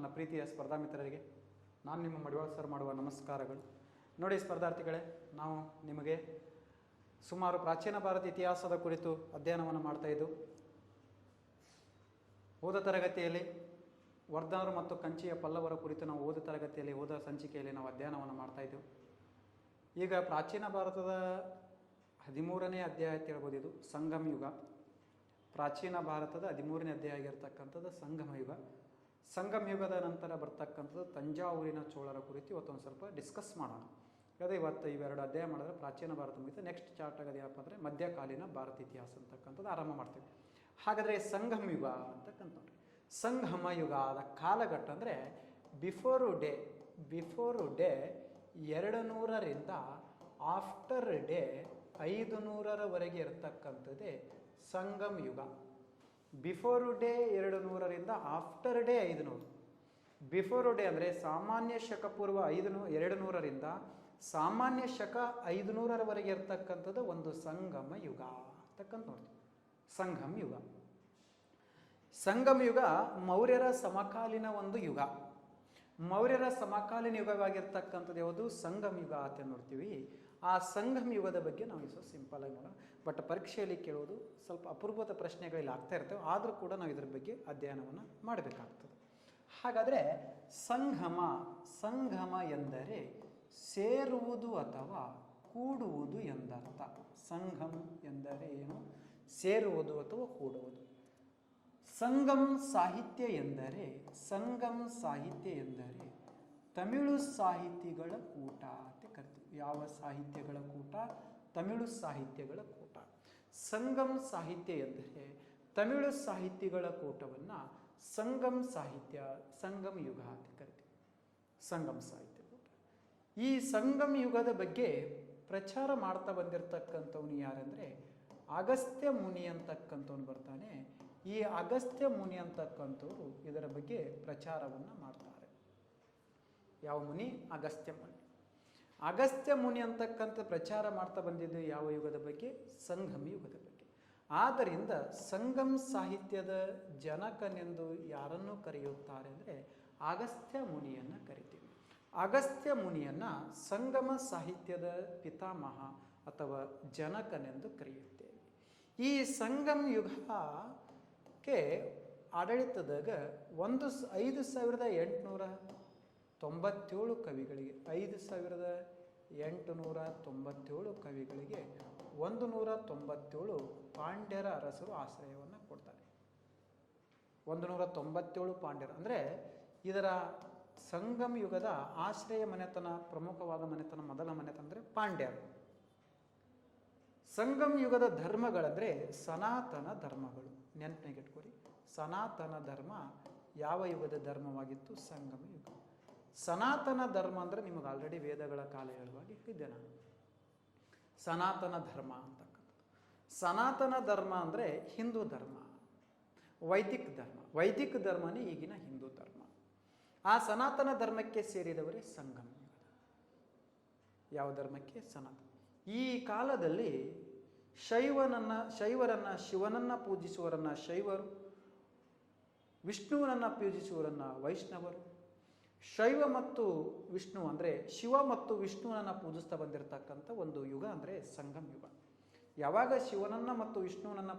ನನ್ನ ಪ್ರೀತಿಯ ಸ್ಪರ್ಧಾ ಮಿತ್ರರಿಗೆ ನಾನು ನಿಮ್ಮ ಮಡಿವಾಳ ಸರ್ ಮಾಡುವ ನಮಸ್ಕಾರಗಳು. ನೋಡಿ ಸ್ಪರ್ಧಾರ್ಥಿಗಳೇ, ನಾವು ನಿಮಗೆ ಸುಮಾರು ಪ್ರಾಚೀನ ಭಾರತ ಇತಿಹಾಸದ ಕುರಿತು ಅಧ್ಯಯನವನ್ನು ಮಾಡ್ತಾ ಇದ್ದು, ಹೋದ ತರಗತಿಯಲ್ಲಿ ವರ್ಧನರು ಮತ್ತು ಕಂಚಿಯ ಪಲ್ಲವರ ಕುರಿತು ನಾವು ಹೋದ ಸಂಚಿಕೆಯಲ್ಲಿ ನಾವು ಅಧ್ಯಯನವನ್ನು ಮಾಡ್ತಾ ಇದ್ದೆವು. ಈಗ ಪ್ರಾಚೀನ ಭಾರತದ 13ನೇ ಅಧ್ಯಾಯ ಅಂತ ಹೇಳ್ಬೋದು. ಇದು ಸಂಗಮ ಯುಗ. ಪ್ರಾಚೀನ ಭಾರತದ 13ನೇ ಅಧ್ಯಾಯ ಆಗಿರ್ತಕ್ಕಂಥದ್ದು ಸಂಗಮ ಯುಗ. ಸಂಗಮ ಯುಗದ ನಂತರ ಬರ್ತಕ್ಕಂಥದ್ದು ತಂಜಾವೂರಿನ ಚೋಳರ ಕುರಿತು ಇವತ್ತೊಂದು ಸ್ವಲ್ಪ ಡಿಸ್ಕಸ್ ಮಾಡೋಣ. ಅದೇ ಇವತ್ತು ಇವೆರಡು ಅಧ್ಯಾಯ ಮಾಡಿದ್ರೆ ಪ್ರಾಚೀನ ಭಾರತ ಮುಗಿತು. ನೆಕ್ಸ್ಟ್ ಚಾರ್ಟ್ ಆಗೋದು ಏನಪ್ಪ ಅಂದರೆ ಮಧ್ಯಕಾಲೀನ ಭಾರತ ಇತಿಹಾಸ ಅಂತಕ್ಕಂಥದ್ದು ಆರಂಭ ಮಾಡ್ತೀವಿ. ಹಾಗಾದರೆ ಸಂಗಮ ಯುಗ ಅಂತಕ್ಕಂಥ ಸಂಗಮ ಯುಗದ ಕಾಲಘಟ್ಟ ಅಂದರೆ ಬಿಫೋರ್ ಡೇ 200ರಿಂದ ಆಫ್ಟರ್ ಡೇ 500ರವರೆಗೆ ಇರತಕ್ಕಂಥದ್ದೇ ಸಂಗಮ ಯುಗ. ಬಿಫೋರ್ ಡೇ 200ರಿಂದ ಆಫ್ಟರ್ ಡೇ 500. ಬಿಫೋರ್ ಡೇ ಅಂದರೆ ಸಾಮಾನ್ಯ ಶಕ ಪೂರ್ವ 200ರಿಂದ ಸಾಮಾನ್ಯ ಶಕ 500ರವರೆಗೆ ಇರ್ತಕ್ಕಂಥದ್ದು ಒಂದು ಸಂಗಮ ಯುಗ ಅಂತಕ್ಕಂಥ ನೋಡ್ತೀವಿ. ಸಂಗಮ ಯುಗ ಮೌರ್ಯರ ಸಮಕಾಲೀನ ಒಂದು ಯುಗ. ಮೌರ್ಯರ ಸಮಕಾಲೀನ ಯುಗವಾಗಿರ್ತಕ್ಕಂಥದ್ದು ಯಾವುದು? ಸಂಗಮ ಯುಗ ಅಂತ ನೋಡ್ತೀವಿ. ಆ ಸಂಗಮ ಯುಗದ ಬಗ್ಗೆ ನಾವು ಇದು ಸಿಂಪಲ್ ಆಗಿ ನೋಡೋಣ. ಬಟ್ ಪರೀಕ್ಷೆಯಲ್ಲಿ ಕೇಳೋದು ಸ್ವಲ್ಪ ಅಪರೂಪದ ಪ್ರಶ್ನೆಗಳಲ್ಲಿ ಆಗ್ತಾ ಇರ್ತವೆ. ಆದರೂ ಕೂಡ ನಾವು ಇದ್ರ ಬಗ್ಗೆ ಅಧ್ಯಯನವನ್ನು ಮಾಡಬೇಕಾಗ್ತದೆ. ಹಾಗಾದರೆ ಸಂಗಮ ಎಂದರೆ ಸೇರುವುದು ಅಥವಾ ಕೂಡುವುದು ಎಂದರ್ಥ. ಸಂಗಮ ಎಂದರೆ ಏನು? ಸೇರುವುದು ಅಥವಾ ಕೂಡುವುದು. ಸಂಗಮ ಸಾಹಿತ್ಯ ಎಂದರೆ ತಮಿಳು ಸಾಹಿತಿಗಳ ಕೂಟ ಅಂತ ಕರಿತೀವಿ. ಯಾವ ಸಾಹಿತ್ಯಗಳ ಕೂಟ? ತಮಿಳು ಸಾಹಿತ್ಯಗಳ ಕೂಟ. ಸಂಗಮ ಸಾಹಿತ್ಯ ಎಂದರೆ ತಮಿಳು ಸಾಹಿತ್ಯಗಳ ಕೂಟವನ್ನು ಸಂಗಮ ಯುಗ ಅಂತ ಕರಿತೀವಿ. ಸಂಗಮ ಸಾಹಿತ್ಯ ಕೂಟ. ಈ ಸಂಗಮ ಯುಗದ ಬಗ್ಗೆ ಪ್ರಚಾರ ಮಾಡ್ತಾ ಬಂದಿರತಕ್ಕಂಥವನು ಯಾರಂದರೆ ಅಗಸ್ತ್ಯ ಮುನಿ ಅಂತಕ್ಕಂಥವನು ಬರ್ತಾನೆ. ಈ ಅಗಸ್ತ್ಯ ಮುನಿ ಅಂತಕ್ಕಂಥವ್ರು ಇದರ ಬಗ್ಗೆ ಪ್ರಚಾರವನ್ನು ಮಾಡ್ತಾರೆ. ಯಾವ ಮುನಿ? ಅಗಸ್ತ್ಯ ಮುನಿ. ಅಗಸ್ತ್ಯ ಮುನಿ ಅಂತಕ್ಕಂಥ ಪ್ರಚಾರ ಮಾಡ್ತಾ ಬಂದಿದ್ದು ಯಾವ ಯುಗದ ಬಗ್ಗೆ? ಸಂಗಮ ಯುಗದ ಬಗ್ಗೆ. ಆದ್ದರಿಂದ ಸಂಗಮ ಸಾಹಿತ್ಯದ ಜನಕನೆಂದು ಯಾರನ್ನು ಕರೆಯುತ್ತಾರೆ ಅಂದರೆ ಅಗಸ್ತ್ಯ ಮುನಿಯನ್ನು ಕರಿತೀವಿ. ಅಗಸ್ತ್ಯ ಮುನಿಯನ್ನು ಸಂಗಮ ಸಾಹಿತ್ಯದ ಪಿತಾಮಹ ಅಥವಾ ಜನಕನೆಂದು ಕರೆಯುತ್ತೇವೆ. ಈ ಸಂಗಮ ಯುಗಕ್ಕೆ ಆಡಳಿತದಾಗ 5897 ಕವಿಗಳಿಗೆ 5897 ಕವಿಗಳಿಗೆ 197 ಪಾಂಡ್ಯರ ಅರಸರು ಆಶ್ರಯವನ್ನು ಕೊಡ್ತಾರೆ. 197 ಪಾಂಡ್ಯರು ಅಂದರೆ ಇದರ ಸಂಗಮ ಯುಗದ ಆಶ್ರಯ ಮನೆತನ, ಪ್ರಮುಖವಾದ ಮನೆತನ, ಮೊದಲ ಮನೆತನ ಅಂದರೆ ಪಾಂಡ್ಯರು. ಸಂಗಮ ಯುಗದ ಧರ್ಮಗಳಂದರೆ ಸನಾತನ ಧರ್ಮಗಳು. ನೆನಪಿನಲ್ಲಿಟ್ಕೊರಿ, ಸನಾತನ ಧರ್ಮ ಯಾವ ಯುಗದ ಧರ್ಮವಾಗಿತ್ತು? ಸಂಗಮ ಯುಗ. ಸನಾತನ ಧರ್ಮ ಅಂದರೆ ನಿಮಗೆ ಆಲ್ರೆಡಿ ವೇದಗಳ ಕಾಲ ಹೇಳುವಾಗ ಇಟ್ಟಿದ್ದೆ ನಾನು. ಸನಾತನ ಧರ್ಮ ಅಂತಕ್ಕಂಥದ್ದು. ಸನಾತನ ಧರ್ಮ ಅಂದರೆ ಹಿಂದೂ ಧರ್ಮ, ವೈದಿಕ ಧರ್ಮನೇ ಈಗಿನ ಹಿಂದೂ ಧರ್ಮ. ಆ ಸನಾತನ ಧರ್ಮಕ್ಕೆ ಸೇರಿದವರೇ ಸಂಗಮ ಯುಗದ. ಯಾವ ಧರ್ಮಕ್ಕೆ? ಸನಾತನ. ಈ ಕಾಲದಲ್ಲಿ ಶೈವರನ್ನ ಶಿವನನ್ನು ಪೂಜಿಸುವರನ್ನ ಶೈವರು, ವಿಷ್ಣುವನನ್ನು ಪೂಜಿಸುವರನ್ನ ವೈಷ್ಣವರು. ಶೈವ ಮತ್ತು ವಿಷ್ಣು ಅಂದರೆ ಶಿವ ಮತ್ತು ವಿಷ್ಣುವನನ್ನು ಪೂಜಿಸ್ತಾ ಬಂದಿರತಕ್ಕಂಥ ಒಂದು ಯುಗ ಅಂದರೆ ಸಂಗಮ ಯುಗ. ಯಾವಾಗ ಶಿವನನ್ನು ಮತ್ತು ವಿಷ್ಣುವನನ್ನು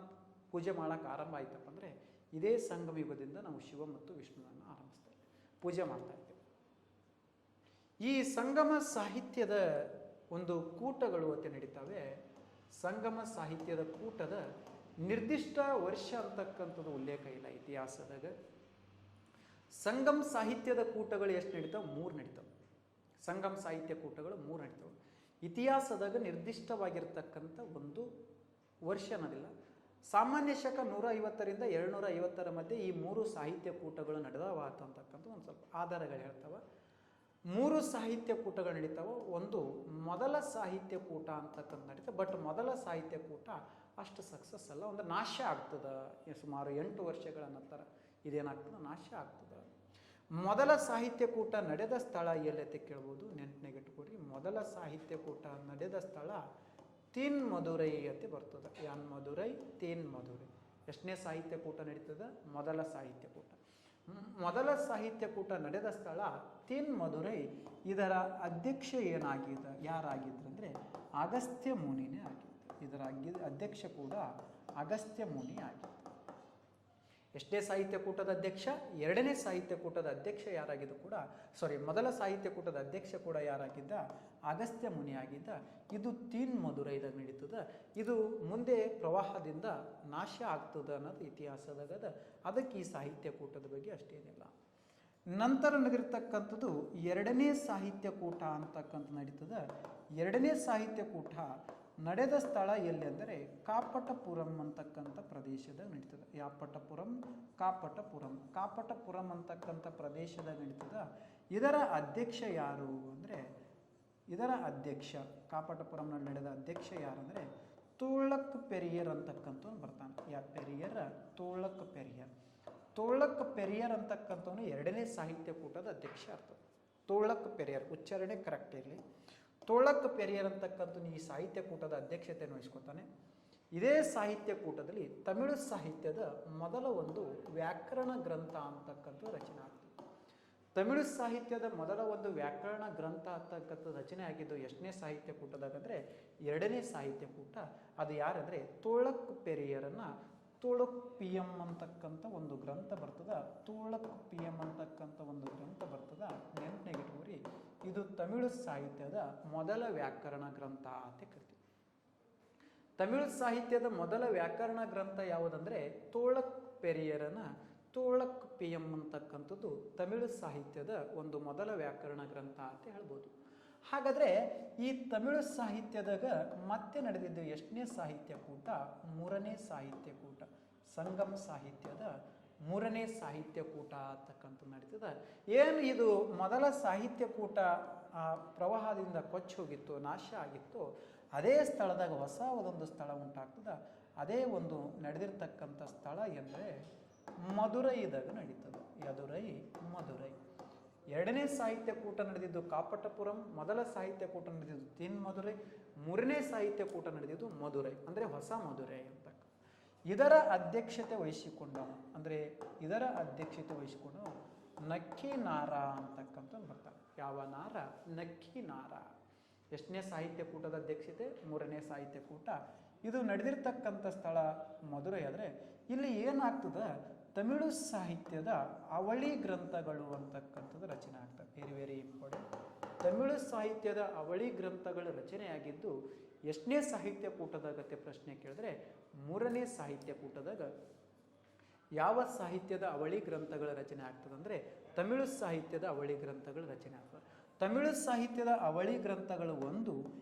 ಪೂಜೆ ಮಾಡೋಕ್ಕೆ ಆರಂಭ ಆಯ್ತಪ್ಪ ಅಂದರೆ ಇದೇ ಸಂಗಮ ಯುಗದಿಂದ ನಾವು ಶಿವ ಮತ್ತು ವಿಷ್ಣುವನ್ನು ಆರಂಭಿಸ್ತಾ ಇದ್ದೇವೆ, ಪೂಜೆ ಮಾಡ್ತಾ ಇದ್ದೇವೆ. ಈ ಸಂಗಮ ಸಾಹಿತ್ಯದ ಒಂದು ಕೂಟಗಳು ಅಂತ ನಡೀತವೆ. ಸಂಗಮ ಸಾಹಿತ್ಯದ ಕೂಟದ ನಿರ್ದಿಷ್ಟ ವರ್ಷ ಅಂತಕ್ಕಂಥದ್ದು ಉಲ್ಲೇಖ ಇಲ್ಲ ಇತಿಹಾಸದಾಗ. ಸಂಗಮ ಸಾಹಿತ್ಯದ ಕೂಟಗಳು ಎಷ್ಟು ನಡೀತಾವೆ? 3 ನಡೀತಾವೆ. ಸಂಗಮ ಸಾಹಿತ್ಯ ಕೂಟಗಳು 3 ನಡೀತಾವೆ. ಇತಿಹಾಸದಾಗ ನಿರ್ದಿಷ್ಟವಾಗಿರ್ತಕ್ಕಂಥ ಒಂದು ವರ್ಷ ಅನ್ನೋದಿಲ್ಲ. ಸಾಮಾನ್ಯ ಶಕ 150ರಿಂದ 250ರ ಮಧ್ಯೆ ಈ 3 ಸಾಹಿತ್ಯ ಕೂಟಗಳು ನಡೆದವ ಅಂತಕ್ಕಂಥ ಒಂದು ಸ್ವಲ್ಪ ಆಧಾರಗಳು ಹೇಳ್ತಾವೆ. 3 ಸಾಹಿತ್ಯ ಕೂಟಗಳು ನಡೀತಾವೆ. ಒಂದು ಮೊದಲ ಸಾಹಿತ್ಯ ಕೂಟ ಅಂತಕ್ಕಂಥ ನಡೀತದೆ. ಬಟ್ ಮೊದಲ ಸಾಹಿತ್ಯ ಕೂಟ ಅಷ್ಟು ಸಕ್ಸಸ್ ಅಲ್ಲ, ಒಂದು ನಾಶ ಆಗ್ತದೆ. ಸುಮಾರು 8 ವರ್ಷಗಳ ನಂತರ ಇದೇನಾಗ್ತದೆ? ನಾಶ ಆಗ್ತದೆ. ಮೊದಲ ಸಾಹಿತ್ಯ ಕೂಟ ನಡೆದ ಸ್ಥಳ ಎಲ್ಲೈತೆ ಕೇಳ್ಬೋದು, ನೆನಪಿನಾಗಿಟ್ಕೊಡ್ರಿ. ಮೊದಲ ಸಾಹಿತ್ಯ ಕೂಟ ನಡೆದ ಸ್ಥಳ ತೀನ್ ಮಧುರೈ ಅಂತ ಬರ್ತದೆ. ಯಾನ್ ಮಧುರೈ, ತೀನ್ ಮಧುರೈ. ಎಷ್ಟನೇ ಸಾಹಿತ್ಯ ಕೂಟ ನಡೀತದೆ? ಮೊದಲ ಸಾಹಿತ್ಯ ಕೂಟ. ಮೊದಲ ಸಾಹಿತ್ಯ ಕೂಟ ನಡೆದ ಸ್ಥಳ ತಿನ್ ಮಧುರೈ. ಇದರ ಅಧ್ಯಕ್ಷ ಯಾರಾಗಿದ್ರು ಅಂದರೆ ಅಗಸ್ತ್ಯ ಮುನಿನೇ ಆಗಿತ್ತು. ಇದರ ಅಧ್ಯಕ್ಷ ಕೂಡ ಅಗಸ್ತ್ಯ ಮುನಿ ಆಗಿತ್ತು. ಎಷ್ಟೇ ಸಾಹಿತ್ಯ ಕೂಟದ ಅಧ್ಯಕ್ಷ? ಎರಡನೇ ಸಾಹಿತ್ಯ ಕೂಟದ ಅಧ್ಯಕ್ಷ ಯಾರಾಗಿದ್ದು ಕೂಡ ಮೊದಲ ಸಾಹಿತ್ಯ ಕೂಟದ ಅಧ್ಯಕ್ಷ ಕೂಡ ಯಾರಾಗಿದ್ದ? ಅಗಸ್ತ್ಯ ಮುನಿ ಆಗಿದ್ದ. ಇದು ತೀನ್ ಮಧುರೈದಾಗ ನಡೀತದ. ಇದು ಮುಂದೆ ಪ್ರವಾಹದಿಂದ ನಾಶ ಆಗ್ತದ ಅನ್ನೋದು ಇತಿಹಾಸದಾಗದ. ಅದಕ್ಕೆ ಈ ಸಾಹಿತ್ಯ ಕೂಟದ ಬಗ್ಗೆ ಅಷ್ಟೇನಿಲ್ಲ. ನಂತರ ನಡೆದಿರ್ತಕ್ಕಂಥದ್ದು ಎರಡನೇ ಸಾಹಿತ್ಯ ಕೂಟ ಅಂತಕ್ಕಂಥ ನಡೀತದ. ಎರಡನೇ ಸಾಹಿತ್ಯ ಕೂಟ ನಡೆದ ಸ್ಥಳ ಎಲ್ಲಿ ಅಂದರೆ ಕಾಪಟಪುರಂ ಅಂತಕ್ಕಂಥ ಪ್ರದೇಶದಾಗ ನಡೀತದೆ. ಕಾಪಟಪುರಂ ಅಂತಕ್ಕಂಥ ಪ್ರದೇಶದಾಗ ನಡೀತದ. ಇದರ ಅಧ್ಯಕ್ಷ ಯಾರು ಅಂದರೆ ಕಾಪಟಪುರಂನಲ್ಲಿ ನಡೆದ ಅಧ್ಯಕ್ಷ ಯಾರಂದರೆ ತುಳಕ್ ಪೆರಿಯರ್ ಅಂತಕ್ಕಂಥವ್ನು ಬರ್ತಾನೆ. ತುಳಕ್ ಪೆರಿಯರ್ ಅಂತಕ್ಕಂಥವನು ಎರಡನೇ ಸಾಹಿತ್ಯ ಕೂಟದ ಅಧ್ಯಕ್ಷ ಆಗ್ತದೆ. ತುಳಕ್ ಪೆರಿಯರ್, ಉಚ್ಚಾರಣೆ ಕರೆಕ್ಟ್ ಇರಲಿ. ತುಳಕ್ ಪೆರಿಯರ್ ಅಂತಕ್ಕಂಥದ್ದು ಈ ಸಾಹಿತ್ಯ ಕೂಟದ ಅಧ್ಯಕ್ಷತೆಯನ್ನು ವಹಿಸ್ಕೊತಾನೆ. ಇದೇ ಸಾಹಿತ್ಯ ಕೂಟದಲ್ಲಿ ತಮಿಳು ಸಾಹಿತ್ಯದ ಮೊದಲ ಒಂದು ವ್ಯಾಕರಣ ಗ್ರಂಥ ಅಂತಕ್ಕಂಥದ್ದು ರಚನೆ ಆಗ್ತದೆ. ತಮಿಳು ಸಾಹಿತ್ಯದ ಮೊದಲ ಒಂದು ವ್ಯಾಕರಣ ಗ್ರಂಥ ಅಂತಕ್ಕಂಥ ರಚನೆ ಆಗಿದ್ದು ಎಷ್ಟನೇ ಸಾಹಿತ್ಯ ಕೂಟದಾಗ ಅಂದರೆ ಎರಡನೇ ಸಾಹಿತ್ಯ ಕೂಟ. ಅದು ಯಾರಂದರೆ ತುಳಕ್ ಪೆರಿಯರನ್ನ ತುಳುಕ್ಪಿಯಂ ಅಂತಕ್ಕಂಥ ಒಂದು ಗ್ರಂಥ ಬರ್ತದ. ನೆನಪಿನಾಗಿಟ್ಕೋರಿ, ಇದು ತಮಿಳು ಸಾಹಿತ್ಯದ ಮೊದಲ ವ್ಯಾಕರಣ ಗ್ರಂಥ ಅಂತ ಕರಿತೀವಿ. ತಮಿಳು ಸಾಹಿತ್ಯದ ಮೊದಲ ವ್ಯಾಕರಣ ಗ್ರಂಥ ಯಾವುದಂದ್ರೆ ತುಳಕ್ ಪೆರಿಯರನ ತುಳಕ್ಪಿಯಂ ಅಂತಕ್ಕಂಥದ್ದು ತಮಿಳು ಸಾಹಿತ್ಯದ ಒಂದು ಮೊದಲ ವ್ಯಾಕರಣ ಗ್ರಂಥ ಅಂತ ಹೇಳ್ಬೋದು. ಹಾಗಾದ್ರೆ ಈ ತಮಿಳು ಸಾಹಿತ್ಯದಾಗ ಮತ್ತೆ ನಡೆದಿದ್ದು ಎಷ್ಟನೇ ಸಾಹಿತ್ಯ ಕೂಟ? ಮೂರನೇ ಸಾಹಿತ್ಯ ಕೂಟ. ಸಂಗಮ ಸಾಹಿತ್ಯದ ಮೂರನೇ ಸಾಹಿತ್ಯ ಕೂಟ ಅಂತಕ್ಕಂಥ ನಡೀತದ. ಏನು ಇದು ಮೊದಲ ಸಾಹಿತ್ಯ ಕೂಟ ಪ್ರವಾಹದಿಂದ ಕೊಚ್ಚಿ ಹೋಗಿತ್ತು, ನಾಶ ಆಗಿತ್ತು, ಅದೇ ಸ್ಥಳದಾಗ ಹೊಸ ಒಂದೊಂದು ಸ್ಥಳ ಉಂಟಾಗ್ತದ. ಅದೇ ಒಂದು ನಡೆದಿರ್ತಕ್ಕಂಥ ಸ್ಥಳ ಎಂದರೆ ಮಧುರೈದಾಗ ನಡೀತದೆ. ಮಧುರೈ. ಎರಡನೇ ಸಾಹಿತ್ಯ ಕೂಟ ನಡೆದಿದ್ದು ಕಾಪಟಪುರಂ, ಮೊದಲ ಸಾಹಿತ್ಯ ಕೂಟ ನಡೆದಿದ್ದು ತಿನ್ ಮಧುರೈ, ಮೂರನೇ ಸಾಹಿತ್ಯ ಕೂಟ ನಡೆದಿದ್ದು ಮಧುರೈ ಅಂದರೆ ಹೊಸ ಮಧುರೈ ಅಂತ. ಇದರ ಅಧ್ಯಕ್ಷತೆ ವಹಿಸಿಕೊಂಡವ ನಕ್ಕಿ ನಾರ ಅಂತಕ್ಕಂಥ ಬರ್ತಾರೆ. ಯಾವ ನಾರ? ನಕ್ಕಿ ನಾರ. ಎಷ್ಟನೇ ಸಾಹಿತ್ಯ ಕೂಟದ ಅಧ್ಯಕ್ಷತೆ? ಮೂರನೇ ಸಾಹಿತ್ಯ ಕೂಟ. ಇದು ನಡೆದಿರ್ತಕ್ಕಂಥ ಸ್ಥಳ ಮಧುರೈ. ಆದರೆ ಇಲ್ಲಿ ಏನಾಗ್ತದ? ತಮಿಳು ಸಾಹಿತ್ಯದ ಅವಳಿ ಗ್ರಂಥಗಳು ಅಂತಕ್ಕಂಥದ್ದು ರಚನೆ ಆಗ್ತದೆ. Very important. ತಮಿಳು ಸಾಹಿತ್ಯದ ಅವಳಿ ಗ್ರಂಥಗಳ ರಚನೆಯಾಗಿದ್ದು ಎಷ್ಟನೇ ಸಾಹಿತ್ಯ ಕೂಟದಾಗತ್ತೆ ಪ್ರಶ್ನೆ ಕೇಳಿದ್ರೆ ಮೂರನೇ ಸಾಹಿತ್ಯ ಕೂಟದಾಗ. ಯಾವ ಸಾಹಿತ್ಯದ ಅವಳಿ ಗ್ರಂಥಗಳ ರಚನೆ ಆಗ್ತದೆ ಅಂದರೆ ತಮಿಳು ಸಾಹಿತ್ಯದ ಅವಳಿ ಗ್ರಂಥಗಳ ರಚನೆ ಆಗ್ತದೆ. ತಮಿಳು ಸಾಹಿತ್ಯದ ಅವಳಿ ಗ್ರಂಥಗಳು ಒಂದು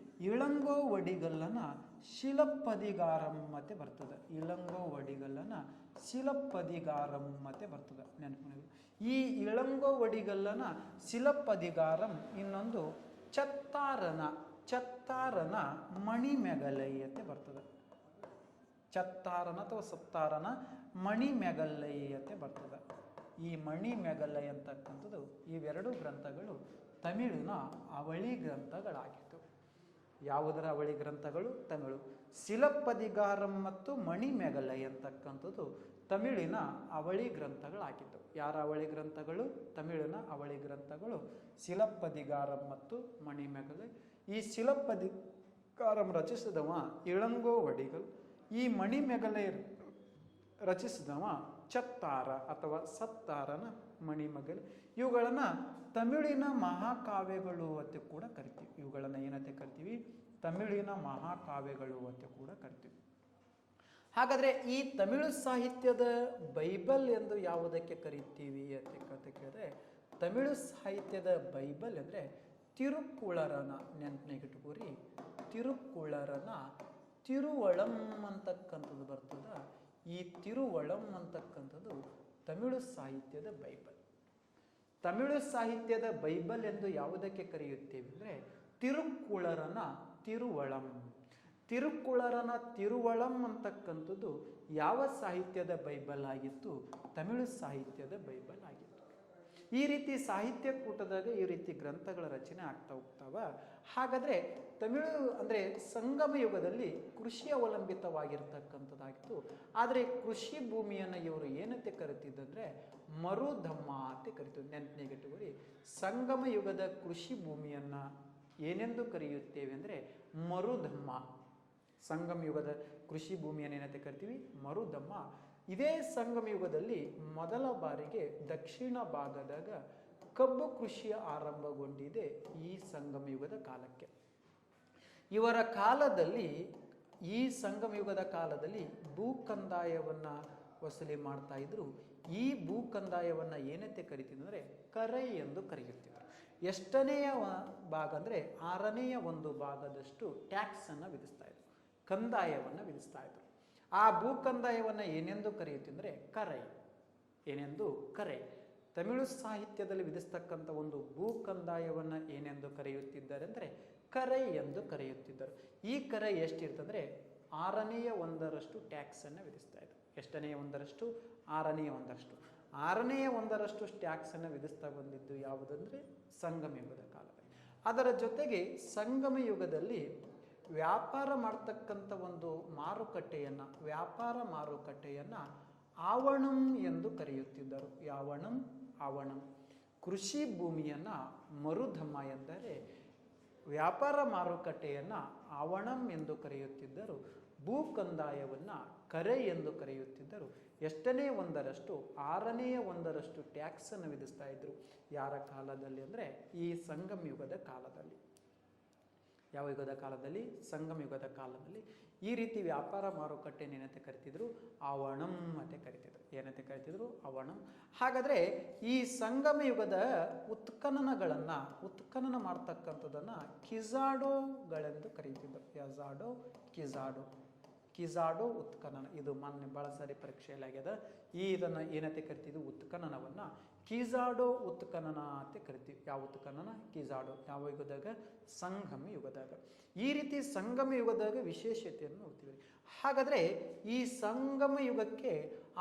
ಇಳಂಗೋ ವಡಿಗಲ್ಲನ ಶಿಲಪ್ಪದಿಗಾರಮ್ಮತೆ ಬರ್ತದೆ. ನೆನಪಿನ ಈ ಇಳಂಗೋ ವಡಿಗಲ್ಲನ ಶಿಲಪ್ಪದಿಗಾರಂ. ಇನ್ನೊಂದು ಚತ್ತಾರನ ಮಣಿಮೆಗಲೈಯತೆ ಬರ್ತದೆ. ಚತ್ತಾರನ ಅಥವಾ ಸತ್ತಾರನ ಮಣಿಮೆಗಲೈಯತೆ ಬರ್ತದೆ. ಈ ಮಣಿಮೆಗಲೈ ಅಂತಕ್ಕಂಥದ್ದು ಇವೆರಡು ಗ್ರಂಥಗಳು ತಮಿಳಿನ ಅವಳಿ ಗ್ರಂಥಗಳಾಗಿತ್ತು. ಯಾವುದರ ಅವಳಿ ಗ್ರಂಥಗಳು? ತಮಿಳು. ಶಿಲಪ್ಪದಿಗಾರಂ ಮತ್ತು ಮಣಿಮೆಗಲೈ ಅಂತಕ್ಕಂಥದ್ದು ತಮಿಳಿನ ಅವಳಿ ಗ್ರಂಥಗಳಾಗಿತ್ತು. ಯಾರ ಅವಳಿ ಗ್ರಂಥಗಳು? ತಮಿಳಿನ ಅವಳಿ ಗ್ರಂಥಗಳು ಶಿಲಪ್ಪದಿಗಾರಂ ಮತ್ತು ಮಣಿಮೆಗಲೈ. ಈ ಶಿಲಪ್ಪದಿಗಾರಂ ರಚಿಸಿದವ ಇಳಂಗೋ ವಡಿಗಲ್. ಈ ಮಣಿಮೆಗಲೈ ರಚಿಸಿದವ ಚತ್ತಾರ ಅಥವಾ ಸತ್ತಾರನ ಮಣಿಮೆಗಲೈ. ಇವುಗಳನ್ನ ತಮಿಳಿನ ಮಹಾಕಾವ್ಯಗಳು ಅಂತ ಕೂಡ ಕರಿತೀವಿ. ಇವುಗಳನ್ನ ಏನಂತೆ ಕರಿತೀವಿ? ತಮಿಳಿನ ಮಹಾಕಾವ್ಯಗಳು ಅಂತ ಕೂಡ ಕರಿತೀವಿ. ಹಾಗಾದ್ರೆ ಈ ತಮಿಳು ಸಾಹಿತ್ಯದ ಬೈಬಲ್ ಎಂದು ಯಾವುದಕ್ಕೆ ಕರಿತೀವಿ ಅಂತ ಕೇಳಿದ್ರೆ ತಮಿಳು ಸಾಹಿತ್ಯದ ಬೈಬಲ್ ಅಂದರೆ ತಿರುಕ್ಕುಳರನ. ನೆನಪಿನಾಗಿಟ್ಕೋರಿ, ತಿರುಕ್ಕುಳರನ ತಿರುವಳಂ ಅಂತಕ್ಕಂಥದ್ದು ಬರ್ತದ. ಈ ತಿರುವಳಂ ಅಂತಕ್ಕಂಥದ್ದು ತಮಿಳು ಸಾಹಿತ್ಯದ ಬೈಬಲ್. ತಮಿಳು ಸಾಹಿತ್ಯದ ಬೈಬಲ್ ಎಂದು ಯಾವುದಕ್ಕೆ ಕರೆಯುತ್ತೇವೆ ಅಂದರೆ ತಿರುಕ್ಕುಳರನ ತಿರುವಳಂ. ತಿರುಕ್ಕುಳರನ ತಿರುವಳಂ ಅಂತಕ್ಕಂಥದ್ದು ಯಾವ ಸಾಹಿತ್ಯದ ಬೈಬಲ್ ಆಗಿತ್ತು? ತಮಿಳು ಸಾಹಿತ್ಯದ ಬೈಬಲ್ ಆಗಿತ್ತು. ಈ ರೀತಿ ಸಾಹಿತ್ಯ ಕೂಟದಾಗ ಈ ರೀತಿ ಗ್ರಂಥಗಳ ರಚನೆ ಆಗ್ತಾ ಹೋಗ್ತಾವ. ಹಾಗಾದರೆ ತಮಿಳು ಅಂದರೆ ಸಂಗಮ ಯುಗದಲ್ಲಿ ಕೃಷಿ ಅವಲಂಬಿತವಾಗಿರ್ತಕ್ಕಂಥದ್ದಾಗಿತ್ತು. ಆದರೆ ಕೃಷಿ ಭೂಮಿಯನ್ನು ಇವರು ಏನಂತೆ ಕರಿತಿದ್ದಂದರೆ ಮರುಧಮ್ಮ ಅಂತ ಕರಿತಿದ್ರು. ನೆನಪಿನಲ್ಲಿಟ್ಟುಕೊಳ್ಳಿ, ಸಂಗಮ ಯುಗದ ಕೃಷಿ ಭೂಮಿಯನ್ನು ಏನೆಂದು ಕರೆಯುತ್ತೇವೆ ಅಂದರೆ ಮರುಧಮ್ಮ. ಸಂಗಮ ಯುಗದ ಕೃಷಿ ಭೂಮಿಯನ್ನು ಏನಂತೆ ಕರಿತೀವಿ? ಮರುಧಮ್ಮ. ಇದೇ ಸಂಗಮ ಯುಗದಲ್ಲಿ ಮೊದಲ ಬಾರಿಗೆ ದಕ್ಷಿಣ ಭಾಗದಾಗ ಕಬ್ಬು ಕೃಷಿಯ ಆರಂಭಗೊಂಡಿದೆ ಈ ಸಂಗಮ ಯುಗದ ಕಾಲಕ್ಕೆ. ಇವರ ಕಾಲದಲ್ಲಿ, ಈ ಸಂಗಮ ಯುಗದ ಕಾಲದಲ್ಲಿ ಭೂ ಕಂದಾಯವನ್ನು ವಸೂಲಿ ಮಾಡ್ತಾ ಇದ್ರು. ಈ ಭೂ ಕಂದಾಯವನ್ನು ಏನಂತೆ ಕರಿತಿದ್ರೆ ಕರೈ ಎಂದು ಕರೆಯುತ್ತಿದ್ದರು. ಎಷ್ಟನೆಯ ಭಾಗ ಅಂದರೆ 6ನೇ ಒಂದು ಭಾಗದಷ್ಟು ಟ್ಯಾಕ್ಸನ್ನು ವಿಧಿಸ್ತಾ ಇದ್ರು, ಕಂದಾಯವನ್ನು ವಿಧಿಸ್ತಾ ಇದ್ರು. ಆ ಭೂ ಕಂದಾಯವನ್ನು ಏನೆಂದು ಕರೆಯುತ್ತಿದ್ರೆ ಕರೈ. ಏನೆಂದು? ಕರೈ. ತಮಿಳು ಸಾಹಿತ್ಯದಲ್ಲಿ ವಿಧಿಸ್ತಕ್ಕಂಥ ಒಂದು ಭೂ ಕಂದಾಯವನ್ನು ಏನೆಂದು ಕರೆಯುತ್ತಿದ್ದಾರೆ ಅಂದರೆ ಕರೈ ಎಂದು ಕರೆಯುತ್ತಿದ್ದರು. ಈ ಕರೈ ಎಷ್ಟಿರ್ತಂದರೆ 6ನೇ ಒಂದರಷ್ಟು ಟ್ಯಾಕ್ಸನ್ನು ವಿಧಿಸ್ತಾ ಇದ್ರು. ಎಷ್ಟನೇ ಒಂದರಷ್ಟು? 6ನೇ ಒಂದರಷ್ಟು. 6ನೇ ಒಂದರಷ್ಟು ಟ್ಯಾಕ್ಸನ್ನು ವಿಧಿಸ್ತಾ ಬಂದಿದ್ದು ಯಾವುದಂದರೆ ಸಂಗಮ ಯುಗದ ಕಾಲದಲ್ಲಿ. ಅದರ ಜೊತೆಗೆ ಸಂಗಮ ಯುಗದಲ್ಲಿ ವ್ಯಾಪಾರ ಮಾಡ್ತಕ್ಕಂಥ ಒಂದು ಮಾರುಕಟ್ಟೆಯನ್ನು, ವ್ಯಾಪಾರ ಮಾರುಕಟ್ಟೆಯನ್ನು ಆವಣಂ ಎಂದು ಕರೆಯುತ್ತಿದ್ದರು. ಯಾವಣಂ? ಆವಣಂ. ಕೃಷಿ ಭೂಮಿಯನ್ನು ಮರುಧಮ್ಮ ಎಂದರೆ ವ್ಯಾಪಾರ ಮಾರುಕಟ್ಟೆಯನ್ನು ಆವಣಂ ಎಂದು ಕರೆಯುತ್ತಿದ್ದರು. ಭೂ ಕಂದಾಯವನ್ನು ಕರೆ ಎಂದು ಕರೆಯುತ್ತಿದ್ದರು. ಎಷ್ಟನೇ ಒಂದರಷ್ಟು? 6ನೇ ಒಂದರಷ್ಟು ಟ್ಯಾಕ್ಸನ್ನು ವಿಧಿಸ್ತಾ ಇದ್ರು. ಯಾರ ಕಾಲದಲ್ಲಿ ಅಂದರೆ ಈ ಸಂಗಮ ಯುಗದ ಕಾಲದಲ್ಲಿ. ಯಾವ ಯುಗದ ಕಾಲದಲ್ಲಿ? ಸಂಗಮ ಯುಗದ ಕಾಲದಲ್ಲಿ ಈ ರೀತಿ ವ್ಯಾಪಾರ ಮಾರುಕಟ್ಟೆ ಏನಂತೆ ಕರಿತಿದ್ರು? ಆವಣಂ ಅಂತ ಕರಿತಿದ್ರು. ಏನಂತೆ ಕರಿತಿದ್ರು? ಆವಣಂ. ಹಾಗಾದರೆ ಈ ಸಂಗಮ ಯುಗದ ಉತ್ಖನನಗಳನ್ನು, ಉತ್ಖನನ ಮಾಡ್ತಕ್ಕಂಥದ್ದನ್ನು ಕಿಜಾಡೋಗಳೆಂದು ಕರೀತಿದ್ರು. ಯಜಾಡೋ, ಕಿಜಾಡೋ. ಕಿಜಾಡೋ ಉತ್ಖನನ, ಇದು ಮೊನ್ನೆ ಭಾಳ ಸಾರಿ ಪರೀಕ್ಷೆಯಲ್ಲಿ ಆಗ್ಯದ. ಇದನ್ನು ಏನಂತೆ ಕರಿತಿದ್ವಿ? ಉತ್ಖನನವನ್ನು ಕಿಜಾಡೋ ಉತ್ಖನನ ಅಂತ ಕರಿತೀವಿ. ಯಾವ ಉತ್ಖನನ? ಕಿಜಾಡೋ. ಯಾವ ಯುಗದಾಗ? ಸಂಗಮ ಯುಗದಾಗ. ಈ ರೀತಿ ಸಂಗಮ ಯುಗದಾಗ ವಿಶೇಷತೆಯನ್ನು ನೋಡ್ತೀವಿ. ಹಾಗಾದರೆ ಈ ಸಂಗಮ ಯುಗಕ್ಕೆ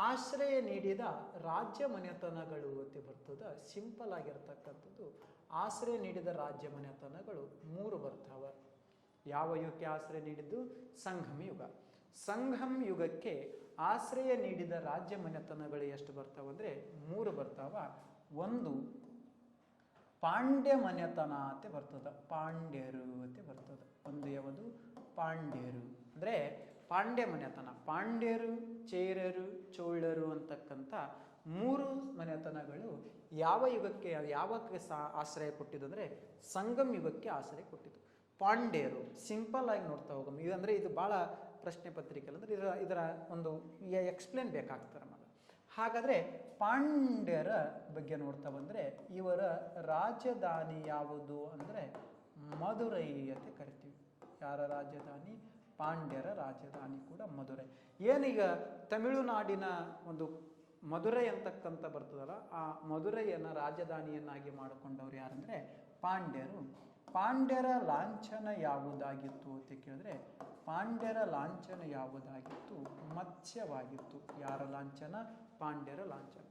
ಆಶ್ರಯ ನೀಡಿದ ರಾಜ್ಯ ಮನೆತನಗಳು ಅಂತ ಬರ್ತದೆ. ಸಿಂಪಲ್ ಆಗಿರ್ತಕ್ಕಂಥದ್ದು. ಆಶ್ರಯ ನೀಡಿದ ರಾಜ್ಯ ಮನೆತನಗಳು 3 ಬರ್ತಾವ. ಯಾವ ಯುಗಕ್ಕೆ ಆಶ್ರಯ ನೀಡಿದ್ದು? ಸಂಗಮ ಯುಗ. ಸಂಗಮ ಯುಗಕ್ಕೆ ಆಶ್ರಯ ನೀಡಿದ ರಾಜ್ಯ ಮನೆತನಗಳು ಎಷ್ಟು ಬರ್ತಾವ ಅಂದರೆ 3 ಬರ್ತಾವ. ಒಂದು ಪಾಂಡ್ಯ ಮನೆತನ ಅಂತ ಬರ್ತದೆ. ಪಾಂಡ್ಯರು ಅಂತ ಬರ್ತದೆ. ಒಂದು ಯಾವುದು? ಪಾಂಡ್ಯರು ಅಂದರೆ ಪಾಂಡ್ಯ ಮನೆತನ. ಪಾಂಡ್ಯರು, ಚೇರರು, ಚೋಳರು ಅಂತಕ್ಕಂಥ 3 ಮನೆತನಗಳು ಯಾವ ಯುಗಕ್ಕೆ, ಯಾವಕ್ಕೆ ಆಶ್ರಯ ಕೊಟ್ಟಿದ್ದು ಅಂದರೆ ಸಂಗಮ ಯುಗಕ್ಕೆ ಆಶ್ರಯ ಕೊಟ್ಟಿದ್ದು. ಪಾಂಡ್ಯರು ಸಿಂಪಲ್ ಆಗಿ ನೋಡ್ತಾ ಹೋಗಮ್ಮ. ಇದಂದರೆ ಇದು ಭಾಳ ಪ್ರಶ್ನೆ ಪತ್ರಿಕೆ ಅಂದರೆ ಇದರ ಒಂದು ಎಕ್ಸ್ಪ್ಲೇನ್ ಬೇಕಾಗ್ತಾರೆ ನಮಗೆ. ಹಾಗಾದರೆ ಪಾಂಡ್ಯರ ಬಗ್ಗೆ ನೋಡ್ತಾ ಬಂದರೆ ಇವರ ರಾಜಧಾನಿ ಯಾವುದು ಅಂದರೆ ಮಧುರೈ ಅಂತ ಕರಿತೀವಿ. ಯಾರ ರಾಜಧಾನಿ? ಪಾಂಡ್ಯರ ರಾಜಧಾನಿ ಕೂಡ ಮಧುರೈ. ಏನೀಗ ತಮಿಳುನಾಡಿನ ಒಂದು ಮಧುರೈ ಅಂತಕ್ಕಂಥ ಬರ್ತದಲ್ಲ, ಆ ಮಧುರೈಯನ್ನು ರಾಜಧಾನಿಯನ್ನಾಗಿ ಮಾಡಿಕೊಂಡವ್ರು ಯಾರಂದರೆ ಪಾಂಡ್ಯರು. ಪಾಂಡ್ಯರ ಲಾಂಛನ ಯಾವುದಾಗಿತ್ತು ಅಂತ ಕೇಳಿದ್ರೆ ಪಾಂಡ್ಯರ ಲಾಂಛನ ಯಾವುದಾಗಿತ್ತು? ಮತ್ಸ್ಯವಾಗಿತ್ತು. ಯಾರ ಲಾಂಛನ? ಪಾಂಡ್ಯರ ಲಾಂಛನ.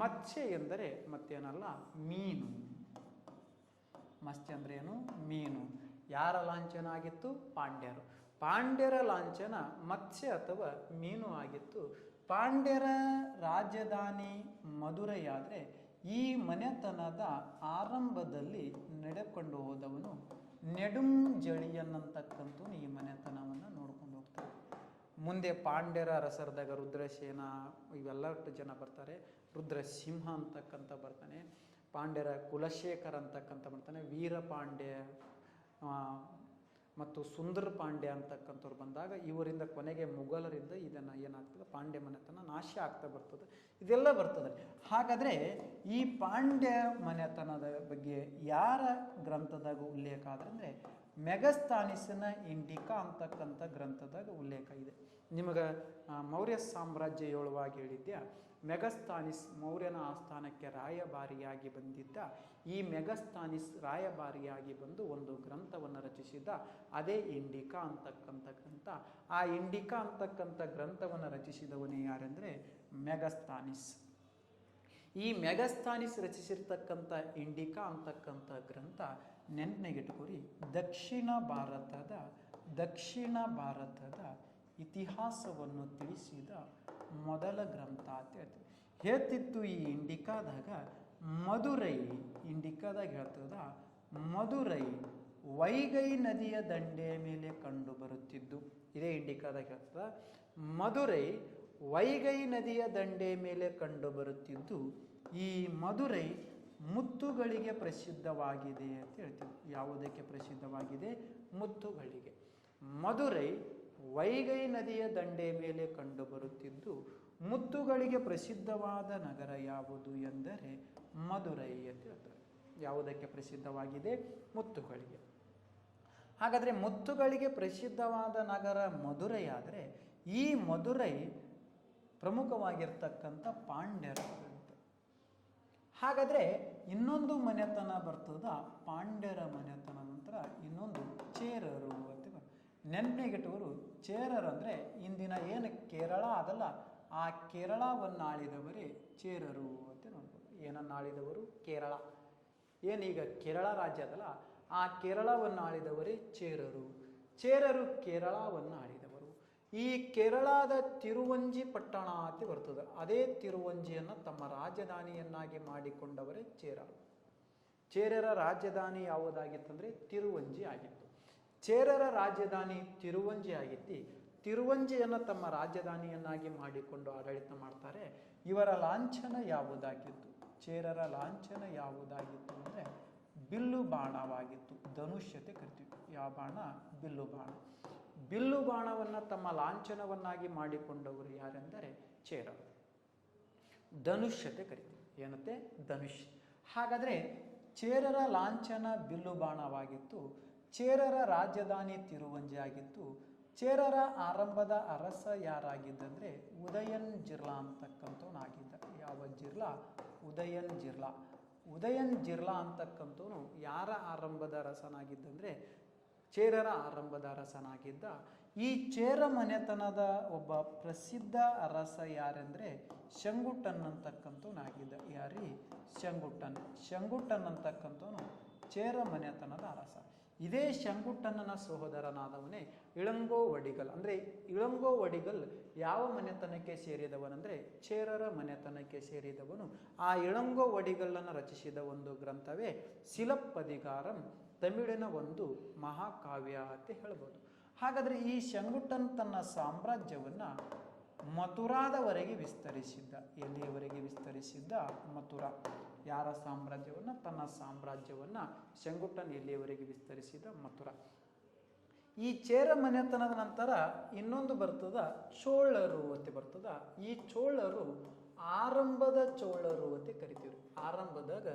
ಮತ್ಸ್ಯ ಎಂದರೆ ಮತ್ತೇನಲ್ಲ, ಮೀನು. ಮತ್ಸ್ಯ ಅಂದ್ರೆ ಏನು? ಮೀನು. ಯಾರ ಲಾಂಛನ ಆಗಿತ್ತು? ಪಾಂಡ್ಯರು. ಪಾಂಡ್ಯರ ಲಾಂಛನ ಮತ್ಸ್ಯ ಅಥವಾ ಮೀನು ಆಗಿತ್ತು. ಪಾಂಡ್ಯರ ರಾಜಧಾನಿ ಮಧುರೈಯಾದರೆ ಈ ಮನೆತನದ ಆರಂಭದಲ್ಲಿ ನಡೆಕೊಂಡು ಹೋದವನು ನೆಡುಂಜಳಿಯನ್ನಂತಕ್ಕಂಥವನು ಈ ಮನೆತನವನ್ನು ನೋಡ್ಕೊಂಡು ಹೋಗ್ತಾರೆ. ಮುಂದೆ ಪಾಂಡ್ಯರ ಅರಸರದಾಗ ರುದ್ರಸೇನ ಇವೆಲ್ಲಷ್ಟು ಜನ ಬರ್ತಾರೆ. ರುದ್ರಸಿಂಹ ಅಂತಕ್ಕಂಥ ಬರ್ತಾನೆ. ಪಾಂಡ್ಯರ ಕುಲಶೇಖರ ಅಂತಕ್ಕಂಥ ಬರ್ತಾನೆ. ವೀರಪಾಂಡ್ಯ ಮತ್ತು ಸುಂದರ ಪಾಂಡ್ಯ ಅಂತಕ್ಕಂಥವ್ರು ಬಂದಾಗ ಇವರಿಂದ ಕೊನೆಗೆ ಮುಘಲರಿಂದ ಇದನ್ನು ಏನಾಗ್ತದೆ? ಪಾಂಡ್ಯ ಮನೆತನ ನಾಶ ಆಗ್ತಾ ಬರ್ತದೆ. ಇದೆಲ್ಲ ಬರ್ತದೆ. ಹಾಗಾದರೆ ಈ ಪಾಂಡ್ಯ ಮನೆತನದ ಬಗ್ಗೆ ಯಾರ ಗ್ರಂಥದಾಗ ಉಲ್ಲೇಖ ಆದ್ರೆ ಅಂದರೆ ಮೆಗಸ್ತಾನಿಸ್ನ ಇಂಡಿಕಾ ಅಂತಕ್ಕಂಥ ಗ್ರಂಥದಾಗ ಉಲ್ಲೇಖ ಇದೆ. ನಿಮಗೆ ಮೌರ್ಯ ಸಾಮ್ರಾಜ್ಯ ಹೇಳುವಾಗ ಹೇಳಿದ್ದೆ, ಮೆಗಸ್ತಾನಿಸ್ ಮೌರ್ಯನ ಆಸ್ಥಾನಕ್ಕೆ ರಾಯಭಾರಿಯಾಗಿ ಬಂದಿದ್ದ. ಈ ಮೆಗಸ್ತಾನಿಸ್ ರಾಯಭಾರಿಯಾಗಿ ಬಂದು ಒಂದು ಗ್ರಂಥವನ್ನು ರಚಿಸಿದ್ದ. ಅದೇ ಇಂಡಿಕಾ ಅಂತಕ್ಕಂಥ ಗ್ರಂಥ. ಆ ಇಂಡಿಕಾ ಅಂತಕ್ಕಂಥ ಗ್ರಂಥವನ್ನು ರಚಿಸಿದವನೇ ಯಾರೆಂದರೆ ಮೆಗಸ್ತಾನಿಸ್. ಈ ಮೆಗಸ್ತಾನಿಸ್ ರಚಿಸಿರ್ತಕ್ಕಂಥ ಇಂಡಿಕಾ ಅಂತಕ್ಕಂಥ ಗ್ರಂಥ ನೆನಪಿನಾಗಿಟ್ಕೋರಿ ದಕ್ಷಿಣ ಭಾರತದ ಇತಿಹಾಸವನ್ನು ತಿಳಿಸಿದ ಮೊದಲ ಗ್ರಂಥ ಅಂತ ಹೇಳ್ತೀವಿ. ಹೇಳ್ತಿತ್ತು ಈ ಇಂಡಿಕಾದಾಗ ಇಂಡಿಕಾದಾಗ ಹೇಳ್ತದ ಮಧುರೈ ವೈಗೈ ನದಿಯ ದಂಡೆಯ ಮೇಲೆ ಕಂಡು ಬರುತ್ತಿದ್ದು. ಇದೇ ಇಂಡಿಕಾದಾಗ ಹೇಳ್ತದ ಮಧುರೈ ವೈಗೈ ನದಿಯ ದಂಡೆಯ ಮೇಲೆ ಕಂಡು ಬರುತ್ತಿದ್ದು. ಈ ಮಧುರೈ ಮುತ್ತುಗಳಿಗೆ ಪ್ರಸಿದ್ಧವಾಗಿದೆ ಅಂತ ಹೇಳ್ತೀವಿ. ಯಾವುದಕ್ಕೆ ಪ್ರಸಿದ್ಧವಾಗಿದೆ? ಮುತ್ತುಗಳಿಗೆ. ಮಧುರೈ ವೈಗೈ ನದಿಯ ದಂಡೆಯ ಮೇಲೆ ಕಂಡು ಬರುತ್ತಿದ್ದು ಮುತ್ತುಗಳಿಗೆ ಪ್ರಸಿದ್ಧವಾದ ನಗರ ಯಾವುದು ಎಂದರೆ ಮಧುರೈ ಅಂತ ಹೇಳ್ತಾರೆ. ಯಾವುದಕ್ಕೆ ಪ್ರಸಿದ್ಧವಾಗಿದೆ? ಮುತ್ತುಗಳಿಗೆ. ಹಾಗಾದರೆ ಮುತ್ತುಗಳಿಗೆ ಪ್ರಸಿದ್ಧವಾದ ನಗರ ಮಧುರೈ ಆದರೆ ಈ ಮಧುರೈ ಪ್ರಮುಖವಾಗಿರ್ತಕ್ಕಂಥ ಪಾಂಡ್ಯರ. ಹಾಗಾದರೆ ಇನ್ನೊಂದು ಮನೆತನ ಬರ್ತದ, ಪಾಂಡ್ಯರ ಮನೆತನ ನಂತರ ಇನ್ನೊಂದು ಚೇರರು ಅಂತ. ನೆನಪಿನಗಿಟ್ಟವರು ಚೇರರು ಅಂದರೆ ಇಂದಿನ ಏನು ಕೇರಳ ಅದಲ್ಲ, ಆ ಕೇರಳವನ್ನು ಆಳಿದವರೇ ಚೇರರು ಅಂತ ನೋಡ್ಬೋದು. ಏನನ್ನು ಆಳಿದವರು? ಕೇರಳ. ಏನೀಗ ಕೇರಳ ರಾಜ್ಯ ಅದಲ್ಲ, ಆ ಕೇರಳವನ್ನು ಆಳಿದವರೇ ಚೇರರು. ಕೇರಳವನ್ನು ಆಳಿದವರು. ಈ ಕೇರಳದ ತಿರುವಂಜಿ ಪಟ್ಟಣ ಅಂತ ಬರ್ತದೆ. ಅದೇ ತಿರುವಂಜಿಯನ್ನು ತಮ್ಮ ರಾಜಧಾನಿಯನ್ನಾಗಿ ಮಾಡಿಕೊಂಡವರೇ ಚೇರರು. ಚೇರರ ರಾಜಧಾನಿ ಯಾವುದಾಗಿತ್ತಂದರೆ ತಿರುವಂಜಿ ಆಗಿತ್ತು. ಚೇರರ ರಾಜಧಾನಿ ತಿರುವಂಜಿ ಆಗಿತ್ತು. ತಿರುವಂಜಿಯನ್ನು ತಮ್ಮ ರಾಜಧಾನಿಯನ್ನಾಗಿ ಮಾಡಿಕೊಂಡು ಆಡಳಿತ ಮಾಡ್ತಾರೆ. ಇವರ ಲಾಂಛನ ಯಾವುದಾಗಿತ್ತು? ಚೇರರ ಲಾಂಛನ ಯಾವುದಾಗಿತ್ತು ಅಂದರೆ ಬಿಲ್ಲು ಬಾಣವಾಗಿತ್ತು. ಧನುಷ್ಯತೆ ಕರಿತೀವಿ. ಯಾವ ಬಾಣ? ಬಿಲ್ಲು ಬಾಣ. ಬಿಲ್ಲು ಬಾಣವನ್ನು ತಮ್ಮ ಲಾಂಛನವನ್ನಾಗಿ ಮಾಡಿಕೊಂಡವರು ಯಾರೆಂದರೆ ಚೇರರು. ಧನುಷ್ಯತೆ ಕರಿತೀವಿ. ಏನಂತೆ? ಧನುಷ್. ಹಾಗಾದರೆ ಚೇರರ ಲಾಂಛನ ಬಿಲ್ಲು ಬಾಣವಾಗಿತ್ತು. ಚೇರರ ರಾಜಧಾನಿ ತಿರುವಂಜಿ ಆಗಿತ್ತು. ಚೇರರ ಆರಂಭದ ಅರಸ ಯಾರಾಗಿದ್ದಂದರೆ ಉದಯನ್ ಜಿರ್ಲಾ ಅಂತಕ್ಕಂಥವನಾಗಿದ್ದ. ಯಾವ ಜಿರ್ಲಾ? ಉದಯನ್ ಜಿರ್ಲಾ. ಉದಯನ್ ಜಿರ್ಲಾ ಅಂತಕ್ಕಂಥವನು ಯಾರ ಆರಂಭದ ಅರಸನಾಗಿದ್ದಂದರೆ ಚೇರರ ಆರಂಭದ ಅರಸನಾಗಿದ್ದ. ಈ ಚೇರ ಮನೆತನದ ಒಬ್ಬ ಪ್ರಸಿದ್ಧ ಅರಸ ಯಾರೆಂದರೆ ಶಂಗುಟನ್ ಅಂತಕ್ಕಂಥವನಾಗಿದ್ದ. ಯಾರೀ? ಶಂಗುಟನ್ ಅಂತಕ್ಕಂಥವನು ಚೇರ ಮನೆತನದ ಅರಸ. ಇದೇ ಶಂಗುಟನ್ನನ ಸಹೋದರನಾದವನೇ ಇಳಂಗೋ ವಡಿಗಲ್. ಅಂದರೆ ಇಳಂಗೋ ವಡಿಗಲ್ ಯಾವ ಮನೆತನಕ್ಕೆ ಸೇರಿದವನೆಂದರೆ ಚೇರರ ಮನೆತನಕ್ಕೆ ಸೇರಿದವನು. ಆ ಇಳಂಗೋ ವಡಿಗಲ್ಲನ್ನು ರಚಿಸಿದ ಒಂದು ಗ್ರಂಥವೇ ಸಿಲಪ್ಪದಿಗಾರಂ, ತಮಿಳಿನ ಒಂದು ಮಹಾಕಾವ್ಯ ಅಂತ ಹೇಳ್ಬೋದು. ಹಾಗಾದರೆ ಈ ಶಂಗುಟನ್ ತನ್ನ ಸಾಮ್ರಾಜ್ಯವನ್ನು ಮಥುರಾದವರೆಗೆ ವಿಸ್ತರಿಸಿದ್ದ. ಎಲ್ಲಿಯವರೆಗೆ ವಿಸ್ತರಿಸಿದ್ದ? ಮಥುರಾ. ಯಾರ ಸಾಮ್ರಾಜ್ಯವನ್ನು? ತನ್ನ ಸಾಮ್ರಾಜ್ಯವನ್ನು ಶಂಗುಟನ್ ಎಲ್ಲಿಯವರೆಗೆ ವಿಸ್ತರಿಸಿದ? ಮಥುರಾ. ಈ ಚೇರ ಮನೆತನದ ನಂತರ ಇನ್ನೊಂದು ಬರ್ತದ ಚೋಳರು ಅಂತ ಬರ್ತದ. ಈ ಚೋಳರು ಆರಂಭದ ಚೋಳರು ಅಂತ ಕರಿತೀವಿ. ಆರಂಭದಾಗ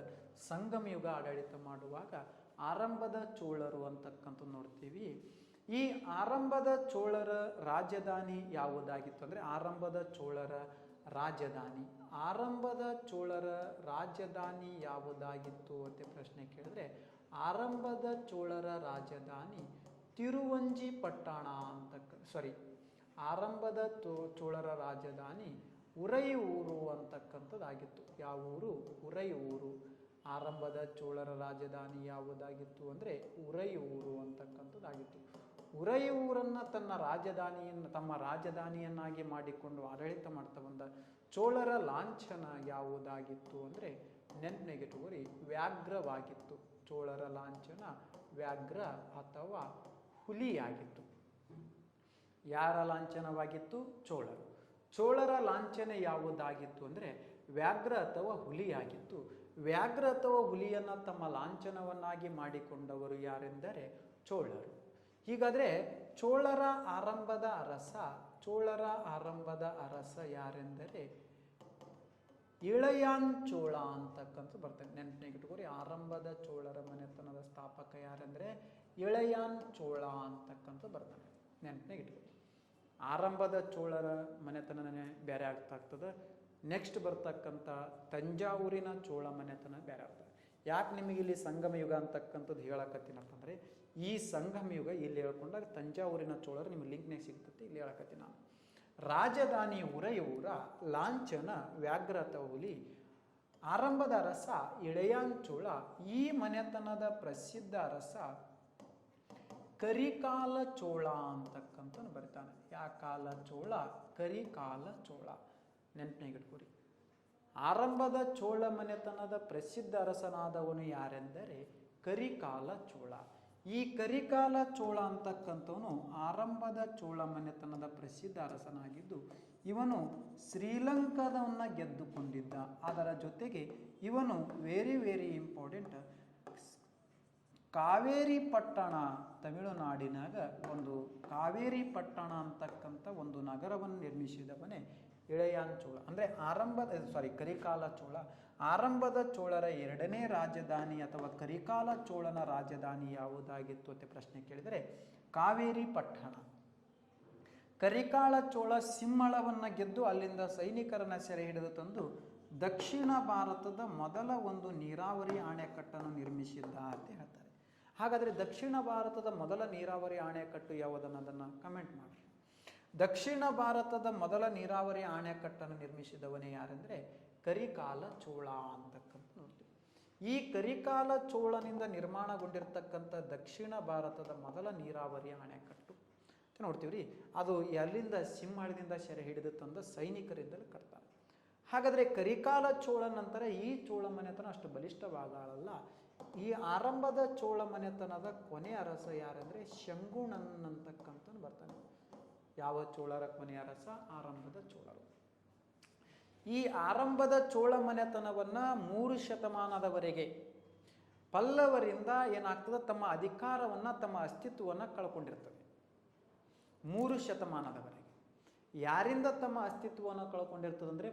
ಸಂಗಮ ಯುಗ ಆಡಳಿತ ಮಾಡುವಾಗ ಆರಂಭದ ಚೋಳರು ಅಂತಕ್ಕಂಥ ನೋಡ್ತೀವಿ. ಈ ಆರಂಭದ ಚೋಳರ ರಾಜಧಾನಿ ಯಾವುದಾಗಿತ್ತು ಅಂದರೆ ಆರಂಭದ ಚೋಳರ ರಾಜಧಾನಿ ಯಾವುದಾಗಿತ್ತು ಅಂತ ಪ್ರಶ್ನೆ ಕೇಳಿದ್ರೆ ಆರಂಭದ ಚೋಳರ ರಾಜಧಾನಿ ತಿರುವಂಜಿ ಪಟ್ಟಣ ಆರಂಭದ ಚೋಳರ ರಾಜಧಾನಿ ಉರೈಯೂರು ಅಂತಕ್ಕಂಥದ್ದಾಗಿತ್ತು. ಯಾವ ಊರು? ಉರೈಯೂರು. ಆರಂಭದ ಚೋಳರ ರಾಜಧಾನಿ ಯಾವುದಾಗಿತ್ತು ಅಂದರೆ ಉರೈಯೂರು ಅಂತಕ್ಕಂಥದ್ದಾಗಿತ್ತು. ಉರೈಯೂರನ್ನು ತಮ್ಮ ರಾಜಧಾನಿಯನ್ನಾಗಿ ಮಾಡಿಕೊಂಡು ಆಡಳಿತ ಮಾಡ್ತಾ ಬಂದ ಚೋಳರ ಲಾಂಛನ ಯಾವುದಾಗಿತ್ತು ಅಂದರೆ ನೆನಪಿನಗಿಟ್ಟುಕೋರಿ ವ್ಯಾಘ್ರವಾಗಿತ್ತು. ಚೋಳರ ಲಾಂಛನ ವ್ಯಾಘ್ರ ಅಥವಾ ಹುಲಿಯಾಗಿತ್ತು. ಯಾರ ಲಾಂಛನವಾಗಿತ್ತು? ಚೋಳರ ಲಾಂಛನ ಯಾವುದಾಗಿತ್ತು ಅಂದರೆ ವ್ಯಾಘ್ರ ಅಥವಾ ಹುಲಿಯಾಗಿತ್ತು. ವ್ಯಾಘ್ರ ಅಥವಾ ಹುಲಿಯನ್ನು ತಮ್ಮ ಲಾಂಛನವನ್ನಾಗಿ ಮಾಡಿಕೊಂಡವರು ಯಾರೆಂದರೆ ಚೋಳರು. ಹೀಗಾದರೆ ಚೋಳರ ಆರಂಭದ ಅರಸ ಯಾರೆಂದರೆ ಇಳಯಾನ್ ಚೋಳ ಅಂತಕ್ಕಂಥ ಬರ್ತದೆ. ನೆನಪಿನಗಿಟ್ಟುಕೋರಿ ಆರಂಭದ ಚೋಳರ ಮನೆತನದ ಸ್ಥಾಪಕ ಯಾರೆಂದರೆ ಇಳಯಾನ್ ಚೋಳ ಅಂತಕ್ಕಂಥ ಬರ್ತಾನೆ. ನೆನಪಿನಗಿಟ್ಕೋರಿ. ಆರಂಭದ ಚೋಳರ ಮನೆತನನೇ ಬೇರೆ ಆಗ್ತದೆ. ನೆಕ್ಸ್ಟ್ ಬರ್ತಕ್ಕಂಥ ತಂಜಾವೂರಿನ ಚೋಳ ಮನೆತನ ಬೇರೆ ಆಗ್ತದೆ. ಯಾಕೆ ನಿಮಗೆ ಇಲ್ಲಿ ಸಂಗಮ ಯುಗ ಅಂತಕ್ಕಂಥದ್ದು ಹೇಳಕತ್ತೀನಪ್ಪ ಅಂದರೆ ಈ ಸಂಗಮ ಯುಗ ಇಲ್ಲಿ ಹೇಳ್ಕೊಂಡಾಗ ತಂಜಾವೂರಿನ ಚೋಳರು ನಿಮಗೆ ಲಿಂಕ್ನಾಗ ಸಿಗ್ತದೆ. ಇಲ್ಲಿ ಹೇಳಕತ್ತೀನಿ ನಾನು. ರಾಜಧಾನಿ ಉರೈಯೂರ, ಲಾಂಛನ ವ್ಯಾಘ್ರ ಅಥವಾ ಹುಲಿ, ಆರಂಭದ ಅರಸ ಇಳೆಯಾಂಚೋಳ. ಈ ಮನೆತನದ ಪ್ರಸಿದ್ಧ ಅರಸ ಕರಿಕಾಲ ಚೋಳ ಅಂತಕ್ಕಂಥ ಬರ್ತಾನೆ. ಯಾ ಕಾಲ ಚೋಳ? ಕರಿಕಾಲ ಚೋಳ. ನೆನಪಿನಾಗಿಟ್ಕೊರಿ. ಆರಂಭದ ಚೋಳ ಮನೆತನದ ಪ್ರಸಿದ್ಧ ಅರಸನಾದವನು ಯಾರೆಂದರೆ ಕರಿಕಾಲ ಚೋಳ. ಈ ಕರಿಕಾಲ ಚೋಳ ಅಂತಕ್ಕಂಥವನು ಆರಂಭದ ಚೋಳ ಮನೆತನದ ಪ್ರಸಿದ್ಧ ಅರಸನಾಗಿದ್ದು ಇವನು ಶ್ರೀಲಂಕಾದವನ್ನ ಗೆದ್ದುಕೊಂಡಿದ್ದ. ಅದರ ಜೊತೆಗೆ ಇವನು ವೆರಿ ಇಂಪಾರ್ಟೆಂಟ್, ಕಾವೇರಿ ಪಟ್ಟಣ, ತಮಿಳುನಾಡಿನಾಗ ಒಂದು ಕಾವೇರಿ ಪಟ್ಟಣ ಅಂತಕ್ಕಂಥ ಒಂದು ನಗರವನ್ನು ನಿರ್ಮಿಸಿದವನೇ ಇಳೆಯಾಂಚೋಳ. ಅಂದರೆ ಕರಿಕಾಲ ಚೋಳ. ಆರಂಭದ ಚೋಳರ ಎರಡನೇ ರಾಜಧಾನಿ ಅಥವಾ ಕರಿಕಾಲ ಚೋಳನ ರಾಜಧಾನಿ ಯಾವುದಾಗಿತ್ತು ಅಂತ ಪ್ರಶ್ನೆ ಕೇಳಿದರೆ ಕಾವೇರಿ ಪಟ್ಟಣ. ಕರಿಕಾಲ ಚೋಳ ಸಿಂಹಳವನ್ನು ಗೆದ್ದು ಅಲ್ಲಿಂದ ಸೈನಿಕರನ್ನ ಸೆರೆ ಹಿಡಿದು ತಂದು ದಕ್ಷಿಣ ಭಾರತದ ಮೊದಲ ಒಂದು ನೀರಾವರಿ ಅಣೆಕಟ್ಟನ್ನು ನಿರ್ಮಿಸಿದ್ದ ಅಂತ ಹೇಳ್ತಾರೆ. ಹಾಗಾದರೆ ದಕ್ಷಿಣ ಭಾರತದ ಮೊದಲ ನೀರಾವರಿ ಅಣೆಕಟ್ಟು ಯಾವುದನ್ನೋದನ್ನು ಕಮೆಂಟ್ ಮಾಡಿ. ದಕ್ಷಿಣ ಭಾರತದ ಮೊದಲ ನೀರಾವರಿ ಅಣೆಕಟ್ಟನ್ನು ನಿರ್ಮಿಸಿದವನೇ ಯಾರೆಂದರೆ ಕರಿಕಾಲ ಚೋಳ ಅಂತಕ್ಕಂಥ ನೋಡ್ತೀವಿ. ಈ ಕರಿಕಾಲ ಚೋಳನಿಂದ ನಿರ್ಮಾಣಗೊಂಡಿರ್ತಕ್ಕಂಥ ದಕ್ಷಿಣ ಭಾರತದ ಮೊದಲ ನೀರಾವರಿ ಅಣೆಕಟ್ಟು ಅಂತ ನೋಡ್ತೀವಿ ರೀ. ಅದು ಎಲ್ಲಿಂದ ಸಿಂಹಳದಿಂದ ಸೆರೆ ಹಿಡಿದು ತಂದ ಸೈನಿಕರಿಂದಲೇ ಕಟ್ತಾರೆ. ಹಾಗಾದರೆ ಕರಿಕಾಲ ಚೋಳ ನಂತರ ಈ ಚೋಳ ಮನೆತನ ಅಷ್ಟು ಬಲಿಷ್ಠವಾಗಲ್ಲ. ಈ ಆರಂಭದ ಚೋಳ ಮನೆತನದ ಕೊನೆ ಅರಸ ಯಾರೆಂದರೆ ಶಂಗುಣನ್ ಅಂತಕ್ಕಂಥ ಬರ್ತಾನೆ. ಯಾವ ಚೋಳರ ಕೊನೆ ಅರಸ? ಆರಂಭದ ಚೋಳರು. ಈ ಆರಂಭದ ಚೋಳ ಮನೆತನವನ್ನ 3 ಶತಮಾನದವರೆಗೆ ಪಲ್ಲವರಿಂದ ಏನಾಗ್ತದೆ, ತಮ್ಮ ಅಧಿಕಾರವನ್ನ ತಮ್ಮ ಅಸ್ತಿತ್ವವನ್ನು ಕಳ್ಕೊಂಡಿರ್ತವೆ. 3 ಶತಮಾನದವರೆಗೆ ಯಾರಿಂದ ತಮ್ಮ ಅಸ್ತಿತ್ವವನ್ನು ಕಳ್ಕೊಂಡಿರ್ತದೆ ಅಂದರೆ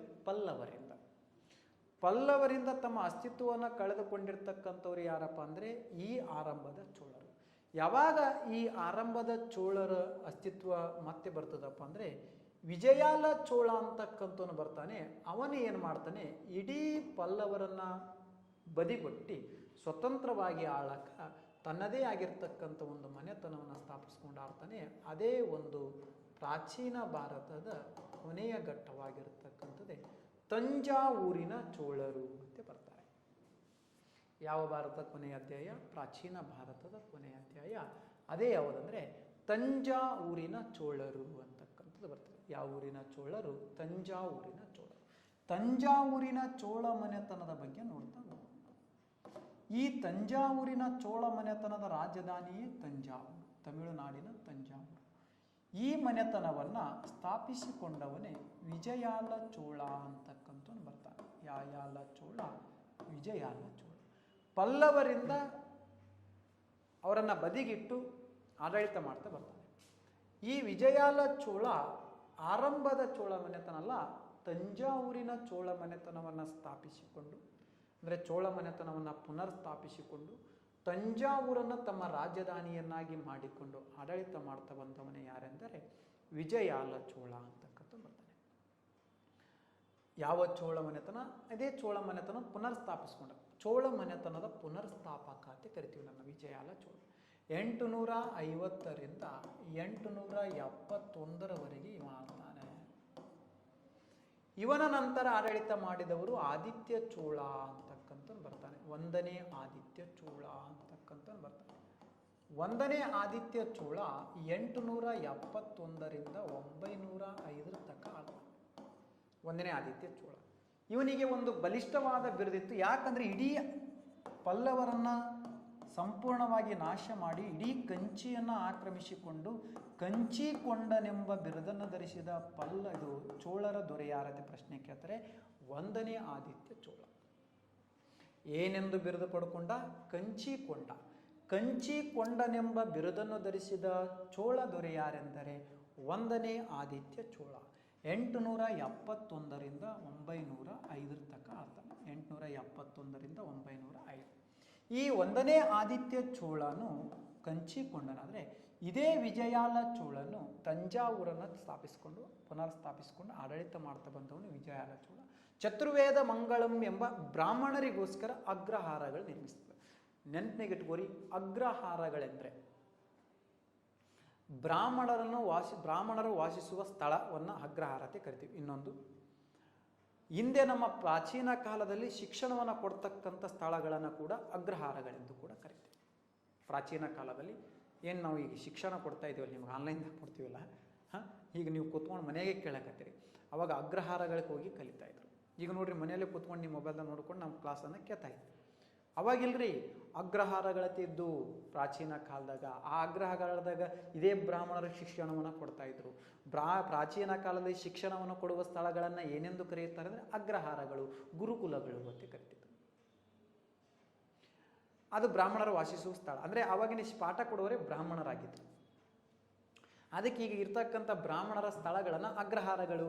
ಪಲ್ಲವರಿಂದ ತಮ್ಮ ಅಸ್ತಿತ್ವವನ್ನು ಕಳೆದುಕೊಂಡಿರ್ತಕ್ಕಂಥವ್ರು ಯಾರಪ್ಪ ಅಂದರೆ ಈ ಆರಂಭದ ಚೋಳರು. ಯಾವಾಗ ಈ ಆರಂಭದ ಚೋಳರ ಅಸ್ತಿತ್ವ ಮತ್ತೆ ಬರ್ತದಪ್ಪ ಅಂದರೆ ವಿಜಯಾಲ ಚೋಳ ಅಂತಕ್ಕಂಥವನು ಬರ್ತಾನೆ. ಅವನು ಏನು ಮಾಡ್ತಾನೆ, ಇಡೀ ಪಲ್ಲವರನ್ನ ಬದಿಗೊಟ್ಟಿ ಸ್ವತಂತ್ರವಾಗಿ ಆಳಕ ತನ್ನದೇ ಆಗಿರ್ತಕ್ಕಂಥ ಒಂದು ಮನೆತನವನ್ನು ಸ್ಥಾಪಿಸ್ಕೊಂಡಾಡ್ತಾನೆ. ಅದೇ ಒಂದು ಪ್ರಾಚೀನ ಭಾರತದ ಕೊನೆಯ ಘಟ್ಟವಾಗಿರ್ತಕ್ಕಂಥದ್ದೇ ತಂಜಾವೂರಿನ ಚೋಳರು ಅಂತ ಬರ್ತಾರೆ. ಯಾವ ಭಾರತದ ಕೊನೆಯ ಅಧ್ಯಾಯ? ಪ್ರಾಚೀನ ಭಾರತದ ಕೊನೆಯ ಅಧ್ಯಾಯ. ಅದೇ ಯಾವುದಂದ್ರೆ ತಂಜಾವೂರಿನ ಚೋಳರು ಅಂತಕ್ಕಂಥದ್ದು ಬರ್ತದೆ. ಯಾವ ಊರಿನ ಚೋಳರು? ತಂಜಾವೂರಿನ ಚೋಳರು. ತಂಜಾವೂರಿನ ಚೋಳ ಮನೆತನದ ಬಗ್ಗೆ ನೋಡ್ತಾ ಹೋಗೋಣ. ಈ ತಂಜಾವೂರಿನ ಚೋಳ ಮನೆತನದ ರಾಜಧಾನಿಯೇ ತಂಜಾವೂರು, ತಮಿಳುನಾಡಿನ ತಂಜಾವೂರು. ಈ ಮನೆತನವನ್ನ ಸ್ಥಾಪಿಸಿಕೊಂಡವನೇ ವಿಜಯಾಲ ಚೋಳ ಅಂತಕ್ಕಂಥವನು ಬರ್ತಾನೆ. ಯಾಯಾಲ ಚೋಳ? ವಿಜಯಾಲ ಚೋಳ. ಪಲ್ಲವರಿಂದ ಅವರನ್ನು ಬದಿಗಿಟ್ಟು ಆಡಳಿತ ಮಾಡ್ತಾ ಬರ್ತಾನೆ. ಈ ವಿಜಯಾಲ ಚೋಳ ಆರಂಭದ ಚೋಳ ಮನೆತನ ಅಲ್ಲ, ತಂಜಾವೂರಿನ ಚೋಳ ಮನೆತನವನ್ನು ಸ್ಥಾಪಿಸಿಕೊಂಡು, ಅಂದರೆ ಚೋಳ ಮನೆತನವನ್ನು ಪುನರ್ ಸ್ಥಾಪಿಸಿಕೊಂಡು ತಂಜಾವೂರನ್ನು ತಮ್ಮ ರಾಜಧಾನಿಯನ್ನಾಗಿ ಮಾಡಿಕೊಂಡು ಆಡಳಿತ ಮಾಡ್ತಾ ಬಂದವನೇ ಯಾರೆಂದರೆ ವಿಜಯಾಲ ಚೋಳ ಅಂತಕ್ಕಂಥ ಬರ್ತಾನೆ. ಯಾವ ಚೋಳ ಮನೆತನ? ಅದೇ ಚೋಳ ಮನೆತನ ಪುನರ್ ಸ್ಥಾಪಿಸ್ಕೊಂಡ ಚೋಳ ಮನೆತನದ ಪುನರ್ಸ್ಥಾಪಕ ಅಂತ ಕರಿತೀವಿ ನಮ್ಮ ವಿಜಯಾಲ ಚೋಳ. 850ರಿಂದ 871ರವರೆಗೆ ಇವ ಆಗ್ತಾನೆ. ಇವನ ನಂತರ ಆಡಳಿತ ಮಾಡಿದವರು ಆದಿತ್ಯ ಚೋಳ ಅಂತಕ್ಕಂಥ ಬರ್ತಾನೆ. 1ನೇ ಆದಿತ್ಯ ಚೋಳ ಅಂತಕ್ಕಂಥ ಬರ್ತಾನೆ. 1ನೇ ಆದಿತ್ಯ ಚೋಳ 871ರಿಂದ 905 ತನಕ ಆಗ್ತಾನೆ. 1ನೇ ಆದಿತ್ಯ ಚೋಳ. ಇವನಿಗೆ ಒಂದು ಬಲಿಷ್ಠವಾದ ಬಿರುದಿತ್ತು. ಯಾಕಂದ್ರೆ ಇಡೀ ಪಲ್ಲವರನ್ನ ಸಂಪೂರ್ಣವಾಗಿ ನಾಶ ಮಾಡಿ ಇಡೀ ಕಂಚಿಯನ್ನು ಆಕ್ರಮಿಸಿಕೊಂಡು ಕಂಚಿಕೊಂಡನೆಂಬ ಬಿರುದನ್ನು ಧರಿಸಿದ ಇದು ಚೋಳರ ದೊರೆ ಯಾರತೆ ಪ್ರಶ್ನೆ ಕೇಳ್ತಾರೆ. 1ನೇ ಆದಿತ್ಯ ಚೋಳ. ಏನೆಂದು ಬಿರುದು ಪಡ್ಕೊಂಡ? ಕಂಚಿಕೊಂಡ. ಕಂಚಿಕೊಂಡನೆಂಬ ಬಿರುದನ್ನು ಧರಿಸಿದ ಚೋಳ ದೊರೆ ಯಾರೆಂದರೆ 1ನೇ ಆದಿತ್ಯ ಚೋಳ. 871ರಿಂದ 905 ತನಕ ಆಗ್ತಾನೆ. 871ರಿಂದ 905. ಈ 1ನೇ ಆದಿತ್ಯ ಚೋಳನು ಕಂಚಿಕೊಂಡನಾದರೆ ಇದೇ ವಿಜಯಾಲ ಚೋಳನು ತಂಜಾವೂರನ್ನು ಪುನರ್ ಸ್ಥಾಪಿಸಿಕೊಂಡು ಆಡಳಿತ ಮಾಡ್ತಾ ಬಂದವನು ವಿಜಯಾಲ ಚೋಳ. ಚತುರ್ವೇದ ಮಂಗಳಂ ಎಂಬ ಬ್ರಾಹ್ಮಣರಿಗೋಸ್ಕರ ಅಗ್ರಹಾರಗಳು ನಿರ್ಮಿಸ್ತದೆ. ನೆನಪಿನಗಿಟ್ಕೋರಿ, ಅಗ್ರಹಾರಗಳೆಂದರೆ ಬ್ರಾಹ್ಮಣರು ವಾಸಿಸುವ ಸ್ಥಳವನ್ನು ಅಗ್ರಹಾರತೆ ಕರಿತೀವಿ. ಇನ್ನೊಂದು ಹಿಂದೆ ನಮ್ಮ ಪ್ರಾಚೀನ ಕಾಲದಲ್ಲಿ ಶಿಕ್ಷಣವನ್ನು ಕೊಡ್ತಕ್ಕಂಥ ಸ್ಥಳಗಳನ್ನು ಕೂಡ ಅಗ್ರಹಾರಗಳೆಂದು ಕೂಡ ಕರಿತೀವಿ. ಪ್ರಾಚೀನ ಕಾಲದಲ್ಲಿ ಏನು ನಾವು ಈಗ ಶಿಕ್ಷಣ ಕೊಡ್ತಾ ಇದ್ದೀವಲ್ಲ, ನಿಮ್ಗೆ ಆನ್ಲೈನ್ದಾಗ ಕೊಡ್ತೀವಲ್ಲ, ಈಗ ನೀವು ಕೂತ್ಕೊಂಡು ಮನೆಗೆ ಕೇಳಕತ್ತೀರಿ, ಅವಾಗ ಅಗ್ರಹಾರಗಳಿಗೆ ಹೋಗಿ ಕಲಿತಾ ಇದ್ರು. ಈಗ ನೋಡ್ರಿ ಮನೆಯಲ್ಲೇ ಕೂತ್ಕೊಂಡು ನಿಮ್ಮ ಮೊಬೈಲ್ದಾಗ ನೋಡ್ಕೊಂಡು ನಮ್ಮ ಕ್ಲಾಸನ್ನು ಕೇಳ್ತಾ ಇದ್ವಿ. ಅವಾಗಿಲ್ರಿ, ಅಗ್ರಹಾರಗಳತ್ತಿದ್ದು ಪ್ರಾಚೀನ ಕಾಲದಾಗ. ಆ ಅಗ್ರಹಾರದಾಗ ಇದೇ ಬ್ರಾಹ್ಮಣರ ಶಿಕ್ಷಣವನ್ನು ಕೊಡ್ತಾ ಇದ್ರು. ಪ್ರಾಚೀನ ಕಾಲದಲ್ಲಿ ಶಿಕ್ಷಣವನ್ನು ಕೊಡುವ ಸ್ಥಳಗಳನ್ನು ಏನೆಂದು ಕರೆಯುತ್ತಾರೆ ಅಂದರೆ ಅಗ್ರಹಾರಗಳು, ಗುರುಕುಲಗಳು ಅಂತ ಕರೀತಿದ್ರು. ಅದು ಬ್ರಾಹ್ಮಣರು ವಾಸಿಸುವ ಸ್ಥಳ. ಅಂದರೆ ಆವಾಗಿನ ಪಾಠ ಕೊಡುವವರೇ ಬ್ರಾಹ್ಮಣರಾಗಿದ್ದರು. ಅದಕ್ಕೆ ಈಗ ಇರ್ತಕ್ಕಂಥ ಬ್ರಾಹ್ಮಣರ ಸ್ಥಳಗಳನ್ನು ಅಗ್ರಹಾರಗಳು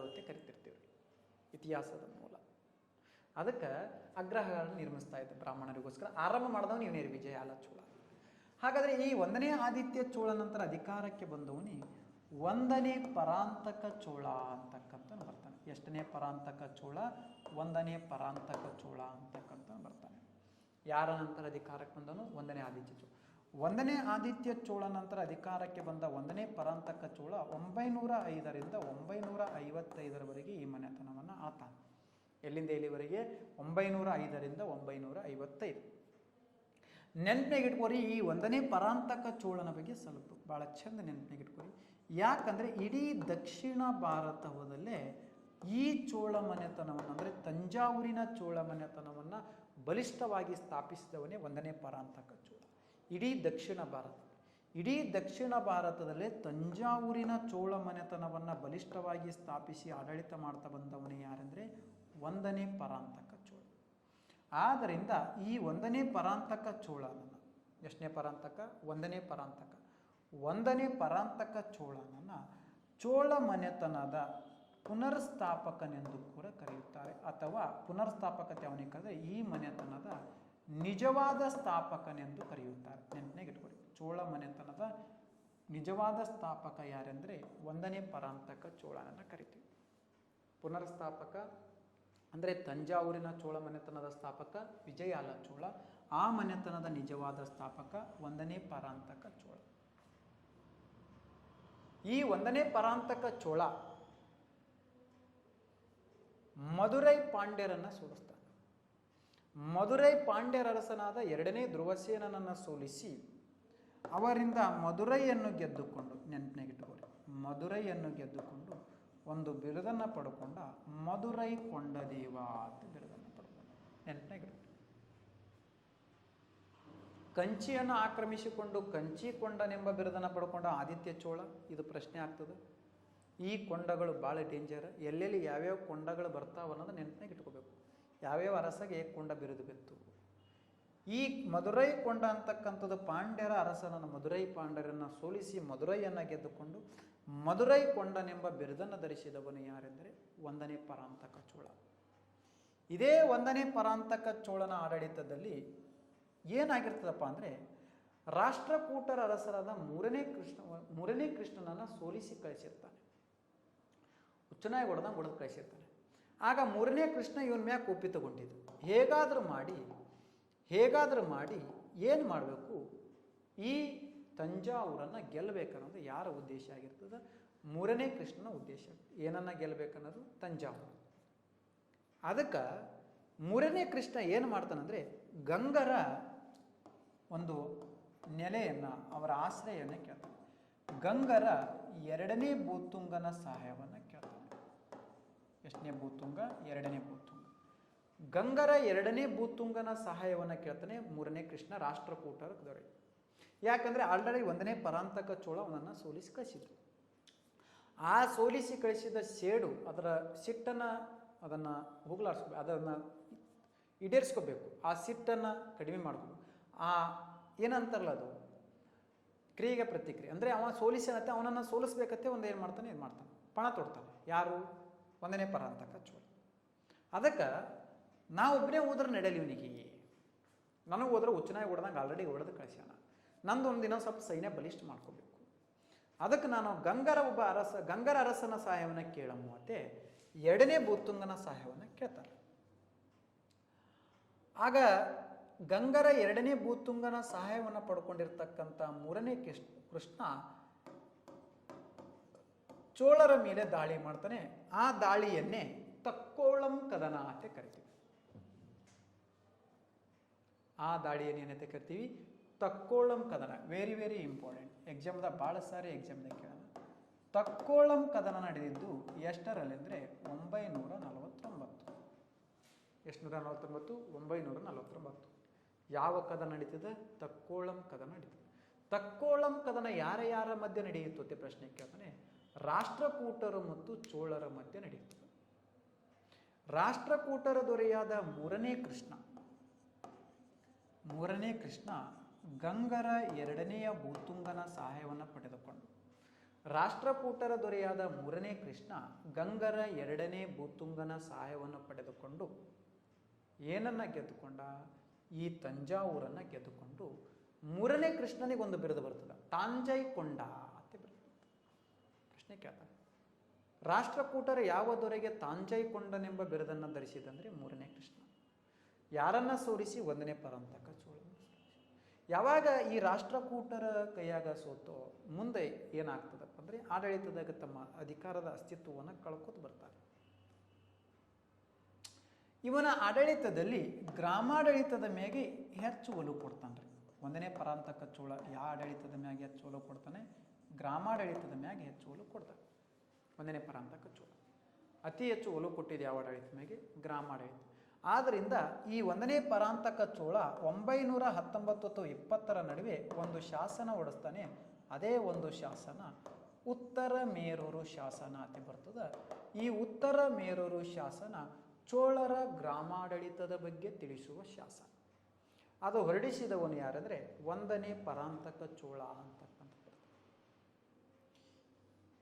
ಅಂತ ಕರಿತಿರ್ತೀವಿ ಇತಿಹಾಸದ ಮೂಲ. ಅದಕ್ಕೆ ಅಗ್ರಹಾರಗಳನ್ನು ನಿರ್ಮಿಸ್ತಾ ಇದ್ದ ಬ್ರಾಹ್ಮಣರಿಗೋಸ್ಕರ. ಆರಂಭ ಮಾಡಿದವನು ಇವನೇ ವಿಜಯಾಲ ಚೋಳ. ಹಾಗಾದರೆ ಈ 1ನೇ ಆದಿತ್ಯ ಚೋಳ ನಂತರ ಅಧಿಕಾರಕ್ಕೆ ಬಂದವನೇ 1ನೇ ಪರಾಂತಕ ಚೋಳ ಅಂತಕ್ಕಂಥ ಬರ್ತಾನೆ. ಎಷ್ಟನೇ ಪರಾಂತಕ ಚೋಳ? 1ನೇ ಪರಾಂತಕ ಚೋಳ ಅಂತಕ್ಕಂಥ ಬರ್ತಾನೆ. ಯಾರ ನಂತರ ಅಧಿಕಾರಕ್ಕೆ ಬಂದವನು? 1ನೇ ಆದಿತ್ಯ ಚೋಳ. 1ನೇ ಆದಿತ್ಯ ಚೋಳ ನಂತರ ಅಧಿಕಾರಕ್ಕೆ ಬಂದ 1ನೇ ಪರಾಂತಕ ಚೋಳ 905ರಿಂದ 955ರವರೆಗೆ ಈ ಮನೆತನವನ್ನು ಆತಾನೆ. ಎಲ್ಲಿಂದ ಎಲ್ಲಿವರೆಗೆ? 905ರಿಂದ 955. ನೆನಪಿನಾಗ ಇಟ್ಕೋರಿ, ಈ 1ನೇ ಪರಾಂತಕ ಚೋಳನ ಬಗ್ಗೆ ಸ್ವಲ್ಪ ಭಾಳ ಚಂದ ನೆನಪಿನಾಗ ಇಟ್ಕೋರಿ. ಯಾಕಂದರೆ ಇಡೀ ದಕ್ಷಿಣ ಭಾರತದಲ್ಲೇ ಈ ಚೋಳ ಮನೆತನವನ್ನು, ಅಂದರೆ ತಂಜಾವೂರಿನ ಚೋಳ ಮನೆತನವನ್ನು ಬಲಿಷ್ಠವಾಗಿ ಸ್ಥಾಪಿಸಿದವನೇ 1ನೇ ಪರಾಂತಕ ಚೋಳ. ಇಡೀ ದಕ್ಷಿಣ ಭಾರತದಲ್ಲೇ ತಂಜಾವೂರಿನ ಚೋಳ ಮನೆತನವನ್ನು ಬಲಿಷ್ಠವಾಗಿ ಸ್ಥಾಪಿಸಿ ಆಡಳಿತ ಮಾಡ್ತಾ ಬಂದವನೇ ಯಾರೆಂದರೆ 1ನೇ ಪರಾಂತಕ ಚೋಳ. ಆದ್ದರಿಂದ ಈ 1ನೇ ಪರಾಂತಕ ಚೋಳನನ್ನು, ಎಷ್ಟನೇ ಪರಾಂತಕ? 1ನೇ ಪರಾಂತಕ. 1ನೇ ಪರಾಂತಕ ಚೋಳನನ್ನು ಚೋಳ ಮನೆತನದ ಪುನರ್ಸ್ಥಾಪಕನೆಂದು ಕೂಡ ಕರೆಯುತ್ತಾರೆ. ಅಥವಾ ಪುನರ್ಸ್ಥಾಪಕತೆ ಅವನಿಗೆ ಕರೆದರೆ ಈ ಮನೆತನದ ನಿಜವಾದ ಸ್ಥಾಪಕನೆಂದು ಕರೆಯುತ್ತಾರೆ. ನೆನಪಿನಾಗ ಇಟ್ಕೊಳ್ಳಿ, ಚೋಳ ಮನೆತನದ ನಿಜವಾದ ಸ್ಥಾಪಕ ಯಾರೆಂದರೆ 1ನೇ ಪರಾಂತಕ ಚೋಳನನ್ನು ಕರಿತೀವಿ. ಪುನರ್ಸ್ಥಾಪಕ ಅಂದರೆ ತಂಜಾವೂರಿನ ಚೋಳ ಮನೆತನದ ಸ್ಥಾಪಕ ವಿಜಯಾಲ ಚೋಳ. ಆ ಮನೆತನದ ನಿಜವಾದ ಸ್ಥಾಪಕ 1ನೇ ಪರಾಂತಕ ಚೋಳ. ಈ 1ನೇ ಪರಾಂತಕ ಚೋಳ ಮದುರೈ ಪಾಂಡ್ಯರನ್ನು ಸೋಲಿಸ್ತಾನೆ. ಮದುರೈ ಪಾಂಡ್ಯರ ಅರಸನಾದ 2ನೇ ಧ್ರುವಸೇನನನ್ನು ಸೋಲಿಸಿ ಅವರಿಂದ ಮದುರೈಯನ್ನು ಗೆದ್ದುಕೊಂಡು, ನೆನಪಿನಾಗಿಟ್ಟುಕೊಳ್ಳಿ, ಮದುರೈಯನ್ನು ಗೆದ್ದುಕೊಂಡು ಒಂದು ಬಿರುದನ್ನು ಪಡ್ಕೊಂಡ ಮದುರೈ ಕೊಂಡದೇವ ಅಂತ ಬಿರುದನ್ನು ಪಡ್ಕೊಂಡ. ನೆನಪಿನಾಗಿಟ್ಟು, ಕಂಚಿಯನ್ನು ಆಕ್ರಮಿಸಿಕೊಂಡು ಕಂಚಿ ಕೊಂಡನೆಂಬ ಬಿರುದನ್ನು ಪಡ್ಕೊಂಡ ಆದಿತ್ಯ ಚೋಳ. ಇದು ಪ್ರಶ್ನೆ ಆಗ್ತದೆ. ಈ ಕೊಂಡಗಳು ಭಾಳ ಡೇಂಜರ್. ಎಲ್ಲೆಲ್ಲಿ ಯಾವ್ಯಾವ ಕೊಂಡಗಳು ಬರ್ತಾವ ಅನ್ನೋದು ನೆನಪಿನಾಗ ಇಟ್ಕೋಬೇಕು. ಯಾವ್ಯಾವ ಅರಸಗೆ ಕೊಂಡ ಬಿರುದು ಬಿತ್ತು. ಈ ಮದುರೈ ಕೊಂಡ ಅಂತಕ್ಕಂಥದ್ದು ಪಾಂಡ್ಯರ ಅರಸನನ್ನು, ಮದುರೈ ಪಾಂಡ್ಯರನ್ನು ಸೋಲಿಸಿ ಮದುರೈಯನ್ನು ಗೆದ್ದುಕೊಂಡು ಮದುರೈ ಕೊಂಡನೆಂಬ ಬಿರುದನ್ನು ಧರಿಸಿದವನು ಯಾರೆಂದರೆ 1ನೇ ಪರಾಂತಕ ಚೋಳ. ಇದೇ 1ನೇ ಪರಾಂತಕ ಚೋಳನ ಆಡಳಿತದಲ್ಲಿ ಏನಾಗಿರ್ತದಪ್ಪ ಅಂದರೆ, ರಾಷ್ಟ್ರಕೂಟರ ಅರಸರಾದ ಮೂರನೇ ಕೃಷ್ಣನನ್ನು ಸೋಲಿಸಿ ಕಳಿಸಿರ್ತಾನೆ. ಹುಚ್ಚನಾಗಿ ಹೊಡೆದು ಕಳಿಸಿರ್ತಾನೆ. ಆಗ 3ನೇ ಕೃಷ್ಣ ಇವನ ಮ್ಯಾಗ ಕೋಪಿತಗೊಂಡಿದ್ದು. ಹೇಗಾದರೂ ಮಾಡಿ ಏನು ಮಾಡಬೇಕು, ಈ ತಂಜಾವೂರನ್ನು ಗೆಲ್ಲಬೇಕನ್ನೋದು ಯಾರ ಉದ್ದೇಶ ಆಗಿರ್ತದೆ? 3ನೇ ಕೃಷ್ಣನ ಉದ್ದೇಶ. ಏನನ್ನ ಗೆಲ್ಲಬೇಕನ್ನೋದು? ತಂಜಾವೂರು. ಅದಕ್ಕೆ 3ನೇ ಕೃಷ್ಣ ಏನು ಮಾಡ್ತಾನಂದರೆ, ಗಂಗರ ಒಂದು ನೆಲೆಯನ್ನು, ಅವರ ಆಶ್ರಯವನ್ನು ಕೇಳ್ತಾನೆ. ಗಂಗರ 2ನೇ ಭೂತುಂಗನ ಸಹಾಯವನ್ನು ಕೇಳ್ತಾನೆ. ಎಷ್ಟನೇ ಭೂತುಂಗ? 2ನೇ ಭೂತುಂಗ. ಗಂಗರ 2ನೇ ಭೂತುಂಗನ ಸಹಾಯವನ್ನು ಕೇಳ್ತಾನೆ 3ನೇ ಕೃಷ್ಣ ರಾಷ್ಟ್ರಕೂಟರ ದೊರೆ. ಯಾಕಂದರೆ ಆಲ್ರೆಡಿ 1ನೇ ಪರಾಂತಕ ಚೋಳ ಅವನನ್ನು ಸೋಲಿಸಿ ಕಳಿಸಿದ್ರು. ಆ ಸೋಲಿಸಿ ಕಳಿಸಿದ ಸೇಡು, ಅದರ ಸಿಟ್ಟನ್ನು ಅದನ್ನು ಹೋಗ್ಲಾಡಿಸ್ಬೇಕು, ಅದನ್ನು ಈಡೇರಿಸ್ಕೋಬೇಕು. ಆ ಸಿಟ್ಟನ್ನು ಕಡಿಮೆ ಮಾಡ್ಕೋಬೇಕು. ಆ ಏನಂತಾರಲ್ಲ, ಅದು ಕ್ರಿಯೆಗೆ ಪ್ರತಿಕ್ರಿಯೆ. ಅಂದರೆ ಅವ ಸೋಲಿಸನತ್ತೆ, ಅವನನ್ನು ಸೋಲಿಸ್ಬೇಕತ್ತೆ ಒಂದು ಏನು ಮಾಡ್ತಾನೆ, ಪಣ ತೊಡ್ತಾನೆ. ಯಾರು? 1ನೇ ಪರಾಂತಕ ಚೋಳ. ಅದಕ್ಕೆ ನಾವೊಬ್ಬನೇ ಹೋದ್ರೆ ನಡೆಯಲಿ, ಇವನಿಗೆ ನನಗೆ ಹೋದ್ರೆ ಹುಚ್ಚನಾಗಿ ಹೊಡೆದಂಗೆ ಆಲ್ರೆಡಿ ಹೊಡೆದು ಕಳಿಸ್ಯಾನ, ನಂದು ಒಂದು ದಿನ ಸ್ವಲ್ಪ ಸೈನ್ಯ ಬಲಿಷ್ಠ ಮಾಡ್ಕೋಬೇಕು. ಅದಕ್ಕೆ ನಾನು ಗಂಗರ ಅರಸನ ಸಹಾಯವನ್ನು ಕೇಳಮ್ಮ ಮತ್ತೆ 2ನೇ ಭೂತುಂಗನ ಸಹಾಯವನ್ನು ಕೇಳ್ತಾರೆ. ಆಗ ಗಂಗರ 2ನೇ ಭೂತುಂಗನ ಸಹಾಯವನ್ನು ಪಡ್ಕೊಂಡಿರ್ತಕ್ಕಂಥ 3ನೇ ಕೃಷ್ಣ ಚೋಳರ ಮೇಲೆ ದಾಳಿ ಮಾಡ್ತಾನೆ. ಆ ದಾಳಿಯನ್ನೇ ತಕ್ಕೋಳಂ ಕದನ ಅಂತ ಕರಿತೀವಿ. ಆ ದಾಳಿಯನ್ನು ಏನಂತ ಕರಿತೀವಿ? ತಕ್ಕೋಳಂ ಕದನ. Very very important. ಎಕ್ಸಾಮ್ದಾಗ ಭಾಳ ಸಾರಿ ಎಕ್ಸಾಮ್ದಾಗ ಕೇಳೋಣ. ತಕ್ಕೋಳಂ ಕದನ ನಡೆದಿದ್ದು ಎಷ್ಟರಲ್ಲಿ ಅಂದರೆ 949. ಎಷ್ಟು 49? 949. ಯಾವ ಕದನ ನಡೀತದೆ? ತಕ್ಕೋಳಂ ಕದನ ನಡೀತದೆ. ತಕ್ಕೋಳಂ ಕದನ ಯಾರ ಮಧ್ಯೆ ನಡೆಯಿತು ಅಂತ ಪ್ರಶ್ನೆ ಕೇಳ್ತಾನೆ. ರಾಷ್ಟ್ರಕೂಟರು ಮತ್ತು ಚೋಳರ ಮಧ್ಯೆ ನಡೆಯುತ್ತದೆ. ರಾಷ್ಟ್ರಕೂಟರ ದೊರೆಯಾದ ಮೂರನೇ ಕೃಷ್ಣ ಗಂಗರ ಎರಡನೆಯ ಭೂತುಂಗನ ಸಹಾಯವನ್ನು ಪಡೆದುಕೊಂಡು, ರಾಷ್ಟ್ರಕೂಟರ ದೊರೆಯಾದ ಮೂರನೇ ಕೃಷ್ಣ ಗಂಗರ ಎರಡನೇ ಭೂತುಂಗನ ಸಹಾಯವನ್ನು ಪಡೆದುಕೊಂಡು ಏನನ್ನ ಗೆದ್ದುಕೊಂಡ? ಈ ತಂಜಾವೂರನ್ನ ಗೆದ್ದುಕೊಂಡು ಮೂರನೇ ಕೃಷ್ಣನಿಗೆ ಒಂದು ಬಿರುದು ಬರ್ತದೆ, ತಾಂಜೈಕೊಂಡ ಅಂತ ಬರ್ತದೆ. ಪ್ರಶ್ನೆ ಕೇಳ್ತಾರೆ, ರಾಷ್ಟ್ರಕೂಟರ ಯಾವ ದೊರೆಗೆ ತಾಂಜೈಕೊಂಡನೆಂಬ ಬಿರುದನ್ನು ಧರಿಸಿದಂದ್ರೆ ಮೂರನೇ ಕೃಷ್ಣ. ಯಾರನ್ನ ಸೋಲಿಸಿ? 1ನೇ ಪರಾಂತಕ ಚೋಳ. ಯಾವಾಗ ಈ ರಾಷ್ಟ್ರಕೂಟರ ಕೈಯಾಗ ಸೋತೋ ಮುಂದೆ ಏನಾಗ್ತದಪ್ಪ ಅಂದ್ರೆ ಆಡಳಿತದಾಗ ತಮ್ಮ ಅಧಿಕಾರದ ಅಸ್ತಿತ್ವವನ್ನು ಕಳ್ಕೊತ ಬರ್ತಾರೆ. ಇವನ ಆಡಳಿತದಲ್ಲಿ ಗ್ರಾಮಾಡಳಿತದ ಮ್ಯಾಗೆ ಹೆಚ್ಚು ಒಲವು ಕೊಡ್ತಾನ್ರಿ. 1ನೇ ಪರಾಂತಕ ಚೋಳ ಯಾವ ಆಡಳಿತದ ಮ್ಯಾಗೆ ಹೆಚ್ಚು ಒಲವು ಕೊಡ್ತಾನೆ? ಗ್ರಾಮಾಡಳಿತದ ಮ್ಯಾಗೆ ಹೆಚ್ಚು ಒಲವು ಕೊಡ್ತಾನೆ 1ನೇ ಪರಾಂತಕ ಚೋಳ. ಅತಿ ಹೆಚ್ಚು ಒಲವು ಕೊಟ್ಟಿದೆ ಯಾವ ಆಡಳಿತದ ಮ್ಯಾಗೆ? ಗ್ರಾಮಾಡಳಿತ. ಆದ್ದರಿಂದ ಈ 1ನೇ ಪರಾಂತಕ ಚೋಳ 919 ಅಥವಾ 20ರ ನಡುವೆ ಒಂದು ಶಾಸನ ಹೊಡೆಸ್ತಾನೆ. ಅದೇ ಒಂದು ಶಾಸನ ಉತ್ತರ ಮೇರೂರು ಶಾಸನ ಅಂತ ಬರ್ತದೆ. ಈ ಉತ್ತರ ಮೇರೂರು ಶಾಸನ ಚೋಳರ ಗ್ರಾಮಾಡಳಿತದ ಬಗ್ಗೆ ತಿಳಿಸುವ ಶಾಸನ. ಅದು ಹೊರಡಿಸಿದವನು ಯಾರಂದ್ರೆ 1ನೇ ಪರಾಂತಕ ಚೋಳ ಅಂತಕ್ಕಂಥ.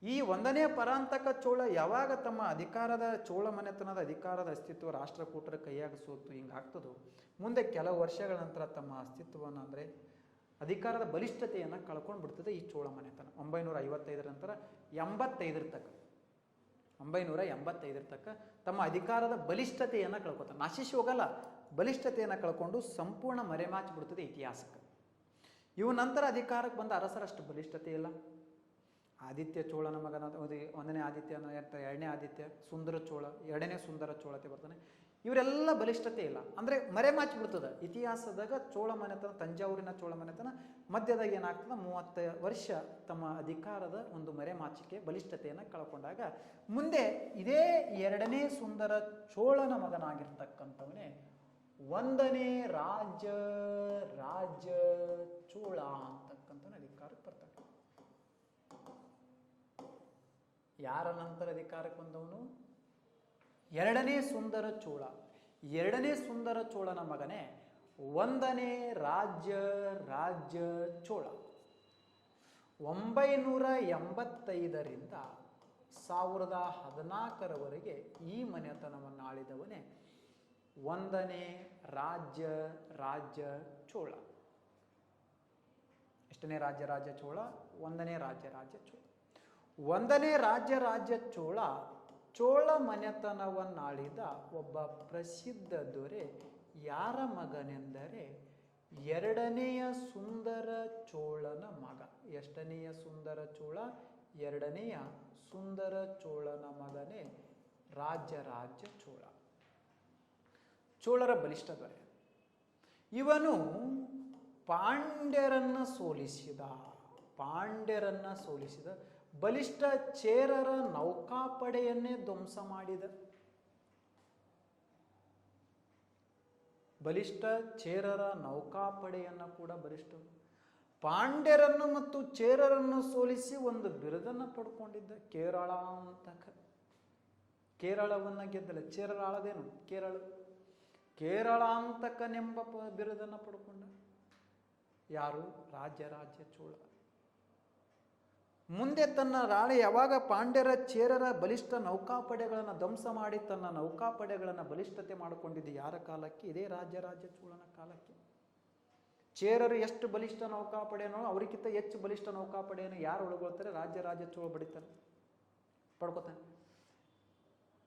ಈ 1ನೇ ಪರಾಂತಕ ಚೋಳ ಯಾವಾಗ ತಮ್ಮ ಅಧಿಕಾರದ ಚೋಳ ಮನೆತನದ ಅಧಿಕಾರದ ಅಸ್ತಿತ್ವ ರಾಷ್ಟ್ರಕೂಟರ ಕೈಯಾಗ ಸೋತು ಹಿಂಗಾಗ್ತದೋ ಮುಂದೆ ಕೆಲವು ವರ್ಷಗಳ ನಂತರ ತಮ್ಮ ಅಸ್ತಿತ್ವವನ್ನು ಅಂದರೆ ಅಧಿಕಾರದ ಬಲಿಷ್ಠತೆಯನ್ನು ಕಳ್ಕೊಂಡು ಬಿಡ್ತದೆ ಈ ಚೋಳ ಮನೆತನ. 955 ನಂತರ 85 ತಕ್ಕ 985 ತಕ್ಕ ತಮ್ಮ ಅಧಿಕಾರದ ಬಲಿಷ್ಠತೆಯನ್ನು ಕಳ್ಕೊತಾರೆ. ನಾಶಿಸಿ ಹೋಗಲ್ಲ, ಬಲಿಷ್ಠತೆಯನ್ನು ಕಳ್ಕೊಂಡು ಸಂಪೂರ್ಣ ಮರೆಮಾಚಿ ಬಿಡ್ತದೆ ಇತಿಹಾಸಕ್ಕೆ. ಇವು ನಂತರ ಅಧಿಕಾರಕ್ಕೆ ಬಂದ ಅರಸರಷ್ಟು ಬಲಿಷ್ಠತೆ ಇಲ್ಲ. ಆದಿತ್ಯ ಚೋಳನ ಮಗನ 1ನೇ ಆದಿತ್ಯ, 2ನೇ ಆದಿತ್ಯ, ಸುಂದರ ಚೋಳ, 2ನೇ ಸುಂದರ ಚೋಳತೆ ಬರ್ತಾನೆ. ಇವರೆಲ್ಲ ಬಲಿಷ್ಠತೆ ಇಲ್ಲ, ಅಂದರೆ ಮರೆಮಾಚಿ ಬಿಡ್ತದೆ ಇತಿಹಾಸದಾಗ. ಚೋಳ ಮನೆತನ, ತಂಜಾವೂರಿನ ಚೋಳ ಮನೆತನ ಮಧ್ಯದಾಗ ಏನಾಗ್ತದೆ 30 ವರ್ಷ ತಮ್ಮ ಅಧಿಕಾರದ ಒಂದು ಮರೆಮಾಚಿಕೆ ಬಲಿಷ್ಠತೆಯನ್ನು ಕಳ್ಕೊಂಡಾಗ ಮುಂದೆ ಇದೇ 2ನೇ ಸುಂದರ ಚೋಳನ ಮಗನಾಗಿರ್ತಕ್ಕಂಥವನೇ 1ನೇ ರಾಜ ಚೋಳ ಅಂತಕ್ಕಂಥವನ ಅಧಿಕಾರಕ್ಕೆ ಬರ್ತಾನೆ. ಯಾರ ನಂತರ ಅಧಿಕಾರಕ್ಕೆ ಬಂದವನು? 2ನೇ ಸುಂದರ ಚೋಳ. 2ನೇ ಸುಂದರ ಚೋಳನ ಮಗನೇ 1ನೇ ರಾಜ ಚೋಳ. 985ರಿಂದ 1014ರವರೆಗೆ ಈ ಮನೆತನವನ್ನು ಆಳಿದವನೇ 1ನೇ ರಾಜ ಚೋಳ. ಎಷ್ಟನೇ ರಾಜ ಚೋಳ? 1ನೇ ರಾಜ ಚೋಳ. 1ನೇ ರಾಜ ಚೋಳ ಚೋಳ ಮನೆತನವನ್ನಾಳಿದ ಒಬ್ಬ ಪ್ರಸಿದ್ಧ ದೊರೆ. ಯಾರ ಮಗನೆಂದರೆ 2ನೇಯ ಸುಂದರ ಚೋಳನ ಮಗ. ಎಷ್ಟನೆಯ ಸುಂದರ ಚೋಳ? 2ನೇಯ ಸುಂದರ ಚೋಳನ ಮಗನೇ ರಾಜ ಚೋಳ. ಚೋಳರ ಬಲಿಷ್ಠ ದೊರೆ. ಇವನು ಪಾಂಡ್ಯರನ್ನ ಸೋಲಿಸಿದ ಬಲಿಷ್ಠ ಚೇರರ ನೌಕಾಪಡೆಯನ್ನೇ ಧ್ವಂಸ ಮಾಡಿದ. ಬಲಿಷ್ಠ ಚೇರರ ನೌಕಾಪಡೆಯನ್ನು ಕೂಡ ಬಲಿಷ್ಠ. ಪಾಂಡ್ಯರನ್ನು ಮತ್ತು ಚೇರರನ್ನು ಸೋಲಿಸಿ ಒಂದು ಬಿರುದನ್ನು ಪಡ್ಕೊಂಡಿದ್ದ ಕೇರಳಾಂತಕ. ಕೇರಳವನ್ನು ಗೆದ್ದಲೆ. ಚೇರರ ಆಳದೇನು? ಕೇರಳಾಂತಕನೆಂಬ ಬಿರುದನ್ನು ಪಡ್ಕೊಂಡ. ಯಾರು? ರಾಜ ಚೋಳ. ಮುಂದೆ ತನ್ನ ರಾಣಿ ಯಾವಾಗ ಪಾಂಡ್ಯರ ಚೇರರ ಬಲಿಷ್ಠ ನೌಕಾಪಡೆಗಳನ್ನು ಧ್ವಂಸ ಮಾಡಿ ತನ್ನ ನೌಕಾಪಡೆಗಳನ್ನು ಬಲಿಷ್ಠತೆ ಮಾಡಿಕೊಂಡಿದ್ದು ಯಾರ ಕಾಲಕ್ಕೆ? ಇದೇ ರಾಜ ಚೋಳನ ಕಾಲಕ್ಕೆ. ಚೇರರು ಎಷ್ಟು ಬಲಿಷ್ಠ ನೌಕಾಪಡೆಯೋ ಅವರಿಗಿಂತ ಹೆಚ್ಚು ಬಲಿಷ್ಠ ನೌಕಾಪಡೆಯನ್ನು ಯಾರು ಒಳಗೊಳ್ತಾರೆ? ರಾಜ ಚೋಳ ಪಡ್ಕೋತಾನೆ.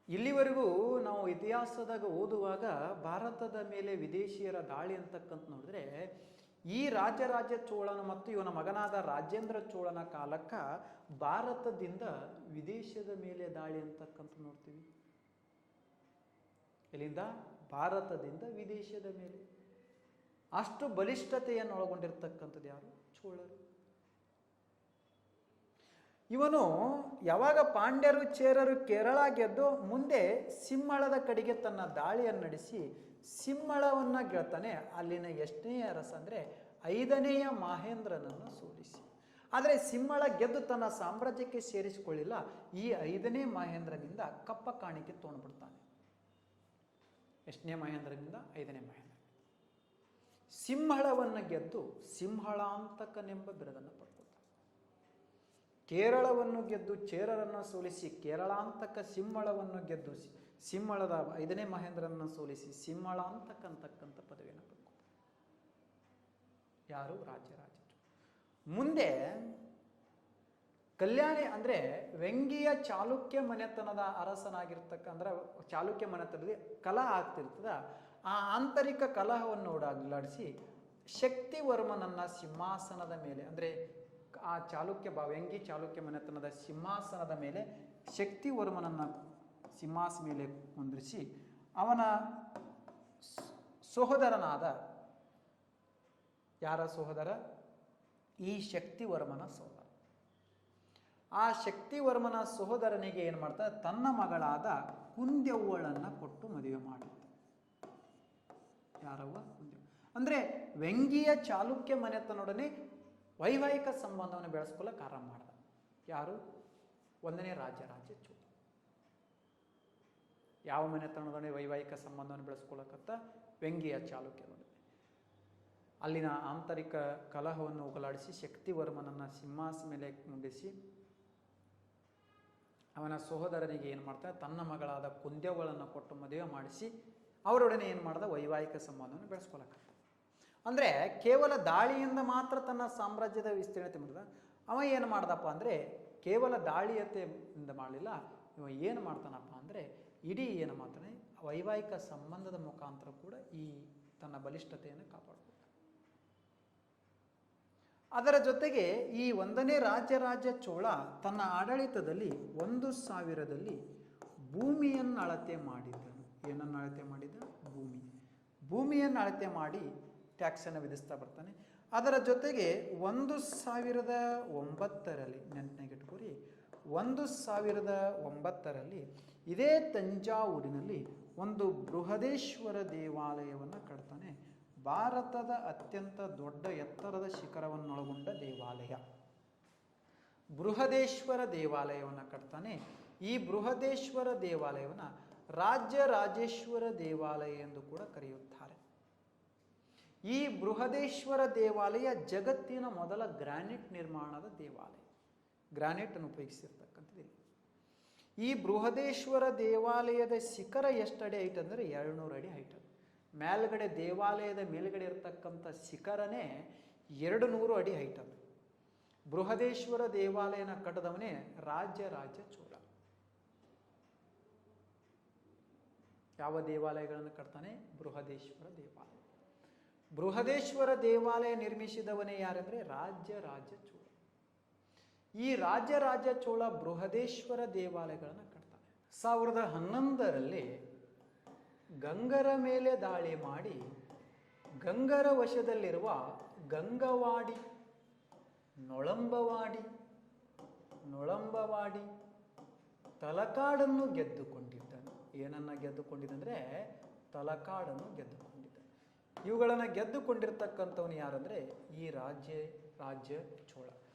ಇಲ್ಲಿವರೆಗೂ ನಾವು ಇತಿಹಾಸದಾಗ ಓದುವಾಗ ಭಾರತದ ಮೇಲೆ ವಿದೇಶಿಯರ ದಾಳಿ ಅಂತಕ್ಕಂತ ನೋಡಿದ್ರೆ ಈ ರಾಜ ಚೋಳನ ಮತ್ತು ಇವನ ಮಗನಾದ ರಾಜೇಂದ್ರ ಚೋಳನ ಕಾಲಕ್ಕ ಭಾರತದಿಂದ ವಿದೇಶದ ಮೇಲೆ ದಾಳಿ ಅಂತಕ್ಕಂತ ನೋಡ್ತೀವಿ. ಇಲ್ಲಿಂದ ಭಾರತದಿಂದ ವಿದೇಶದ ಮೇಲೆ. ಅಷ್ಟು ಬಲಿಷ್ಠತೆಯನ್ನು ಒಳಗೊಂಡಿರ್ತಕ್ಕಂಥದ್ದು ಯಾರು? ಚೋಳರು. ಇವನು ಯಾವಾಗ ಪಾಂಡ್ಯರು ಚೇರರು ಕೇರಳ ಗೆದ್ದು ಮುಂದೆ ಸಿಂಹಳದ ಕಡೆಗೆ ತನ್ನ ದಾಳಿಯನ್ನು ನಡೆಸಿ ಸಿಂಹಳವನ್ನ ಗೆಳ್ತಾನೆ. ಅಲ್ಲಿನ ಎಷ್ಟನೇ ಅರಸ ಅಂದರೆ 5ನೇಯ ಮಹೇಂದ್ರನನ್ನು ಸೋಲಿಸಿ. ಆದರೆ ಸಿಂಹಳ ಗೆದ್ದು ತನ್ನ ಸಾಮ್ರಾಜ್ಯಕ್ಕೆ ಸೇರಿಸಿಕೊಳ್ಳಿಲ್ಲ. ಈ 5ನೇ ಮಹೇಂದ್ರನಿಂದ ಕಪ್ಪ ಕಾಣಿಕೆ ತೊಗೊಂಡ್ಬಿಡ್ತಾನೆ. ಎಷ್ಟನೇ ಮಹೇಂದ್ರನಿಂದ? 5ನೇ ಮಹೇಂದ್ರ. ಸಿಂಹಳವನ್ನು ಗೆದ್ದು ಸಿಂಹಳಾಂತಕನೆಂಬ ಬಿರುದನ್ನು ಪಡ್ಕೊಳ್ತಾನೆ. ಕೇರಳವನ್ನು ಗೆದ್ದು ಚೇರರನ್ನು ಸೋಲಿಸಿ ಕೇರಳಾಂತಕ, ಸಿಂಹಳವನ್ನು ಗೆದ್ದು ಸಿಂಹಳದ 5ನೇ ಮಹೇಂದ್ರನನ್ನು ಸೋಲಿಸಿ ಸಿಂಹಳಾಂತಕ ಅಂತಕ್ಕಂಥ ಪದವಿಯನ್ನು ಪಡ್ಕೊಳ್ತಾನೆ. ಯಾರು? ರಾಜರಾಜ. ಮುಂದೆ ಕಲ್ಯಾಣಿ ಅಂದರೆ ವೆಂಗಿಯ ಚಾಲುಕ್ಯ ಮನೆತನದ ಅರಸನಾಗಿರ್ತಕ್ಕ, ಅಂದ್ರೆ ಚಾಲುಕ್ಯ ಮನೆತನದಲ್ಲಿ ಕಲಹ ಆಗ್ತಿರ್ತದ. ಆ ಆಂತರಿಕ ಕಲಹವನ್ನು ಓಡಾಡಿಸಿ ಶಕ್ತಿವರ್ಮನನ್ನ ಸಿಂಹಾಸನದ ಮೇಲೆ, ಅಂದರೆ ಆ ವೆಂಗಿ ಚಾಲುಕ್ಯ ಮನೆತನದ ಸಿಂಹಾಸನದ ಮೇಲೆ ಶಕ್ತಿವರ್ಮನನ್ನ ಸಿಂಹಾಸನ ಮೇಲೆ ಕುಂದ್ರಿಸಿ ಅವನ ಸಹೋದರನಾದ, ಯಾರ ಸಹೋದರ? ಈ ಶಕ್ತಿವರ್ಮನ ಸಹೋದರ. ಆ ಶಕ್ತಿವರ್ಮನ ಸಹೋದರನಿಗೆ ಏನು ಮಾಡ್ತಾರೆ? ತನ್ನ ಮಗಳಾದ ಕುಂದ್ಯವ್ವಳನ್ನು ಕೊಟ್ಟು ಮದುವೆ ಮಾಡಿದ್ದ. ಯಾರವ್ವ? ಕುಂದ್ಯವ್ವ. ಅಂದರೆ ವೆಂಗಿಯ ಚಾಲುಕ್ಯ ಮನೆತನೊಡನೆ ವೈವಾಹಿಕ ಸಂಬಂಧವನ್ನು ಬೆಳೆಸ್ಕೊಳ್ಳಕ್ಕೆ ಆರಂಭ ಮಾಡ್ದ. ಯಾರು? 1ನೇ ರಾಜರಾಜ ಚೋಳ. ಯಾವ ಮನೆತನದೊಡನೆ ವೈವಾಹಿಕ ಸಂಬಂಧವನ್ನು ಬೆಳೆಸ್ಕೊಳ್ಳಕತ್ತ? ವೆಂಗಿಯ ಚಾಲುಕ್ಯನೊಡನೆ. ಅಲ್ಲಿನ ಆಂತರಿಕ ಕಲಹವನ್ನು ಹೋಗಲಾಡಿಸಿ ಶಕ್ತಿವರ್ಮನನ್ನ ಸಿಂಹಾಸನ ಮೇಲೆ ಮುಂದಿಸಿ ಅವನ ಸಹೋದರನಿಗೆ ಏನು ಮಾಡ್ತಾರೆ? ತನ್ನ ಮಗಳಾದ ಕುಂದ್ಯವ್ವಳನ್ನು ಕೊಟ್ಟು ಮದುವೆ ಮಾಡಿಸಿ ಅವರೊಡನೆ ಏನು ಮಾಡ್ದ? ವೈವಾಹಿಕ ಸಂಬಂಧವನ್ನು ಬೆಳೆಸ್ಕೊಳ್ಳಕತ್ತ. ಅಂದರೆ ಕೇವಲ ದಾಳಿಯಿಂದ ಮಾತ್ರ ತನ್ನ ಸಾಮ್ರಾಜ್ಯದ ವಿಸ್ತೀರ್ಣತೆ ಮಾಡಿದ. ಅವ ಏನು ಮಾಡ್ದಪ್ಪ ಅಂದರೆ ಕೇವಲ ದಾಳಿಯತೆಯಿಂದ ಮಾಡಲಿಲ್ಲ. ಇವ ಏನು ಮಾಡ್ತಾನಪ್ಪ ಅಂದರೆ ಇಡೀ ಏನು ಮಾಡ್ತಾನೆ? ವೈವಾಹಿಕ ಸಂಬಂಧದ ಮುಖಾಂತರ ಕೂಡ ಈ ತನ್ನ ಬಲಿಷ್ಠತೆಯನ್ನು ಕಾಪಾಡ್ಕೊಳ್ತಾನೆ. ಅದರ ಜೊತೆಗೆ ಈ 1ನೇ ರಾಜರಾಜ ಚೋಳ ತನ್ನ ಆಡಳಿತದಲ್ಲಿ 1000ದಲ್ಲಿ ಭೂಮಿಯನ್ನು ಅಳತೆ ಮಾಡಿದ್ದನು. ಏನನ್ನು ಅಳತೆ ಮಾಡಿದ? ಭೂಮಿಯನ್ನು ಅಳತೆ ಮಾಡಿ ಟ್ಯಾಕ್ಸನ್ನು ವಿಧಿಸ್ತಾ ಬರ್ತಾನೆ. ಅದರ ಜೊತೆಗೆ 1009ರಲ್ಲಿ, ನೆನಪಿನಾಗಿಟ್ಕೊರಿ, 1009ರಲ್ಲಿ ಇದೇ ತಂಜಾವೂರಿನಲ್ಲಿ ಒಂದು ಬೃಹದೇಶ್ವರ ದೇವಾಲಯವನ್ನು ಕಟ್ತಾನೆ. ಭಾರತದ ಅತ್ಯಂತ ದೊಡ್ಡ ಎತ್ತರದ ಶಿಖರವನ್ನೊಳಗೊಂಡ ದೇವಾಲಯ ಬೃಹದೇಶ್ವರ ದೇವಾಲಯವನ್ನು ಕಟ್ತಾನೆ. ಈ ಬೃಹದೇಶ್ವರ ದೇವಾಲಯವನ್ನು ರಾಜರಾಜೇಶ್ವರ ದೇವಾಲಯ ಎಂದು ಕೂಡ ಕರೆಯುತ್ತಾರೆ. ಈ ಬೃಹದೇಶ್ವರ ದೇವಾಲಯ ಜಗತ್ತಿನ ಮೊದಲ ಗ್ರಾನೈಟ್ ನಿರ್ಮಾಣದ ದೇವಾಲಯ. ಗ್ರಾನೈಟ್ ಅನ್ನು ಉಪಯೋಗಿಸಿರ್ತಕ್ಕಂಥದ್ದು. ಈ ಬೃಹದೇಶ್ವರ ದೇವಾಲಯದ ಶಿಖರ ಎಷ್ಟು ಅಡಿ ಹೈಟ್ ಅಂದರೆ 200 ಅಡಿ ಹೈಟ್. ಮೇಲ್ಗಡೆ ದೇವಾಲಯದ ಮೇಲ್ಗಡೆ ಇರತಕ್ಕಂಥ ಶಿಖರನೇ 200 ಅಡಿ ಹೈಟ್. ಅದು ಬೃಹದೇಶ್ವರ ದೇವಾಲಯನ ಕಟ್ಟದವನೇ ರಾಜರಾಜ ಚೋಳ. ಯಾವ ದೇವಾಲಯಗಳನ್ನು ಕಟ್ತಾನೆ? ಬೃಹದೇಶ್ವರ ದೇವಾಲಯ. ಬೃಹದೇಶ್ವರ ದೇವಾಲಯ ನಿರ್ಮಿಸಿದವನೇ ಯಾರೆಂದ್ರೆ ರಾಜರಾಜ ಚೋಳ. ಈ ರಾಜರಾಜ ಚೋಳ ಬೃಹದೇಶ್ವರ ದೇವಾಲಯಗಳನ್ನು ಕಟ್ತಾನೆ. 1011ರಲ್ಲಿ ಗಂಗರ ಮೇಲೆ ದಾಳಿ ಮಾಡಿ ಗಂಗರ ವಶದಲ್ಲಿರುವ ಗಂಗವಾಡಿ, ನೊಳಂಬವಾಡಿ, ತಲಕಾಡನ್ನು ಗೆದ್ದುಕೊಂಡಿದ್ದನು. ಏನನ್ನ ಗೆದ್ದುಕೊಂಡಿದ್ದಂದ್ರೆ ತಲಕಾಡನ್ನು ಗೆದ್ದುಕೊಂಡಿದ್ದ. ಇವುಗಳನ್ನು ಗೆದ್ದುಕೊಂಡಿರ್ತಕ್ಕಂಥವನು ಯಾರಂದ್ರೆ ಈ ರಾಜ್ಯ ಚೋಳ.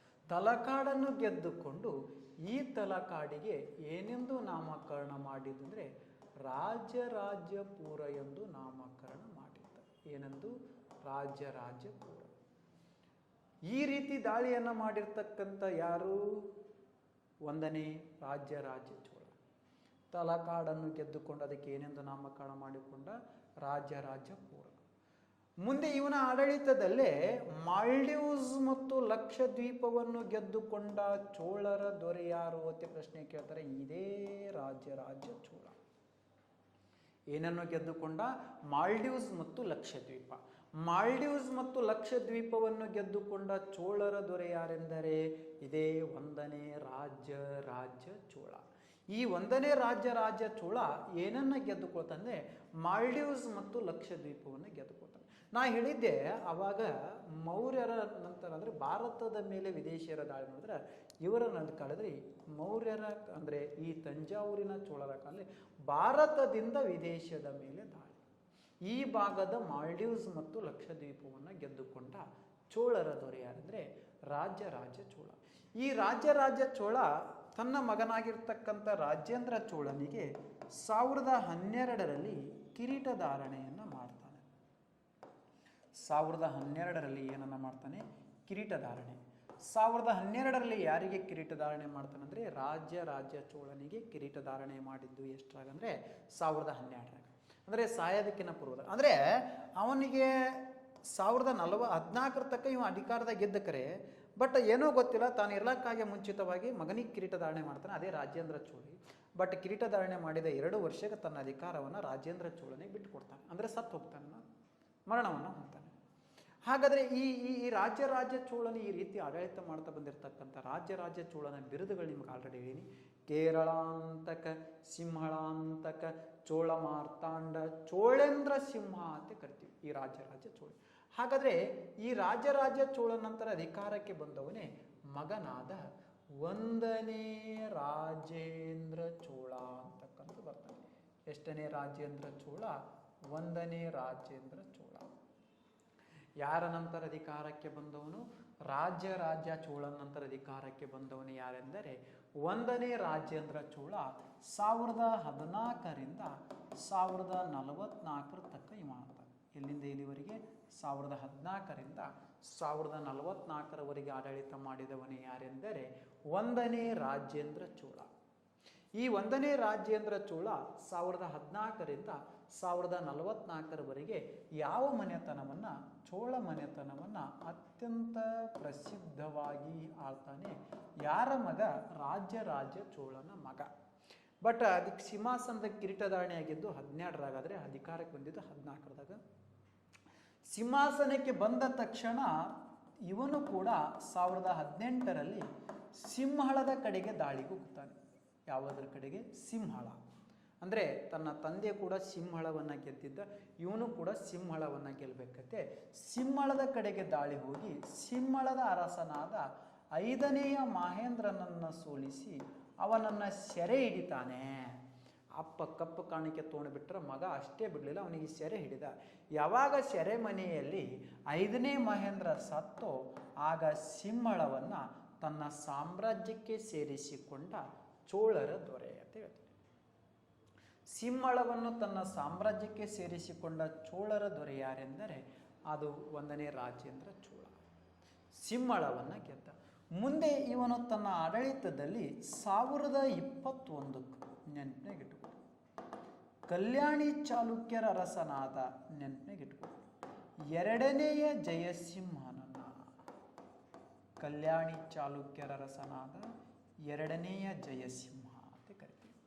ತಲಕಾಡನ್ನು ಗೆದ್ದುಕೊಂಡು ಈ ತಲಕಾಡಿಗೆ ಏನೆಂದು ನಾಮಕರಣ ಮಾಡಿದ್ದಂದ್ರೆ ರಾಜರಾಜಪುರ ಎಂದು ನಾಮಕರಣ ಮಾಡಿದ್ದ. ಏನೆಂದು? ರಾಜರಾಜಪುರ. ಈ ರೀತಿ ದಾಳಿಯನ್ನು ಮಾಡಿರ್ತಕ್ಕಂಥ ಯಾರು? 1ನೇ ರಾಜರಾಜ ಚೋಳ. ತಲಕಾಡನ್ನು ಗೆದ್ದುಕೊಂಡು ಅದಕ್ಕೆ ಏನೆಂದು ನಾಮಕರಣ ಮಾಡಿಕೊಂಡ? ರಾಜರಾಜಪುರ. ಮುಂದೆ ಇವನ ಆಡಳಿತದಲ್ಲೇ ಮಾಲ್ಡೀವ್ಸ್ ಮತ್ತು ಲಕ್ಷದ್ವೀಪವನ್ನು ಗೆದ್ದುಕೊಂಡ ಚೋಳರ ದೊರೆ ಯಾರು ಅಂತ ಪ್ರಶ್ನೆ ಕೇಳ್ತಾರೆ. ಇದೇ ರಾಜರಾಜ ಚೋಳ. ಏನನ್ನು ಗೆದ್ದುಕೊಂಡ? ಮಾಲ್ಡೀವ್ಸ್ ಮತ್ತು ಲಕ್ಷದ್ವೀಪ. ಮಾಲ್ಡೀವ್ಸ್ ಮತ್ತು ಲಕ್ಷದ್ವೀಪವನ್ನು ಗೆದ್ದುಕೊಂಡ ಚೋಳರ ದೊರೆ ಯಾರೆಂದರೆ ಇದೇ 1ನೇ ರಾಜ ಚೋಳ. ಈ ಒಂದನೇ ರಾಜ್ಯ ಚೋಳ ಏನನ್ನ ಗೆದ್ದುಕೊಳ್ತಾನೆ? ಮಾಲ್ಡೀವ್ಸ್ ಮತ್ತು ಲಕ್ಷದ್ವೀಪವನ್ನು ಗೆದ್ದುಕೊಳ್ತಾನೆ. ನಾ ಹೇಳಿದ್ದೆ ಅವಾಗ ಮೌರ್ಯರ ನಂತರ ಅಂದರೆ ಭಾರತದ ಮೇಲೆ ವಿದೇಶಿಯರ ದಾಳಿ ಮಾಡಿದ್ರೆ ಇವರ ಕಾಲದಲ್ಲಿ ಮೌರ್ಯರ ಅಂದರೆ ಈ ತಂಜಾವೂರಿನ ಚೋಳರ ಕಾಲದಲ್ಲಿ ಭಾರತದಿಂದ ವಿದೇಶದ ಮೇಲೆ ದಾಳಿ. ಈ ಭಾಗದ ಮಾಲ್ಡೀವ್ಸ್ ಮತ್ತು ಲಕ್ಷದ್ವೀಪವನ್ನು ಗೆದ್ದುಕೊಂಡ ಚೋಳರ ದೊರೆ ಯಾರಂದರೆ ರಾಜ ಚೋಳ. ಈ ರಾಜ ಚೋಳ ತನ್ನ ಮಗನಾಗಿರ್ತಕ್ಕಂಥ ರಾಜೇಂದ್ರ ಚೋಳನಿಗೆ 1012ರಲ್ಲಿ ಕಿರೀಟಧಾರಣೆಯನ್ನು ಮಾಡ್ತಾನೆ. 1012ರಲ್ಲಿ ಏನನ್ನ ಮಾಡ್ತಾನೆ? ಕಿರೀಟಧಾರಣೆ. 1012ರಲ್ಲಿ ಯಾರಿಗೆ ಕಿರೀಟಧಾರಣೆ ಮಾಡ್ತಾನೆ ಅಂದರೆ ರಾಜ ಚೋಳನಿಗೆ ಕಿರೀಟಧಾರಣೆ ಮಾಡಿದ್ದು ಎಷ್ಟರಾಗಂದರೆ 1012ರಾಗ, ಅಂದರೆ ಸಾಯೋದಕ್ಕಿಂತ ಪೂರ್ವದ. ಅಂದರೆ ಅವನಿಗೆ 1014 ತಕ್ಕ ಇವ ಅಧಿಕಾರದಾಗ ಗೆದ್ದಕರೆ, ಬಟ್ ಏನೋ ಗೊತ್ತಿಲ್ಲ, ತಾನು ಇರ್ಲಕ್ಕಾಗಿ ಮುಂಚಿತವಾಗಿ ಮಗನಿಗೆ ಕಿರೀಟಧಾರಣೆ ಮಾಡ್ತಾನೆ, ಅದೇ ರಾಜೇಂದ್ರ ಚೋಳಿ. ಬಟ್ ಕಿರೀಟಧಾರಣೆ ಮಾಡಿದ 2 ವರ್ಷಕ್ಕೆ ತನ್ನ ಅಧಿಕಾರವನ್ನು ರಾಜೇಂದ್ರ ಚೋಳನಿಗೆ ಬಿಟ್ಟು ಕೊಡ್ತಾನೆ, ಅಂದರೆ ಸತ್ತು ಹೋಗ್ತಾನೆ, ಮರಣವನ್ನು ಹೊಂದ್ತಾನೆ. ಹಾಗಾದರೆ ಈ ರಾಜ ಚೋಳನ ಈ ರೀತಿ ಆಡಳಿತ ಮಾಡ್ತಾ ಬಂದಿರತಕ್ಕಂಥ ರಾಜ ಚೋಳನ ಬಿರುದುಗಳು ನಿಮ್ಗೆ ಆಲ್ರೆಡಿ ಹೇಳೀನಿ. ಕೇರಳಾಂತಕ, ಸಿಂಹಳಾಂತಕ, ಚೋಳ ಮಾರ್ತಾಂಡ, ಚೋಳೇಂದ್ರ ಸಿಂಹ ಅಂತ ಕರಿತೀವಿ ಈ ರಾಜ ಚೋಳ. ಹಾಗಾದರೆ ಈ ರಾಜ ಚೋಳ ನಂತರ ಅಧಿಕಾರಕ್ಕೆ ಬಂದವನೇ ಮಗನಾದ 1ನೇ ರಾಜೇಂದ್ರ ಚೋಳ ಅಂತಕ್ಕಂಥ ಬರ್ತಾನೆ. ಎಷ್ಟನೇ ರಾಜೇಂದ್ರ ಚೋಳ? 1ನೇ ರಾಜೇಂದ್ರ ಚೋಳ. ಯಾರ ನಂತರ ಅಧಿಕಾರಕ್ಕೆ ಬಂದವನು? ರಾಜ ಚೋಳನ ನಂತರ ಅಧಿಕಾರಕ್ಕೆ ಬಂದವನು ಯಾರೆಂದರೆ 1ನೇ ರಾಜೇಂದ್ರ ಚೋಳ. 1014ರಿಂದ 1044 ತಕ್ಕ ಇವ ಮಾಡ್ತಾನೆ. ಎಲ್ಲಿಂದ ಇಲ್ಲಿವರೆಗೆ? 1014ರಿಂದ 1044ರವರೆಗೆ ಆಡಳಿತ ಮಾಡಿದವನೇ ಯಾರೆಂದರೆ 1ನೇ ರಾಜೇಂದ್ರ ಚೋಳ. ಈ 1ನೇ ರಾಜೇಂದ್ರ ಚೋಳ 1014ರಿಂದ 1044ರವರೆಗೆ ಯಾವ ಮನೆತನವನ್ನು? ಚೋಳ ಮನೆತನವನ್ನು ಅತ್ಯಂತ ಪ್ರಸಿದ್ಧವಾಗಿ ಆಳ್ತಾನೆ. ಯಾರ ಮಗ? ರಾಜ ಚೋಳನ ಮಗ. ಬಟ್ ಅದಕ್ಕೆ ಸಿಂಹಾಸನದ ಕಿರೀಟಧಾರಣೆ ಆಗಿದ್ದು 12ರಾಗಾದರೆ ಅಧಿಕಾರಕ್ಕೆ ಬಂದಿದ್ದು 14ರದಾಗ. ಸಿಂಹಾಸನಕ್ಕೆ ಬಂದ ತಕ್ಷಣ ಇವನು ಕೂಡ 1018ರಲ್ಲಿ ಸಿಂಹಳದ ಕಡೆಗೆ ದಾಳಿಗೆ ಹೋಗ್ತಾನೆ. ಯಾವುದರ ಕಡೆಗೆ? ಸಿಂಹಳ. ಅಂದರೆ ತನ್ನ ತಂದೆ ಕೂಡ ಸಿಂಹಳವನ್ನು ಗೆದ್ದಿದ್ದ, ಇವನು ಕೂಡ ಸಿಂಹಳವನ್ನು ಗೆಲ್ಲಬೇಕಂತೆ ಸಿಂಹಳದ ಕಡೆಗೆ ದಾಳಿ ಹೋಗಿ ಸಿಂಹಳದ ಅರಸನಾದ 5ನೇಯ ಮಹೇಂದ್ರನನ್ನು ಸೋಲಿಸಿ ಅವನನ್ನು ಸೆರೆ ಹಿಡಿತಾನೆ. ಅಪ್ಪ ಕಪ್ಪು ಕಾಣಿಕೆ ತೊಗೊಂಡ್ಬಿಟ್ರೆ ಮಗ ಅಷ್ಟೇ ಬಿಡಲಿಲ್ಲ, ಅವನಿಗೆ ಸೆರೆ ಹಿಡಿದ. ಯಾವಾಗ ಸೆರೆಮನೆಯಲ್ಲಿ 5ನೇ ಮಹೇಂದ್ರ ಸತ್ತೋ ಆಗ ಸಿಂಹಳವನ್ನು ತನ್ನ ಸಾಮ್ರಾಜ್ಯಕ್ಕೆ ಸೇರಿಸಿಕೊಂಡ ಚೋಳರ ದೊರೆ ಅಂತ ಹೇಳ್ತಾರೆ. ಸಿಂಹಳವನ್ನು ತನ್ನ ಸಾಮ್ರಾಜ್ಯಕ್ಕೆ ಸೇರಿಸಿಕೊಂಡ ಚೋಳರ ದೊರೆ ಯಾರೆಂದರೆ ಅದು 1ನೇ ರಾಜೇಂದ್ರ ಚೋಳ. ಸಿಂಹಳವನ್ನು ಗೆದ್ದ. ಮುಂದೆ ಇವನು ತನ್ನ ಆಡಳಿತದಲ್ಲಿ 1021 ನೆನಪಿನಾಗಿಟ್ಟುಕೊಂಡು ಕಲ್ಯಾಣಿ ಚಾಲುಕ್ಯರ ಅರಸನಾದ ನೆನಪಿನಾಗಿಟ್ಟುಕೊಂಡು 2ನೇಯ ಜಯಸಿಂಹನನ್ನ, ಕಲ್ಯಾಣಿ ಚಾಲುಕ್ಯರ ಅರಸನಾದ 2ನೇಯ ಜಯಸಿಂಹ ಅಂತ ಕರಿತೀವಿ.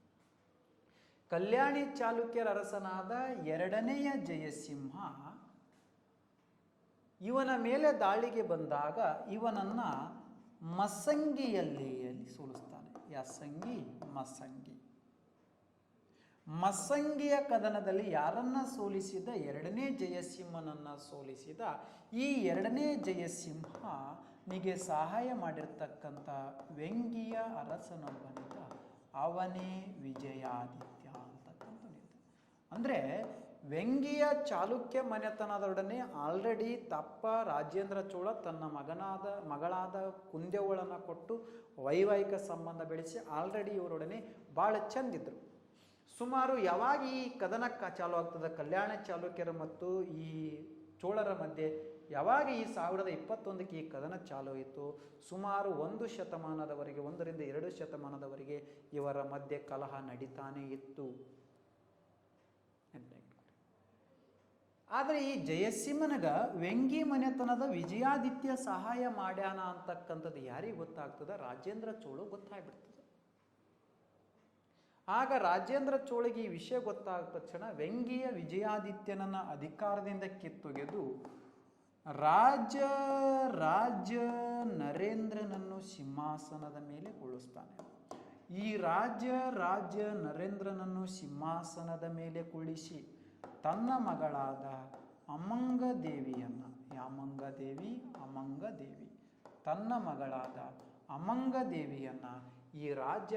ಕಲ್ಯಾಣಿ ಚಾಲುಕ್ಯರ ಅರಸನಾದ 2ನೇಯ ಜಯಸಿಂಹ ಇವನ ಮೇಲೆ ದಾಳಿಗೆ ಬಂದಾಗ ಇವನನ್ನ ಮಸಂಗಿಯಲ್ಲಿ ಸೋಲಿಸ್ತಾನೆ. ಯಾಸಂಗಿ, ಮಸಂಗಿಯ ಕದನದಲ್ಲಿ ಯಾರನ್ನ ಸೋಲಿಸಿದ? 2ನೇ ಜಯಸಿಂಹನನ್ನ ಸೋಲಿಸಿದ. ಈ 2ನೇ ಜಯಸಿಂಹನಿಗೆ ಸಹಾಯ ಮಾಡಿರ್ತಕ್ಕಂಥ ವೆಂಗಿಯ ಅರಸನೊಬ್ಬನಿದ್ದ, ಅವನೇ ವಿಜಯಾದಿತ್ಯ ಅಂತಕ್ಕಂಥ. ಅಂದರೆ ವೆಂಗಿಯ ಚಾಲುಕ್ಯ ಮನೆತನದೊಡನೆ ಆಲ್ರೆಡಿ ತಪ್ಪ ರಾಜೇಂದ್ರ ಚೋಳ ತನ್ನ ಮಗಳಾದ ಕುಂದೆವಳನ್ನು ಕೊಟ್ಟು ವೈವಾಹಿಕ ಸಂಬಂಧ ಬೆಳೆಸಿ ಆಲ್ರೆಡಿ ಇವರೊಡನೆ ಭಾಳ ಚಂದಿದ್ರು. ಸುಮಾರು ಯಾವಾಗ ಈ ಕದನ ಚಾಲು ಆಗ್ತದೆ ಕಲ್ಯಾಣ ಚಾಲುಕ್ಯರ ಮತ್ತು ಈ ಚೋಳರ ಮಧ್ಯೆ, ಯಾವಾಗ ಈ 1021ಕ್ಕೆ ಈ ಕದನ ಚಾಲು ಆಯಿತು, ಸುಮಾರು 1 ಶತಮಾನದವರೆಗೆ, 1ರಿಂದ 2 ಶತಮಾನದವರೆಗೆ ಇವರ ಮಧ್ಯೆ ಕಲಹ ನಡೀತಾನೆ ಇತ್ತು. ಆದರೆ ಈ ಜಯಸಿಂಹನಿಗ ವೆಂಗಿ ಮನೆತನದ ವಿಜಯಾದಿತ್ಯ ಸಹಾಯ ಮಾಡ್ಯಾನ ಅಂತಕ್ಕಂಥದ್ದು ಯಾರಿಗೆ ಗೊತ್ತಾಗ್ತದ? ರಾಜೇಂದ್ರ ಚೋಳ ಗೊತ್ತಾಗ್ಬಿಡ್ತದೆ. ಆಗ ರಾಜೇಂದ್ರ ಚೋಳಿಗೆ ಈ ವಿಷಯ ಗೊತ್ತಾದ ತಕ್ಷಣ ವೆಂಗಿಯ ವಿಜಯಾದಿತ್ಯನನ್ನ ಅಧಿಕಾರದಿಂದ ಕಿತ್ತೊಗೆದು ರಾಜ ನರೇಂದ್ರನನ್ನು ಸಿಂಹಾಸನದ ಮೇಲೆ ಕುಳ್ಳಿಸ್ತಾನೆ. ಈ ರಾಜ ನರೇಂದ್ರನನ್ನು ಸಿಂಹಾಸನದ ಮೇಲೆ ಕುಳ್ಳಿಸಿ ತನ್ನ ಮಗಳಾದ ಅಮಂಗದೇವಿಯನ್ನು, ಅಮಂಗದೇವಿ ಅಮಂಗದೇವಿ, ತನ್ನ ಮಗಳಾದ ಅಮಂಗದೇವಿಯನ್ನು ಈ ರಾಜ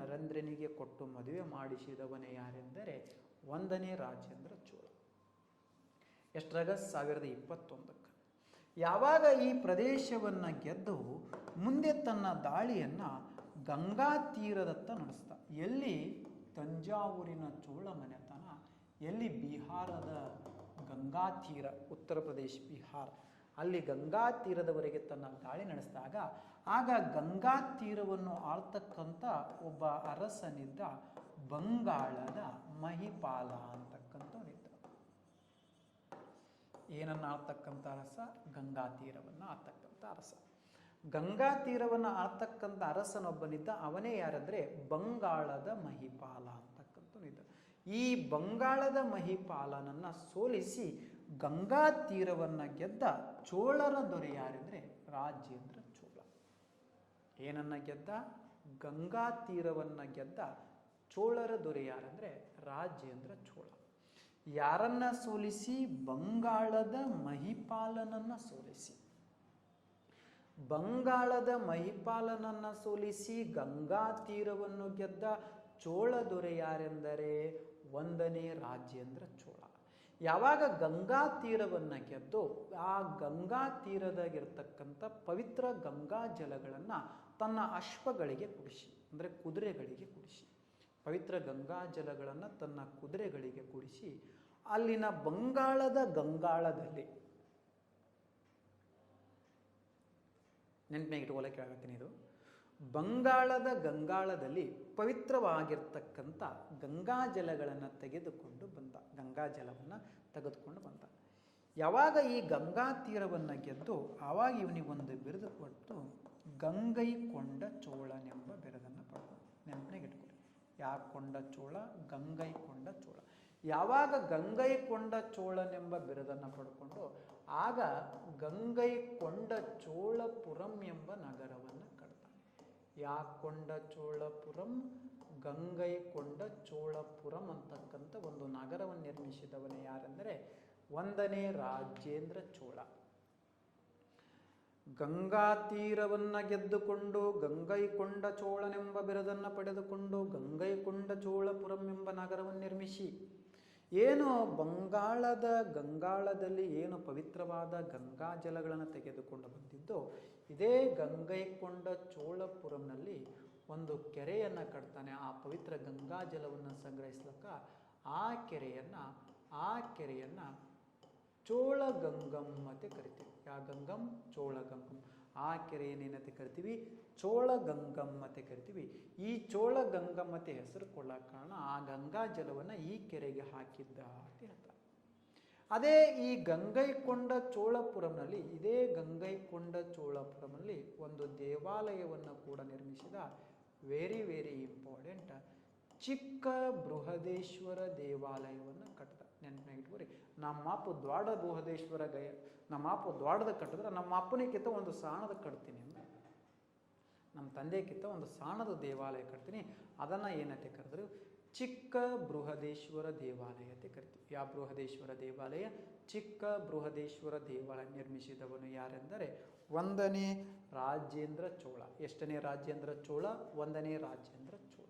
ನರೇಂದ್ರನಿಗೆ ಕೊಟ್ಟು ಮದುವೆ ಮಾಡಿಸಿದವನೇ ಯಾರೆಂದರೆ 1ನೇ ರಾಜೇಂದ್ರ ಚೋಳ. ಎಷ್ಟರಾಗ 1021. ಯಾವಾಗ ಈ ಪ್ರದೇಶವನ್ನು ಗೆದ್ದು ಮುಂದೆ ತನ್ನ ದಾಳಿಯನ್ನು ಗಂಗಾ ತೀರದತ್ತ ನಡೆಸ್ತಾ, ಎಲ್ಲಿ ತಂಜಾವೂರಿನ ಚೋಳ ಮನೆತನ, ಎಲ್ಲಿ ಬಿಹಾರದ ಗಂಗಾ ತೀರ, ಉತ್ತರ ಪ್ರದೇಶ ಬಿಹಾರ, ಅಲ್ಲಿ ಗಂಗಾ ತೀರದವರೆಗೆ ತನ್ನ ದಾಳಿ ನಡೆಸಿದಾಗ ಆಗ ಗಂಗಾ ತೀರವನ್ನು ಆಳ್ತಕ್ಕಂಥ ಒಬ್ಬ ಅರಸನಿದ್ದ, ಬಂಗಾಳದ ಮಹಿಪಾಲ ಅಂತಕ್ಕಂಥವನಿದ್ದ. ಏನನ್ನು ಆಳ್ತಕ್ಕಂಥ ಅರಸ? ಗಂಗಾ ತೀರವನ್ನು ಆಳ್ತಕ್ಕಂಥ ಅರಸ. ಗಂಗಾ ತೀರವನ್ನು ಆಳ್ತಕ್ಕಂಥ ಅರಸನೊಬ್ಬನಿದ್ದ, ಅವನೇ ಯಾರಂದರೆ ಬಂಗಾಳದ ಮಹಿಪಾಲ ಅಂತಕ್ಕಂಥವನಿದ್ದ. ಈ ಬಂಗಾಳದ ಮಹಿಪಾಲನನ್ನು ಸೋಲಿಸಿ ಗಂಗಾ ತೀರವನ್ನು ಗೆದ್ದ ಚೋಳರ ದೊರೆ ಯಾರೆಂದರೆ ರಾಜೇಂದ್ರ ಚೋಳ. ಏನನ್ನ ಗೆದ್ದ? ಗಂಗಾ ತೀರವನ್ನು ಗೆದ್ದ ಚೋಳರ ದೊರೆ ಯಾರೆಂದರೆ ರಾಜೇಂದ್ರ ಚೋಳ. ಯಾರನ್ನ ಸೋಲಿಸಿ? ಬಂಗಾಳದ ಮಹಿಪಾಲನನ್ನ ಸೋಲಿಸಿ. ಬಂಗಾಳದ ಮಹಿಪಾಲನನ್ನ ಸೋಲಿಸಿ ಗಂಗಾ ತೀರವನ್ನು ಗೆದ್ದ ಚೋಳ ದೊರೆ ಯಾರೆಂದರೆ 1ನೇ ರಾಜೇಂದ್ರ ಚೋಳ. ಯಾವಾಗ ಗಂಗಾ ತೀರವನ್ನು ಗೆದ್ದು ಆ ಗಂಗಾ ತೀರದಾಗಿರ್ತಕ್ಕಂಥ ಪವಿತ್ರ ಗಂಗಾ ಜಲಗಳನ್ನು ತನ್ನ ಅಶ್ವಗಳಿಗೆ ಕುಡಿಸಿ, ಅಂದರೆ ಕುದುರೆಗಳಿಗೆ ಕುಡಿಸಿ, ಪವಿತ್ರ ಗಂಗಾ ಜಲಗಳನ್ನು ತನ್ನ ಕುದುರೆಗಳಿಗೆ ಕುಡಿಸಿ ಅಲ್ಲಿನ ಬಂಗಾಳದ ಗಂಗಾಳದಲ್ಲಿ, ನೆನಪಿನಾಗ ಇಟ್ಕೊಳ್ಳೋಕೆ ಹೇಳ್ತೀನಿ, ಇದು ಬಂಗಾಳದ ಗಂಗಾಳದಲ್ಲಿ ಪವಿತ್ರವಾಗಿರ್ತಕ್ಕಂಥ ಗಂಗಾ ಜಲಗಳನ್ನು ತೆಗೆದುಕೊಂಡು ಬಂದ, ಗಂಗಾ ಜಲವನ್ನು ತೆಗೆದುಕೊಂಡು ಬಂದ. ಯಾವಾಗ ಈ ಗಂಗಾ ತೀರವನ್ನು ಗೆದ್ದು ಆವಾಗ ಇವನಿಗೊಂದು ಬಿರುದು ಕೊಟ್ಟು ಗಂಗೈಕೊಂಡ ಚೋಳನೆಂಬ ಬಿರುದನ್ನು ಪಡ್ಕೊಂಡು, ನೆನಪಿನಾಗ ಇಟ್ಕೊಳ್ಳಿ. ಯಾಕೊಂಡ ಚೋಳ? ಗಂಗೈಕೊಂಡ ಚೋಳ. ಯಾವಾಗ ಗಂಗೈಕೊಂಡ ಚೋಳನೆಂಬ ಬಿರುದನ್ನು ಪಡ್ಕೊಂಡು ಆಗ ಗಂಗೈಕೊಂಡ ಚೋಳಪುರಂ ಎಂಬ ನಗರವನ್ನು ಕಟ್ತಾನೆ. ಯಾಕೊಂಡ ಚೋಳಪುರಂ, ಗಂಗೈಕೊಂಡ ಚೋಳಪುರಂ ಅಂತಕ್ಕಂಥ ಒಂದು ನಗರವನ್ನು ನಿರ್ಮಿಸಿದವನೇ ಯಾರೆಂದರೆ 1ನೇ ರಾಜೇಂದ್ರ ಚೋಳ. ಗಂಗಾ ತೀರವನ್ನು ಗೆದ್ದುಕೊಂಡು ಗಂಗೈಕೊಂಡ ಚೋಳನೆಂಬ ಬಿರುದನ್ನು ಪಡೆದುಕೊಂಡು ಗಂಗೈಕೊಂಡ ಚೋಳಪುರಂ ಎಂಬ ನಗರವನ್ನು ನಿರ್ಮಿಸಿ, ಏನು ಗಂಗಾಳದಲ್ಲಿ ಏನು ಪವಿತ್ರವಾದ ಗಂಗಾ ಜಲಗಳನ್ನು ತೆಗೆದುಕೊಂಡು ಬಂದಿದ್ದೋ ಇದೇ ಗಂಗೈಕೊಂಡ ಚೋಳಪುರಂನಲ್ಲಿ ಒಂದು ಕೆರೆಯನ್ನು ಕಟ್ತಾನೆ. ಆ ಪವಿತ್ರ ಗಂಗಾ ಜಲವನ್ನು ಸಂಗ್ರಹಿಸ್ಲಕ್ಕ ಆ ಕೆರೆಯನ್ನು ಚೋಳಗಂಗಂ ಅಂತ ಕರಿತೀವಿ. ಯಾ ಗಂಗಂ? ಚೋಳಗಂಗಂ. ಆ ಕೆರೆಯನ್ನೇನಂತೆ ಕರಿತೀವಿ? ಚೋಳಗಂಗಂ ಅಂತ ಕರಿತೀವಿ. ಈ ಚೋಳಗಂಗಂ ಅಂತ ಹೆಸರು ಕೊಳ್ಳೋಕೆ ಕಾರಣ ಆ ಗಂಗಾ ಜಲವನ್ನು ಈ ಕೆರೆಗೆ ಹಾಕಿದ್ದ ಅಂತ ಹೇಳ್ತಾರೆ. ಅದೇ ಈ ಗಂಗೈಕೊಂಡ ಚೋಳಪುರಂನಲ್ಲಿ, ಇದೇ ಗಂಗೈಕೊಂಡ ಚೋಳಪುರಂನಲ್ಲಿ ಒಂದು ದೇವಾಲಯವನ್ನು ಕೂಡ ನಿರ್ಮಿಸಿದ, ವೆರಿ ವೆರಿ ಇಂಪಾರ್ಟೆಂಟ್, ಚಿಕ್ಕ ಬೃಹದೇಶ್ವರ ದೇವಾಲಯವನ್ನು ಕಟ್ಟಿದ. ನೆನಪಿನಾಗ ಇಟ್ಕೋರಿ. ನಮ್ಮ ಅಪ್ಪ ದ್ವಾಡ ಬೃಹದೇಶ್ವರ ನಮ್ಮ ಅಪ್ಪ ದ್ವಾಡದ ಕಟ್ಟಿದ್ರೆ ನಮ್ಮ ಅಪ್ಪನಿಗಿಂತ ಒಂದು ಸಾಣದ ಕಟ್ತೀನಿ ಅಂತ, ನಮ್ಮ ತಂದೆಗಿಂತ ಒಂದು ಸಾಣದ ದೇವಾಲಯ ಕಟ್ತೀನಿ. ಅದನ್ನು ಏನಂತೆ ಕರೆದ್ರು? ಚಿಕ್ಕ ಬೃಹದೇಶ್ವರ ದೇವಾಲಯ ಅಂತ ಕರಿತೀವಿ. ಯಾವ ಬೃಹದೇಶ್ವರ ದೇವಾಲಯ? ಚಿಕ್ಕ ಬೃಹದೇಶ್ವರ ದೇವಾಲಯ ನಿರ್ಮಿಸಿದವನು ಯಾರೆಂದರೆ 1ನೇ ರಾಜೇಂದ್ರ ಚೋಳ. ಎಷ್ಟನೇ ರಾಜೇಂದ್ರ ಚೋಳ? 1ನೇ ರಾಜೇಂದ್ರ ಚೋಳ.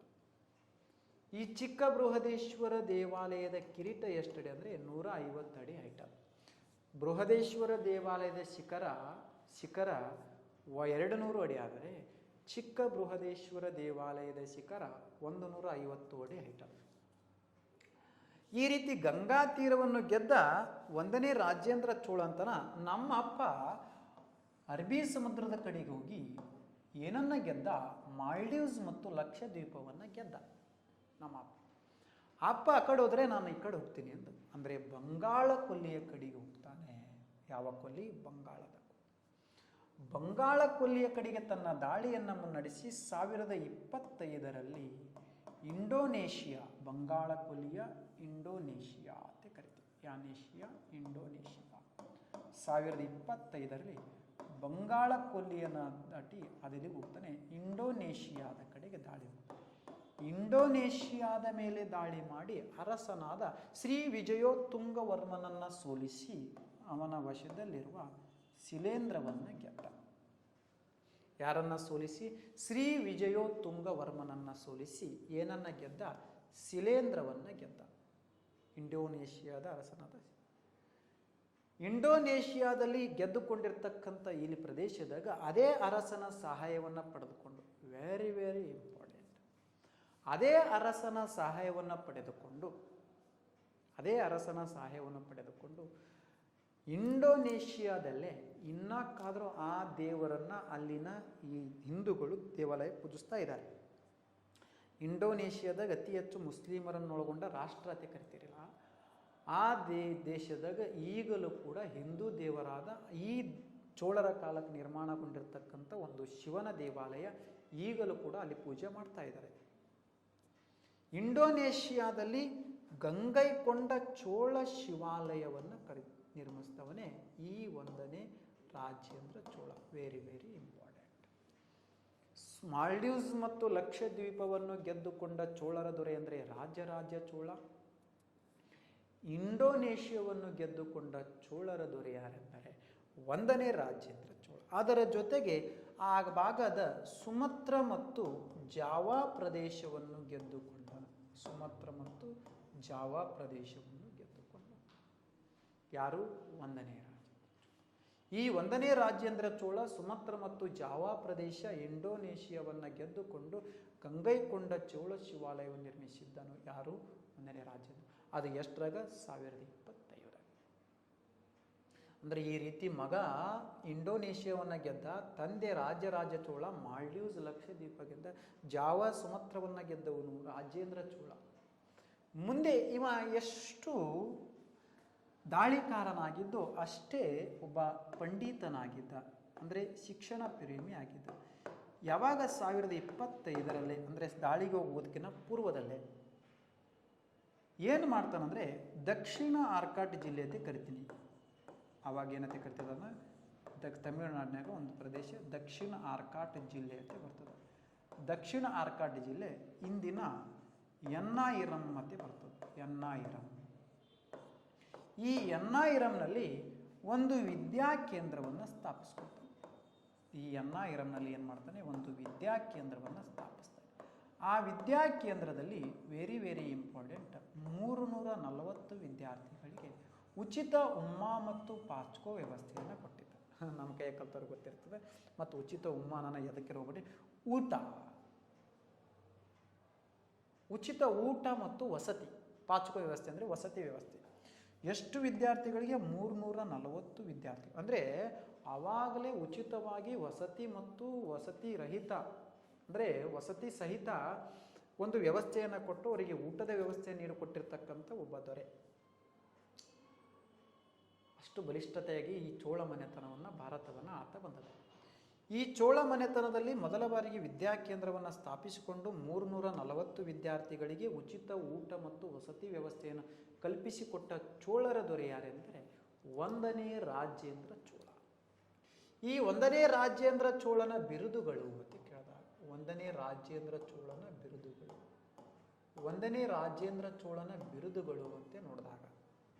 ಈ ಚಿಕ್ಕ ಬೃಹದೇಶ್ವರ ದೇವಾಲಯದ ಕಿರೀಟ ಎಷ್ಟಡಿ ಅಂದರೆ 150 ಅಡಿ ಹೈಟ. ಬೃಹದೇಶ್ವರ ದೇವಾಲಯದ ಶಿಖರ 200 ಅಡಿ ಆದರೆ ಚಿಕ್ಕ ಬೃಹದೇಶ್ವರ ದೇವಾಲಯದ ಶಿಖರ 150 ಅಡಿ ಹೈಟ. ಈ ರೀತಿ ಗಂಗಾ ತೀರವನ್ನು ಗೆದ್ದ 1ನೇ ರಾಜೇಂದ್ರ ಚೋಳ ಅಂತನ ನಮ್ಮ ಅಪ್ಪ ಅರಬ್ಬಿ ಸಮುದ್ರದ ಕಡೆಗೆ ಹೋಗಿ ಏನನ್ನ ಗೆದ್ದ? ಮಾಲ್ಡೀವ್ಸ್ ಮತ್ತು ಲಕ್ಷದ್ವೀಪವನ್ನು ಗೆದ್ದ ನಮ್ಮ ಅಪ್ಪ. ಆ ಕಡೆ ಹೋದರೆ ನಾನು ಈ ಕಡೆ ಹೋಗ್ತೀನಿ ಅಂತ, ಅಂದರೆ ಬಂಗಾಳ ಕೊಲ್ಲಿಯ ಕಡೆಗೆ ಹೋಗ್ತಾನೆ. ಯಾವ ಕೊಲ್ಲಿ? ಬಂಗಾಳ ಕೊಲ್ಲಿಯ ಕಡೆಗೆ ತನ್ನ ದಾಳಿಯನ್ನು ಮುನ್ನಡೆಸಿ 1025ರಲ್ಲಿ ಇಂಡೋನೇಷಿಯಾ, ಬಂಗಾಳ ಕೊಲ್ಲಿಯ ಇಂಡೋನೇಷಿಯಾ ಅಂತ ಕರಿತೀವಿ. ಇಂಡೋನೇಷಿಯಾ 1025ರಲ್ಲಿ ಬಂಗಾಳ ಕೊಲ್ಲಿಯನ್ನು ದಾಟಿ ಅದೆಲ್ಲಿಗೆ ಹೋಗ್ತಾನೆ, ಇಂಡೋನೇಷಿಯಾದ ಕಡೆಗೆ ದಾಳಿ ಮಾಡ್ತಾನೆ. ಇಂಡೋನೇಷಿಯಾದ ಮೇಲೆ ದಾಳಿ ಮಾಡಿ ಅರಸನಾದ ಶ್ರೀ ವಿಜಯೋತ್ತುಂಗವರ್ಮನನ್ನು ಸೋಲಿಸಿ ಅವನ ವಶದಲ್ಲಿರುವ ಶಿಲೇಂಧ್ರವನ್ನು ಗೆದ್ದ. ಯಾರನ್ನ ಸೋಲಿಸಿ? ಶ್ರೀ ವಿಜಯೋತ್ತುಂಗವರ್ಮನನ್ನು ಸೋಲಿಸಿ ಏನನ್ನ ಗೆದ್ದ? ಶಿಲೇಂಧ್ರವನ್ನು ಗೆದ್ದ. ಇಂಡೋನೇಷಿಯಾದ ಅರಸನಾದ. ಇಂಡೋನೇಷಿಯಾದಲ್ಲಿ ಗೆದ್ದುಕೊಂಡಿರ್ತಕ್ಕಂಥ ಇಲ್ಲಿ ಪ್ರದೇಶದಾಗ ಅದೇ ಅರಸನ ಸಹಾಯವನ್ನು ಪಡೆದುಕೊಂಡು, ವೆರಿ ವೆರಿ ಇಂಪಾರ್ಟೆಂಟ್, ಅದೇ ಅರಸನ ಸಹಾಯವನ್ನು ಪಡೆದುಕೊಂಡು ಇಂಡೋನೇಷಿಯಾದಲ್ಲೇ ಇನ್ನಕ್ಕಾದರೂ ಆ ದೇವರನ್ನು ಅಲ್ಲಿನ ಈ ಹಿಂದೂಗಳು ದೇವಾಲಯ ಪೂಜಿಸ್ತಾ ಇದ್ದಾರೆ. ಇಂಡೋನೇಷಿಯಾದಾಗ ಅತಿ ಹೆಚ್ಚು ಮುಸ್ಲಿಮರನ್ನೊಳಗೊಂಡ ರಾಷ್ಟ್ರ ಅಂತ ಕರಿತಿರಲಿಲ್ಲ. ಆ ದೇಶದಾಗ ಈಗಲೂ ಕೂಡ ಹಿಂದೂ ದೇವರಾದ ಈ ಚೋಳರ ಕಾಲಕ್ಕೆ ನಿರ್ಮಾಣಗೊಂಡಿರ್ತಕ್ಕಂಥ ಒಂದು ಶಿವನ ದೇವಾಲಯ ಈಗಲೂ ಕೂಡ ಅಲ್ಲಿ ಪೂಜೆ ಮಾಡ್ತಾ ಇದ್ದಾರೆ. ಇಂಡೋನೇಷಿಯಾದಲ್ಲಿ ಗಂಗೈಕೊಂಡ ಚೋಳ ಶಿವಾಲಯವನ್ನು ನಿರ್ಮಿಸಿದವನೇ ಈ 1ನೇ Rajendra Chola. Very very important. Maldives ಮತ್ತು ಲಕ್ಷದ್ವೀಪವನ್ನು ಗೆದ್ದುಕೊಂಡ ಚೋಳರ ದೊರೆ ಅಂದರೆ ರಾಜರಾಜ ಚೋಳ. ಇಂಡೋನೇಷಿಯಾವನ್ನು ಗೆದ್ದುಕೊಂಡ ಚೋಳರ ದೊರೆ ಯಾರೆಂದರೆ 1ನೇ ರಾಜೇಂದ್ರ ಚೋಳ. ಅದರ ಜೊತೆಗೆ ಆ ಭಾಗದ ಸುಮತ್ರ ಮತ್ತು ಜಾವಾ ಪ್ರದೇಶವನ್ನು ಗೆದ್ದುಕೊಂಡ ಯಾರು? 1ನೇ ರಾಜೇಂದ್ರ. ಈ 1ನೇ ರಾಜೇಂದ್ರ ಚೋಳ ಸುಮತ್ರ ಮತ್ತು ಜಾವಾ ಪ್ರದೇಶ ಇಂಡೋನೇಷಿಯಾವನ್ನು ಗೆದ್ದುಕೊಂಡು ಗಂಗೈಕೊಂಡ ಚೋಳ ಶಿವಾಲಯವನ್ನು ನಿರ್ಮಿಸಿದ್ದನು. ಯಾರು? 1ನೇ ರಾಜೇಂದ್ರ. ಅದು ಎಷ್ಟರಾಗ? 1025. ಅಂದರೆ ಈ ರೀತಿ ಮಗ ಇಂಡೋನೇಷಿಯಾವನ್ನು ಗೆದ್ದ, ತಂದೆ ರಾಜರಾಜ ಚೋಳ ಮಾಲ್ಡೀವ್ಸ್ ಲಕ್ಷದ್ವೀಪ ಗೆದ್ದ, ಜಾವಾ ಸುಮತ್ರವನ್ನು ಗೆದ್ದವನು ರಾಜೇಂದ್ರ ಚೋಳ. ಮುಂದೆ ಇವ ಎಷ್ಟು ದಾಳಿಕಾರನಾಗಿದ್ದು ಅಷ್ಟೇ ಒಬ್ಬ ಪಂಡಿತನಾಗಿದ್ದ, ಅಂದರೆ ಶಿಕ್ಷಣ ಪ್ರೇಮಿ ಆಗಿದ್ದ. ಯಾವಾಗ 1025 ಅಂದರೆ ದಾಳಿಗೆ ಹೋಗೋದಕ್ಕಿಂತ ಪೂರ್ವದಲ್ಲೇ ಏನು ಮಾಡ್ತಾನಂದರೆ ದಕ್ಷಿಣ ಆರ್ಕಾಟ್ ಜಿಲ್ಲೆ ಅಂತ ಕರಿತೀನಿ. ಆವಾಗ ಏನಂತ ಕರಿತದನ್ನ ತಮಿಳುನಾಡಿನಾಗ ಒಂದು ಪ್ರದೇಶ ದಕ್ಷಿಣ ಆರ್ಕಾಟ್ ಜಿಲ್ಲೆ ಅಂತ ಬರ್ತದೆ. ದಕ್ಷಿಣ ಆರ್ಕಾಟ್ ಜಿಲ್ಲೆ ಇಂದಿನ ಎನ್ನಾಯಿರಂ ಮತ್ತೆ ಬರ್ತದೆ. ಎನ್ನಾಯಿರಂ. ಈ ಎನ್ನಾಯಿರಂನಲ್ಲಿ ಒಂದು ವಿದ್ಯಾಕೇಂದ್ರವನ್ನು ಸ್ಥಾಪಿಸ್ಕೊಳ್ತಾನೆ. ಈ ಎನ್ನಾಯಿರಂನಲ್ಲಿ ಏನು ಮಾಡ್ತಾನೆ? ಒಂದು ವಿದ್ಯಾಕೇಂದ್ರವನ್ನು ಸ್ಥಾಪಿಸ್ತಾನೆ. ಆ ವಿದ್ಯಾಕೇಂದ್ರದಲ್ಲಿ ವೆರಿ ವೆರಿ ಇಂಪಾರ್ಟೆಂಟ್ 340 ವಿದ್ಯಾರ್ಥಿಗಳಿಗೆ ಉಚಿತ ಉಮ್ಮಾ ಮತ್ತು ಪಾಚ್ಕೋ ವ್ಯವಸ್ಥೆಯನ್ನು ಕೊಟ್ಟಿದ್ದ. ನಮ್ಮ ಕೈ ಕಲ್ತವ್ರಿಗೆ ಗೊತ್ತಿರ್ತದೆ. ಮತ್ತು ಉಚಿತ ಉಮ್ಮಾನ ಎದಕ್ಕೆ ಹೋಗ್ಬಿಟ್ಟು ಉಚಿತ ಊಟ ಮತ್ತು ವಸತಿ. ಪಾಚ್ಕೋ ವ್ಯವಸ್ಥೆ ಅಂದರೆ ವಸತಿ ವ್ಯವಸ್ಥೆ. ಎಷ್ಟು ವಿದ್ಯಾರ್ಥಿಗಳಿಗೆ? 340 ವಿದ್ಯಾರ್ಥಿಗಳು. ಅಂದರೆ ಆವಾಗಲೇ ಉಚಿತವಾಗಿ ವಸತಿ ಮತ್ತು ವಸತಿ ರಹಿತ ಅಂದರೆ ವಸತಿ ಸಹಿತ ಒಂದು ವ್ಯವಸ್ಥೆಯನ್ನು ಕೊಟ್ಟು ಅವರಿಗೆ ಊಟದ ವ್ಯವಸ್ಥೆ ನೀಡಿಕೊಟ್ಟಿರ್ತಕ್ಕಂಥ ಒಬ್ಬ ದೊರೆ. ಅಷ್ಟು ಬಲಿಷ್ಠತೆಯಾಗಿ ಈ ಚೋಳ ಮನೆತನವನ್ನು ಭಾರತವನ್ನು ಆತ ಬಂದದ. ಈ ಚೋಳ ಮನೆತನದಲ್ಲಿ ಮೊದಲ ಬಾರಿಗೆ ವಿದ್ಯಾಕೇಂದ್ರವನ್ನು ಸ್ಥಾಪಿಸಿಕೊಂಡು 340 ವಿದ್ಯಾರ್ಥಿಗಳಿಗೆ ಉಚಿತ ಊಟ ಮತ್ತು ವಸತಿ ವ್ಯವಸ್ಥೆಯನ್ನು ಕಲ್ಪಿಸಿಕೊಟ್ಟ ಚೋಳರ ದೊರೆ ಯಾರೆಂದರೆ 1ನೇ ರಾಜೇಂದ್ರ ಚೋಳ. ಈ 1ನೇ ರಾಜೇಂದ್ರ ಚೋಳನ ಬಿರುದುಗಳು ಅಂತ ಕೇಳಿದಾಗ 1ನೇ ರಾಜೇಂದ್ರ ಚೋಳನ ಬಿರುದುಗಳು 1ನೇ ರಾಜೇಂದ್ರ ಚೋಳನ ಬಿರುದುಗಳು ಅಂತ ನೋಡಿದಾಗ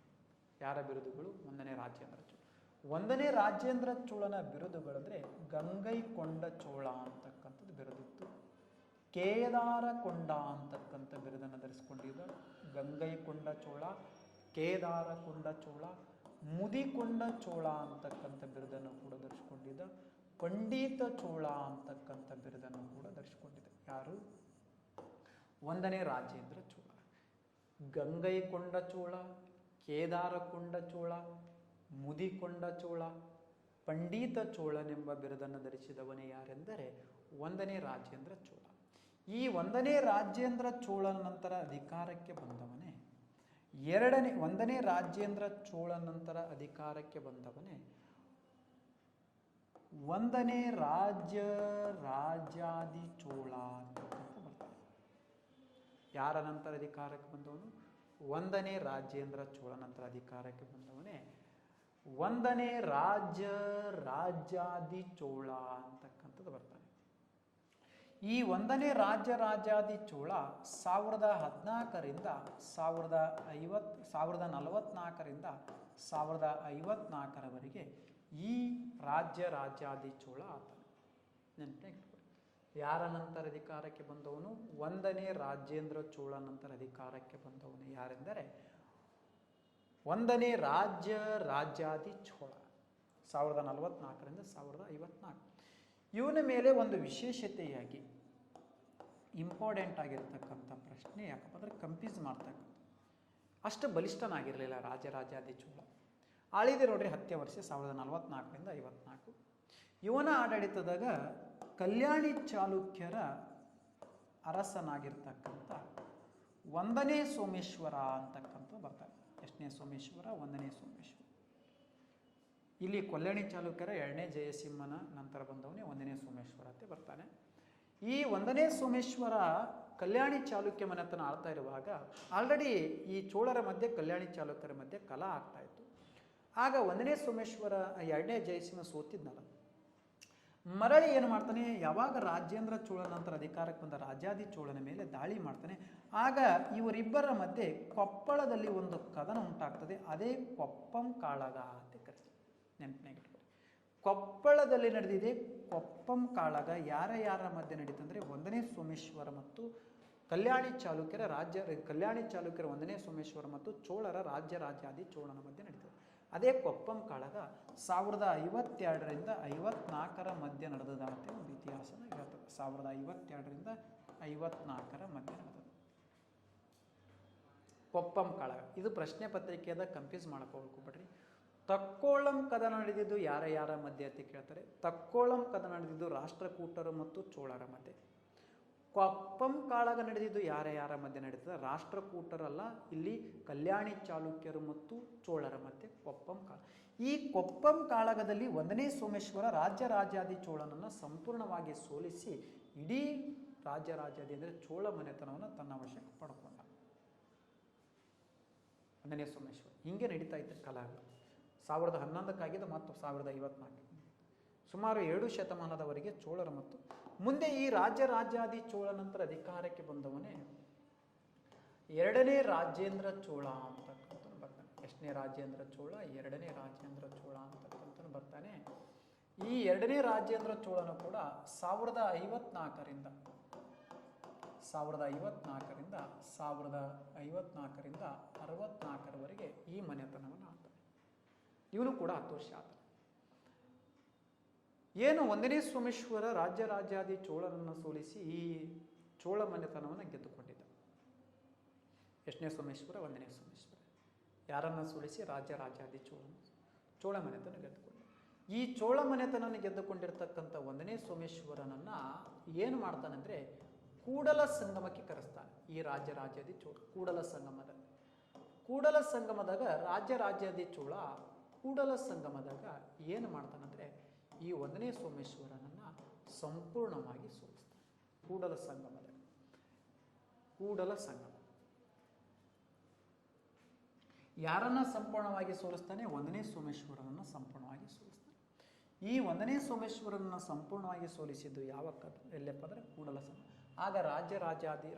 ಯಾರ ಬಿರುದುಗಳು? 1ನೇ ರಾಜೇಂದ್ರ ಚೋಳ. 1ನೇ ರಾಜೇಂದ್ರ ಚೋಳನ ಬಿರುದುಗಳಂದರೆ ಗಂಗೈಕೊಂಡ ಚೋಳ ಅಂತಕ್ಕಂಥದ್ದು ಬಿರುದಿತ್ತು. ಕೇದಾರಕೊಂಡ ಅಂತಕ್ಕಂಥ ಬಿರುದನ್ನು ಧರಿಸ್ಕೊಂಡಿದ್ದ. ಗಂಗೈಕೊಂಡ ಚೋಳ, ಕೇದಾರಕೊಂಡ ಚೋಳ, ಮುದಿಕೊಂಡ ಚೋಳ ಅಂತಕ್ಕಂಥ ಬಿರುದನ್ನು ಕೂಡ ಧರಿಸ್ಕೊಂಡಿದ್ದ. ಪಂಡಿತ ಚೋಳ ಅಂತಕ್ಕಂಥ ಬಿರುದನ್ನು ಕೂಡ ಧರಿಸ್ಕೊಂಡಿದ್ದ. ಯಾರು? 1ನೇ ರಾಜೇಂದ್ರ ಚೋಳ. ಗಂಗೈಕೊಂಡ ಚೋಳ, ಕೇದಾರಕೊಂಡ ಚೋಳ, ಮುದಿಕೊಂಡ ಚೋಳ, ಪಂಡಿತ ಚೋಳನೆಂಬ ಬಿರುದನ್ನು ಧರಿಸಿದವನೇ ಯಾರೆಂದರೆ 1ನೇ ರಾಜೇಂದ್ರ ಚೋಳ. ಈ 1ನೇ ರಾಜೇಂದ್ರ ಚೋಳನ ನಂತರ ಅಧಿಕಾರಕ್ಕೆ ಬಂದವನೇ 1ನೇ ರಾಜೇಂದ್ರ ಚೋಳನ ನಂತರ ಅಧಿಕಾರಕ್ಕೆ ಬಂದವನೇ 1ನೇ ರಾಜಾದಿ ಚೋಳ ಅಂತ ಬರ್ತಾರೆ. ಯಾರ ನಂತರ ಅಧಿಕಾರಕ್ಕೆ ಬಂದವನು? 1ನೇ ರಾಜೇಂದ್ರ ಚೋಳ ನಂತರ ಅಧಿಕಾರಕ್ಕೆ ಬಂದವನೇ ಒಂದನೇ ರಾಜ್ಯಾದಿ ಚೋಳ ಅಂತಕ್ಕಂಥದ್ದು ಬರ್ತಾನೆ. ಈ ಒಂದನೇ ರಾಜ್ಯಾದಿ ಚೋಳ 1014ರಿಂದ 1044ರಿಂದ 1054ರವರೆಗೆ ಈ ರಾಜ್ಯಾದಿ ಚೋಳ ಆತನು. ನೆನಪಿನ ಯಾರ ನಂತರ ಅಧಿಕಾರಕ್ಕೆ ಬಂದವನು? ಒಂದನೇ ರಾಜೇಂದ್ರ ಚೋಳ ನಂತರ ಅಧಿಕಾರಕ್ಕೆ ಬಂದವನು ಯಾರೆಂದರೆ ಒಂದನೇ ರಾಜ್ಯಾದಿ ಚೋಳ 1044ರಿಂದ 1054. ಇವನ ಮೇಲೆ ಒಂದು ವಿಶೇಷತೆಯಾಗಿ ಇಂಪಾರ್ಟೆಂಟ್ ಆಗಿರ್ತಕ್ಕಂಥ ಪ್ರಶ್ನೆ ಯಾಕಪ್ಪ ಅಂದರೆ ಕನ್ಫ್ಯೂಸ್ ಮಾಡ್ತಕ್ಕಂಥ, ಅಷ್ಟು ಬಲಿಷ್ಠನಾಗಿರಲಿಲ್ಲ ರಾಜ್ಯಾದಿ ಚೋಳ. ಆಳಿದೆ ನೋಡ್ರಿ 10 ವರ್ಷ 1044ರಿಂದ 54. ಇವನ ಆಡಳಿತದಾಗ ಕಲ್ಯಾಣಿ ಚಾಲುಕ್ಯರ ಅರಸನಾಗಿರ್ತಕ್ಕಂಥ ಒಂದನೇ ಸೋಮೇಶ್ವರ ಅಂತಕ್ಕಂಥ ಬರ್ತಾರೆ. ಎಷ್ಟನೇ ಸೋಮೇಶ್ವರ? ಒಂದನೇ ಸೋಮೇಶ್ವರ. ಇಲ್ಲಿ ಕಲ್ಯಾಣಿ ಚಾಲುಕ್ಯರ 2ನೇ ಜಯಸಿಂಹನ ನಂತರ ಬಂದವನೇ ಒಂದನೇ ಸೋಮೇಶ್ವರ ಅಂತ ಬರ್ತಾನೆ. ಈ ಒಂದನೇ ಸೋಮೇಶ್ವರ ಕಲ್ಯಾಣಿ ಚಾಲುಕ್ಯ ಮನೆತನ ಆಳ್ತಾ ಇರುವಾಗ ಆಲ್ರೆಡಿ ಈ ಚೋಳರ ಮಧ್ಯೆ ಕಲ್ಯಾಣಿ ಚಾಲುಕ್ಯರ ಮಧ್ಯೆ ಕಲಹ ಆಗ್ತಾ ಇತ್ತು. ಆಗ ಒಂದನೇ ಸೋಮೇಶ್ವರ 2ನೇ ಜಯಸಿಂಹ ಸೋತಿದ್ನಲ್ಲ, ಮರಳಿ ಏನು ಮಾಡ್ತಾನೆ, ಯಾವಾಗ ರಾಜೇಂದ್ರ ಚೋಳ ನಂತರ ಅಧಿಕಾರಕ್ಕೆ ಬಂದ ರಾಜಾದಿ ಚೋಳನ ಮೇಲೆ ದಾಳಿ ಮಾಡ್ತಾನೆ. ಆಗ ಇವರಿಬ್ಬರ ಮಧ್ಯೆ ಕೊಪ್ಪಳದಲ್ಲಿ ಒಂದು ಕದನ ಉಂಟಾಗ್ತದೆ. ಅದೇ ಕೊಪ್ಪಂ ಕಾಳಗ ಅಂತ ಕರೀತಾರೆ. ನೆನಪಿನಾಗಿಟ್ಕೊಳ್ಳಿ, ಕೊಪ್ಪಳದಲ್ಲಿ ನಡೆದಿದೆ ಕೊಪ್ಪಂ ಕಾಳಗ. ಯಾರ ಮಧ್ಯೆ ನಡೀತಂದ್ರೆ ಒಂದನೇ ಸೋಮೇಶ್ವರ ಮತ್ತು ಕಲ್ಯಾಣಿ ಚಾಲುಕ್ಯರ ಕಲ್ಯಾಣಿ ಚಾಲುಕ್ಯರ ಒಂದನೇ ಸೋಮೇಶ್ವರ ಮತ್ತು ಚೋಳರ ರಾಜ್ಯಾದಿ ಚೋಳನ ಮಧ್ಯೆ ನಡೀತದೆ. ಅದೇ ಕೊಪ್ಪಂ ಕಾಳಗ 1052ರಿಂದ 54ರ ಮಧ್ಯೆ ನಡೆದದಂತೆ ಒಂದು ಇತಿಹಾಸನ ಹೇಳ್ತದೆ. 1052ರಿಂದ 54ರ ಮಧ್ಯೆ ನಡೆದದು ಕೊಪ್ಪಂ ಕಾಳಗ. ಇದು ಪ್ರಶ್ನೆ ಪತ್ರಿಕೆಯದ ಕನ್ಫ್ಯೂಸ್ ಮಾಡ್ಕೊಳ್ಕೊಬಿಡ್ರಿ. ತಕ್ಕೋಳಂ ಕದನ ನಡೆದಿದ್ದು ಯಾರ ಮಧ್ಯೆ ಅಂತ ಕೇಳ್ತಾರೆ. ತಕ್ಕೋಳಂ ಕದನ ನಡೆದಿದ್ದು ರಾಷ್ಟ್ರಕೂಟರು ಮತ್ತು ಚೋಳರ ಮಧ್ಯೆ. ಕೊಪ್ಪಂ ಕಾಳಗ ನಡೆದಿದ್ದು ಯಾರ ಮಧ್ಯೆ ನಡೀತದೆ? ರಾಷ್ಟ್ರಕೂಟರಲ್ಲ, ಇಲ್ಲಿ ಕಲ್ಯಾಣಿ ಚಾಲುಕ್ಯರು ಮತ್ತು ಚೋಳರ ಮಧ್ಯೆ ಕೊಪ್ಪಂ ಕಾಳ. ಈ ಕೊಪ್ಪಂ ಕಾಳಗದಲ್ಲಿ ಒಂದನೇ ಸೋಮೇಶ್ವರ ರಾಜ್ಯಾದಿ ಚೋಳನನ್ನು ಸಂಪೂರ್ಣವಾಗಿ ಸೋಲಿಸಿ ಇಡೀ ರಾಜ್ಯಾದಿ ಅಂದರೆ ಚೋಳ ಮನೆತನವನ್ನು ತನ್ನ ವಶಕ್ಕೆ ಪಡ್ಕೊಂಡ ಒಂದನೇ ಸೋಮೇಶ್ವರ. ಹಿಂಗೆ ನಡೀತಾ ಇದ್ದ ಕಲಹಗಳು 1011ಕ್ಕಾಗಿದ್ದು ಮತ್ತು 1054 ಸುಮಾರು 7 ಶತಮಾನದವರೆಗೆ ಚೋಳರ ಮತ್ತು ಮುಂದೆ ಈ ರಾಜ್ಯಾದಿ ಚೋಳ ನಂತರ ಅಧಿಕಾರಕ್ಕೆ ಬಂದವನೇ 2ನೇ ರಾಜೇಂದ್ರ ಚೋಳ ಅಂತಕ್ಕಂಥ ಬರ್ತಾನೆ. ಎಷ್ಟನೇ ರಾಜೇಂದ್ರ ಚೋಳ? 2ನೇ ರಾಜೇಂದ್ರ ಚೋಳ ಅಂತಕ್ಕಂಥ ಬರ್ತಾನೆ. ಈ 2ನೇ ರಾಜೇಂದ್ರ ಚೋಳನು ಕೂಡ 1054ರಿಂದ 64ರವರೆಗೆ ಈ ಮನೆತನವನ್ನು ಆಳ್ತಾನೆ. ಇವನು ಕೂಡ 10 ವರ್ಷ ಆತ. ಏನು ಒಂದನೇ ಸೋಮೇಶ್ವರ ರಾಜ್ಯಾದಿ ಚೋಳನನ್ನು ಸೋಲಿಸಿ ಈ ಚೋಳ ಮನೆತನವನ್ನು ಗೆದ್ದುಕೊಂಡಿದ್ದ. ಎಷ್ಟನೇ ಸೋಮೇಶ್ವರ? 1ನೇ ಸೋಮೇಶ್ವರ. ಯಾರನ್ನು ಸೋಲಿಸಿ? ರಾಜ್ಯಾದಿ ಚೋಳ ಮನೆತನ ಗೆದ್ದುಕೊಂಡ. ಈ ಚೋಳ ಮನೆತನವನ್ನು ಗೆದ್ದುಕೊಂಡಿರ್ತಕ್ಕಂಥ 1ನೇ ಸೋಮೇಶ್ವರನನ್ನು ಏನು ಮಾಡ್ತಾನಂದ್ರೆ ಕೂಡಲ ಸಂಗಮಕ್ಕೆ ಕರೆಸ್ತಾನೆ. ಈ ರಾಜ್ಯಾದಿ ಚೋಳ ಕೂಡಲ ಸಂಗಮದಾಗ ರಾಜ್ಯಾದಿ ಚೋಳ ಕೂಡಲ ಸಂಗಮದಾಗ ಏನು ಮಾಡ್ತಾನಂದ್ರೆ ಈ 1ನೇ ಸೋಮೇಶ್ವರನನ್ನು ಸಂಪೂರ್ಣವಾಗಿ ಸೋಲಿಸ್ತಾನೆ. ಕೂಡಲ ಸಂಗಮ ಯಾರನ್ನ ಸಂಪೂರ್ಣವಾಗಿ ಸೋಲಿಸ್ತಾನೆ? 1ನೇ ಸೋಮೇಶ್ವರನನ್ನು ಸಂಪೂರ್ಣವಾಗಿ ಸೋಲಿಸ್ತಾನೆ. ಈ 1ನೇ ಸೋಮೇಶ್ವರನನ್ನು ಸಂಪೂರ್ಣವಾಗಿ ಸೋಲಿಸಿದ್ದು ಯಾವ ಎಲ್ಲಪ್ಪ ಅಂದರೆ ಕೂಡಲ ಸಂಗಮ. ಆಗ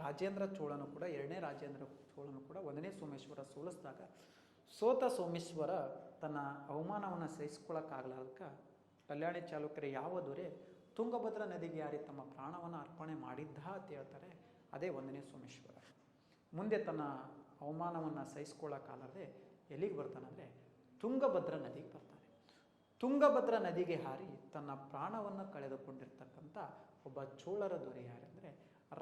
ರಾಜೇಂದ್ರ ಚೋಳನು ಕೂಡ 2ನೇ ರಾಜೇಂದ್ರ ಚೋಳನು ಕೂಡ 1ನೇ ಸೋಮೇಶ್ವರ ಸೋಲಿಸಿದಾಗ ಸೋತ ಸೋಮೇಶ್ವರ ತನ್ನ ಅವಮಾನವನ್ನು ಸಹಿಸ್ಕೊಳ್ಳೋಕ್ಕಾಗಲಾರ್ದಕ್ಕೆ ಕಲ್ಯಾಣಿ ಚಾಲುಕ್ಯರ ಯಾವ ದೊರೆ ತುಂಗಭದ್ರಾ ನದಿಗೆ ಯಾರಿ ತಮ್ಮ ಪ್ರಾಣವನ್ನು ಅರ್ಪಣೆ ಮಾಡಿದ್ದ ಅಂತ ಹೇಳ್ತಾರೆ. ಅದೇ 1ನೇ ಸೋಮೇಶ್ವರ. ಮುಂದೆ ತನ್ನ ಅವಮಾನವನ್ನು ಸಹಿಸ್ಕೊಳ್ಳೋಕ್ಕಾಗದೆ ಎಲ್ಲಿಗೆ ಬರ್ತಾನಂದರೆ ತುಂಗಭದ್ರಾ ನದಿಗೆ ಬರ್ತಾನೆ. ತುಂಗಭದ್ರಾ ನದಿಗೆ ಹಾರಿ ತನ್ನ ಪ್ರಾಣವನ್ನು ಕಳೆದುಕೊಂಡಿರ್ತಕ್ಕಂಥ ಒಬ್ಬ ಚೋಳರ ದೊರೆ ಯಾರೆಂದರೆ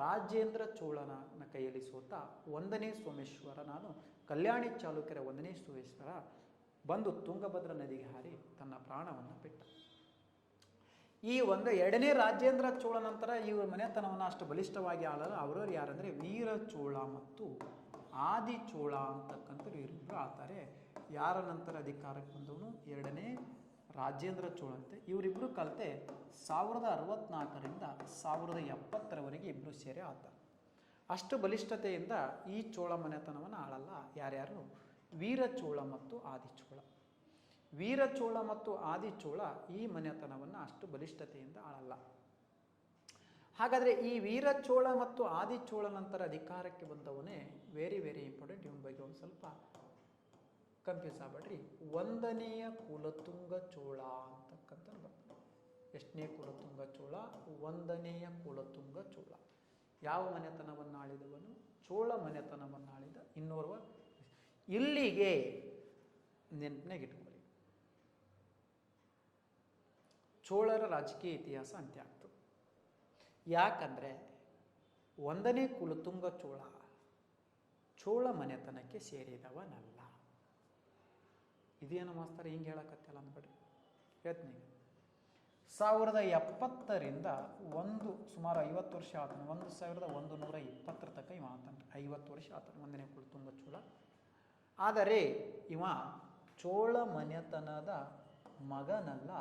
ರಾಜೇಂದ್ರ ಚೋಳನ ಕೈಯಲ್ಲಿ ಸೋತ 1ನೇ ಸೋಮೇಶ್ವರ. ನಾನು ಕಲ್ಯಾಣಿ ಚಾಲುಕ್ಯರ 1ನೇ ಸೋಮೇಶ್ವರ ಬಂದು ತುಂಗಭದ್ರಾ ನದಿಗೆ ಹಾರಿ ತನ್ನ ಪ್ರಾಣವನ್ನು ಬಿಟ್ಟ. ಈ 2ನೇ ರಾಜೇಂದ್ರ ಚೋಳ ನಂತರ ಇವ್ರ ಮನೆತನವನ್ನು ಅಷ್ಟು ಬಲಿಷ್ಠವಾಗಿ ಆಳಲ್ಲ. ಅವರವ್ರು ಯಾರಂದರೆ ವೀರ ಚೋಳ ಮತ್ತು ಆದಿ ಚೋಳ ಅಂತಕ್ಕಂಥವ್ರು ಇವರಿಬ್ಬರು ಆಳ್ತಾರೆ. ಯಾರ ನಂತರ ಅಧಿಕಾರಕ್ಕೆ ಬಂದವನು? 2ನೇ ರಾಜೇಂದ್ರ ಚೋಳ ಅಂತೆ. ಇವರಿಬ್ಬರು ಕಲಿತೆ 1064ರಿಂದ 1070ರವರೆಗೆ ಇಬ್ಬರು ಸೇರಿ ಆಳ್ತಾರೆ. ಅಷ್ಟು ಬಲಿಷ್ಠತೆಯಿಂದ ಈ ಚೋಳ ಮನೆತನವನ್ನು ಆಳಲ್ಲ. ಯಾರ್ಯಾರು? ವೀರ ಚೋಳ ಮತ್ತು ಆದಿ ಚೋಳ. ವೀರಚೋಳ ಮತ್ತು ಆದಿಚೋಳ ಈ ಮನೆತನವನ್ನು ಅಷ್ಟು ಬಲಿಷ್ಠತೆಯಿಂದ ಆಳಲ್ಲ. ಹಾಗಾದರೆ ಈ ವೀರಚೋಳ ಮತ್ತು ಆದಿಚೋಳ ನಂತರ ಅಧಿಕಾರಕ್ಕೆ ಬಂದವನೇ ವೆರಿ ವೆರಿ ಇಂಪಾರ್ಟೆಂಟ್. ಇವನ ಬಗ್ಗೆ ಒಂದು ಸ್ವಲ್ಪ ಕನ್ಫ್ಯೂಸ್ ಆಗ್ಬೇಡ್ರಿ. 1ನೇಯ ಕುಲತುಂಗ ಚೋಳ ಅಂತಕ್ಕಂಥ ಬರ್ತದೆ. ಎಷ್ಟನೇ ಕುಲತುಂಗ ಚೋಳ? 1ನೇಯ ಕುಲತುಂಗ ಚೋಳ. ಯಾವ ಮನೆತನವನ್ನು ಆಳಿದವನು? ಚೋಳ ಮನೆತನವನ್ನು ಆಳಿದ ಇನ್ನೋರ್ವ. ಇಲ್ಲಿಗೆ ನೆನಪಿನಾಗ ಇಟ್ಕೊಳ್ಳಿ, ಚೋಳರ ರಾಜಕೀಯ ಇತಿಹಾಸ ಅಂತ್ಯ ಆಗ್ತದೆ. ಯಾಕಂದರೆ 1ನೇ ಕುಲತುಂಗ ಚೋಳ ಚೋಳ ಮನೆತನಕ್ಕೆ ಸೇರಿದವನಲ್ಲ. ಇದೇನು ಮಾಸ್ತರ ಹಿಂಗೆ ಹೇಳಕತ್ತಲ್ಲ ಅಂದ್ಬಿಡ್ರಿ, ಹೇಳ್ತೀನಿ. 1070ರಿಂದ ಸುಮಾರು 50 ವರ್ಷ ಆತನು. 1120 ತನಕ ಇವ ಆತನ. 50 ವರ್ಷ ಆತನು 1ನೇ ಕುಲತುಂಗ ಚೋಳ. ಆದರೆ ಇವ ಚೋಳ ಮನೆತನದ ಮಗನಲ್ಲ,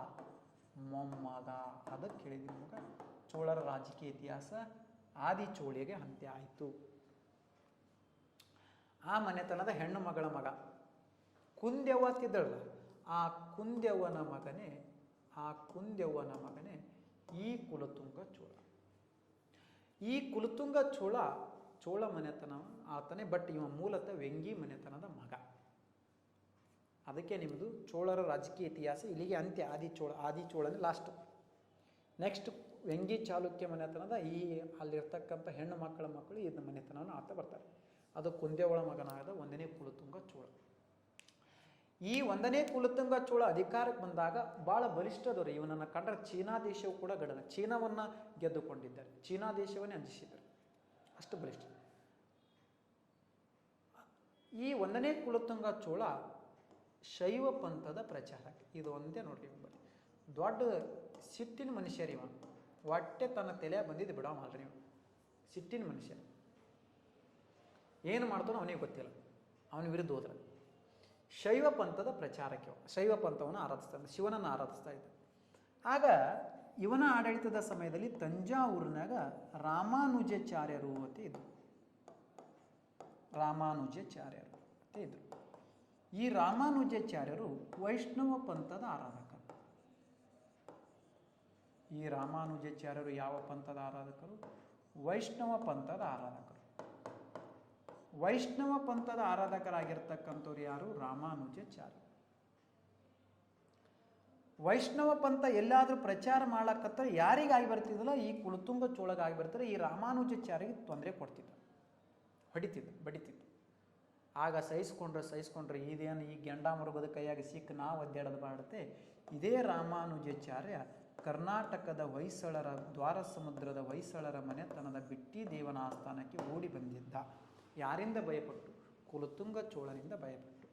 ಮೊಮ್ಮಗ. ಅದಕ್ಕೆ ಹೇಳಿದ ಮಗ. ಚೋಳರ ರಾಜಕೀಯ ಇತಿಹಾಸ ಆದಿಚೋಳಿಗೆ ಅಂತ್ಯ ಆಯಿತು. ಆ ಮನೆತನದ ಹೆಣ್ಣು ಮಗಳ ಮಗ ಕುಂದ್ಯವ್ವ ತಿದ್ದಳಲ್ಲ, ಆ ಕುಂದ್ಯವ್ವನ ಮಗನೇ ಈ ಕುಲತುಂಗ ಚೋಳ. ಈ ಕುಲತುಂಗ ಚೋಳ ಮನೆತನ ಆತನೇ. ಬಟ್ ಇವ ಮೂಲತಃ ವೆಂಗಿ ಮನೆತನದ ಮಗ. ಅದಕ್ಕೆ ನಿಮ್ಮದು ಚೋಳರ ರಾಜಕೀಯ ಇತಿಹಾಸ ಇಲ್ಲಿಗೆ ಅಂತ್ಯ. ಆದಿಚೋಳನೇ ಲಾಸ್ಟ್. ನೆಕ್ಸ್ಟ್ ವೆಂಗಿ ಚಾಲುಕ್ಯ ಮನೆತನದ ಅಲ್ಲಿರ್ತಕ್ಕಂಥ ಹೆಣ್ಣು ಮಕ್ಕಳು ಇದ್ದ ಮನೆತನವನ್ನು ಆತ ಬರ್ತಾರೆ. ಅದು ಕುಂದ್ಯವಳ ಮಗನಾದ 1ನೇ ಕುಲತುಂಗ ಚೋಳ. ಈ 1ನೇ ಕುಲತುಂಗ ಚೋಳ ಅಧಿಕಾರಕ್ಕೆ ಬಂದಾಗ ಭಾಳ ಬಲಿಷ್ಠದವರು. ಇವನನ್ನು ಕಂಡ್ರೆ ಚೀನಾ ದೇಶವು ಕೂಡ ಗಡದ. ಚೀನಾವನ್ನು ಗೆದ್ದುಕೊಂಡಿದ್ದಾರೆ. ಚೀನಾ ದೇಶವನ್ನೇ ಅಂಜಿಸಿದರು, ಅಷ್ಟು ಬಲಿಷ್ಠ. ಈ 1ನೇ ಕುಲತುಂಗ ಚೋಳ ಶೈವ ಪಂಥದ ಪ್ರಚಾರಕ್ಕೆ. ಇದು ಒಂದೇ ನೋಡ್ರಿ, ದೊಡ್ಡ ಸಿಟ್ಟಿನ ಮನುಷ್ಯರಿವ. ಹೊಟ್ಟೆ ತನ್ನ ತಲೆ ಬಂದಿದ್ದು ಬಿಡೋಮಲ್ರಿ ಇವ. ಸಿಟ್ಟಿನ ಮನುಷ್ಯ. ಏನು ಮಾಡ್ತಾನೋ ಅವನಿಗೆ ಗೊತ್ತಿಲ್ಲ. ಅವನ ವಿರುದ್ಧ ಹೋದ್ರೆ ಶೈವ ಪಂಥದ ಪ್ರಚಾರಕ್ಕೆ, ಶೈವ ಪಂಥವನ್ನು ಆರಾಧಿಸ್ತಾನೆ, ಶಿವನನ್ನು ಆರಾಧಿಸ್ತಾ ಇದ್ದ. ಆಗ ಇವನ ಆಡಳಿತದ ಸಮಯದಲ್ಲಿ ತಂಜಾವೂರಿನಾಗ ರಾಮಾನುಜಾಚಾರ್ಯರು ಅಂತ ಇದ್ರು. ರಾಮಾನುಜಾಚಾರ್ಯರು ಅಂತ ಇದ್ರು. ಈ ರಾಮಾನುಜಾಚಾರ್ಯರು ವೈಷ್ಣವ ಪಂಥದ ಆರಾಧಕರು. ಈ ರಾಮಾನುಜಾಚಾರ್ಯರು ಯಾವ ಪಂಥದ ಆರಾಧಕರು? ವೈಷ್ಣವ ಪಂಥದ ಆರಾಧಕರು. ವೈಷ್ಣವ ಪಂಥದ ಆರಾಧಕರಾಗಿರ್ತಕ್ಕಂಥವ್ರು ಯಾರು? ರಾಮಾನುಜಾಚಾರ್ಯ. ವೈಷ್ಣವ ಪಂಥ ಎಲ್ಲಾದರೂ ಪ್ರಚಾರ ಮಾಡಕತ್ತ ಯಾರಿಗಾಗಿ ಬರ್ತಿದ್ದಲ್ಲ? ಈ ಕುಲತುಂಗ ಚೋಳಗಾಗಿ ಬರ್ತಾರೆ. ಈ ರಾಮಾನುಜಾಚಾರ್ಯಗೆ ತೊಂದರೆ ಕೊಡ್ತಿದ್ದ, ಬಡಿತಿದ್ದ. ಆಗ ಸಹಿಸ್ಕೊಂಡ್ರೆ ಇದೇನು ಈ ಗೆಂಡಾಮೃಗದ ಕೈಯಾಗಿ ಸಿಕ್ಕ ನಾವು ಒದ್ದಾಡೋದು ಬಾಡುತ್ತೆ. ಇದೇ ರಾಮಾನುಜಾಚಾರ್ಯ ಕರ್ನಾಟಕದ ಹೊಯ್ಸಳರ, ದ್ವಾರ ಸಮುದ್ರದ ಹೊಯ್ಸಳರ ಮನೆತನದ ಬಿಟ್ಟಿ ದೇವನ ಆಸ್ಥಾನಕ್ಕೆ ಓಡಿ ಬಂದಿದ್ದ. ಯಾರಿಂದ ಭಯಪಟ್ಟು? ಕುಲತುಂಗ ಚೋಳನಿಂದ ಭಯಪಟ್ಟು.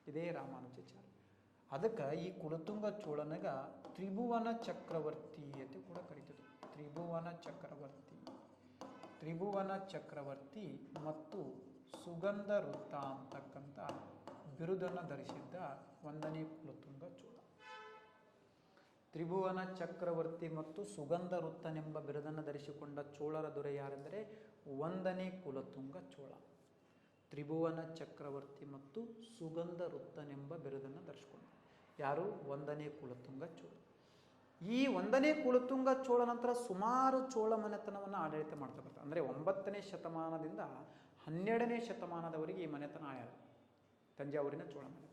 ಇದೇ ರಾಮಾನುಜಾಚಾರ್ಯ. ಅದಕ್ಕೆ ಈ ಕುಲತುಂಗ ಚೋಳನಾಗ ತ್ರಿಭುವನ ಚಕ್ರವರ್ತಿ ಅಂತ ಕೂಡ ಕರೀತಿದ್ರು. ತ್ರಿಭುವನ ಚಕ್ರವರ್ತಿ ಮತ್ತು ಸುಗಂಧ ವೃತ್ತ ಅಂತಕ್ಕಂಥ ಬಿರುದನ್ನು ಧರಿಸಿದ್ದ 1ನೇ ಕುಲತುಂಗ ಚೋಳ. ತ್ರಿಭುವನ ಚಕ್ರವರ್ತಿ ಮತ್ತು ಸುಗಂಧ ವೃತ್ತನೆಂಬ ಬಿರುದನ್ನು ಧರಿಸಿಕೊಂಡ ಚೋಳರ ದೊರೆ ಯಾರೆಂದರೆ 1ನೇ ಕುಲತುಂಗ ಚೋಳ. ತ್ರಿಭುವನ ಚಕ್ರವರ್ತಿ ಮತ್ತು ಸುಗಂಧ ವೃತ್ತನೆಂಬ ಬಿರುದನ್ನು ಧರಿಸಿಕೊಂಡ ಯಾರು? 1ನೇ ಕುಲತುಂಗ ಚೋಳ. ಈ 1ನೇ ಕುಲತುಂಗ ಚೋಳ ನಂತರ ಸುಮಾರು ಚೋಳ ಮನೆತನವನ್ನು ಆಡಳಿತ ಮಾಡ್ತಾ ಬರ್ತಾರೆ. ಅಂದರೆ 9ನೇ ಶತಮಾನದಿಂದ 12ನೇ ಶತಮಾನದವರೆಗೆ ಈ ಮನೆತನ ಆಳ್ಯಾರ. ತಂಜಾವೂರಿನ ಚೋಳ ಮನೆತನ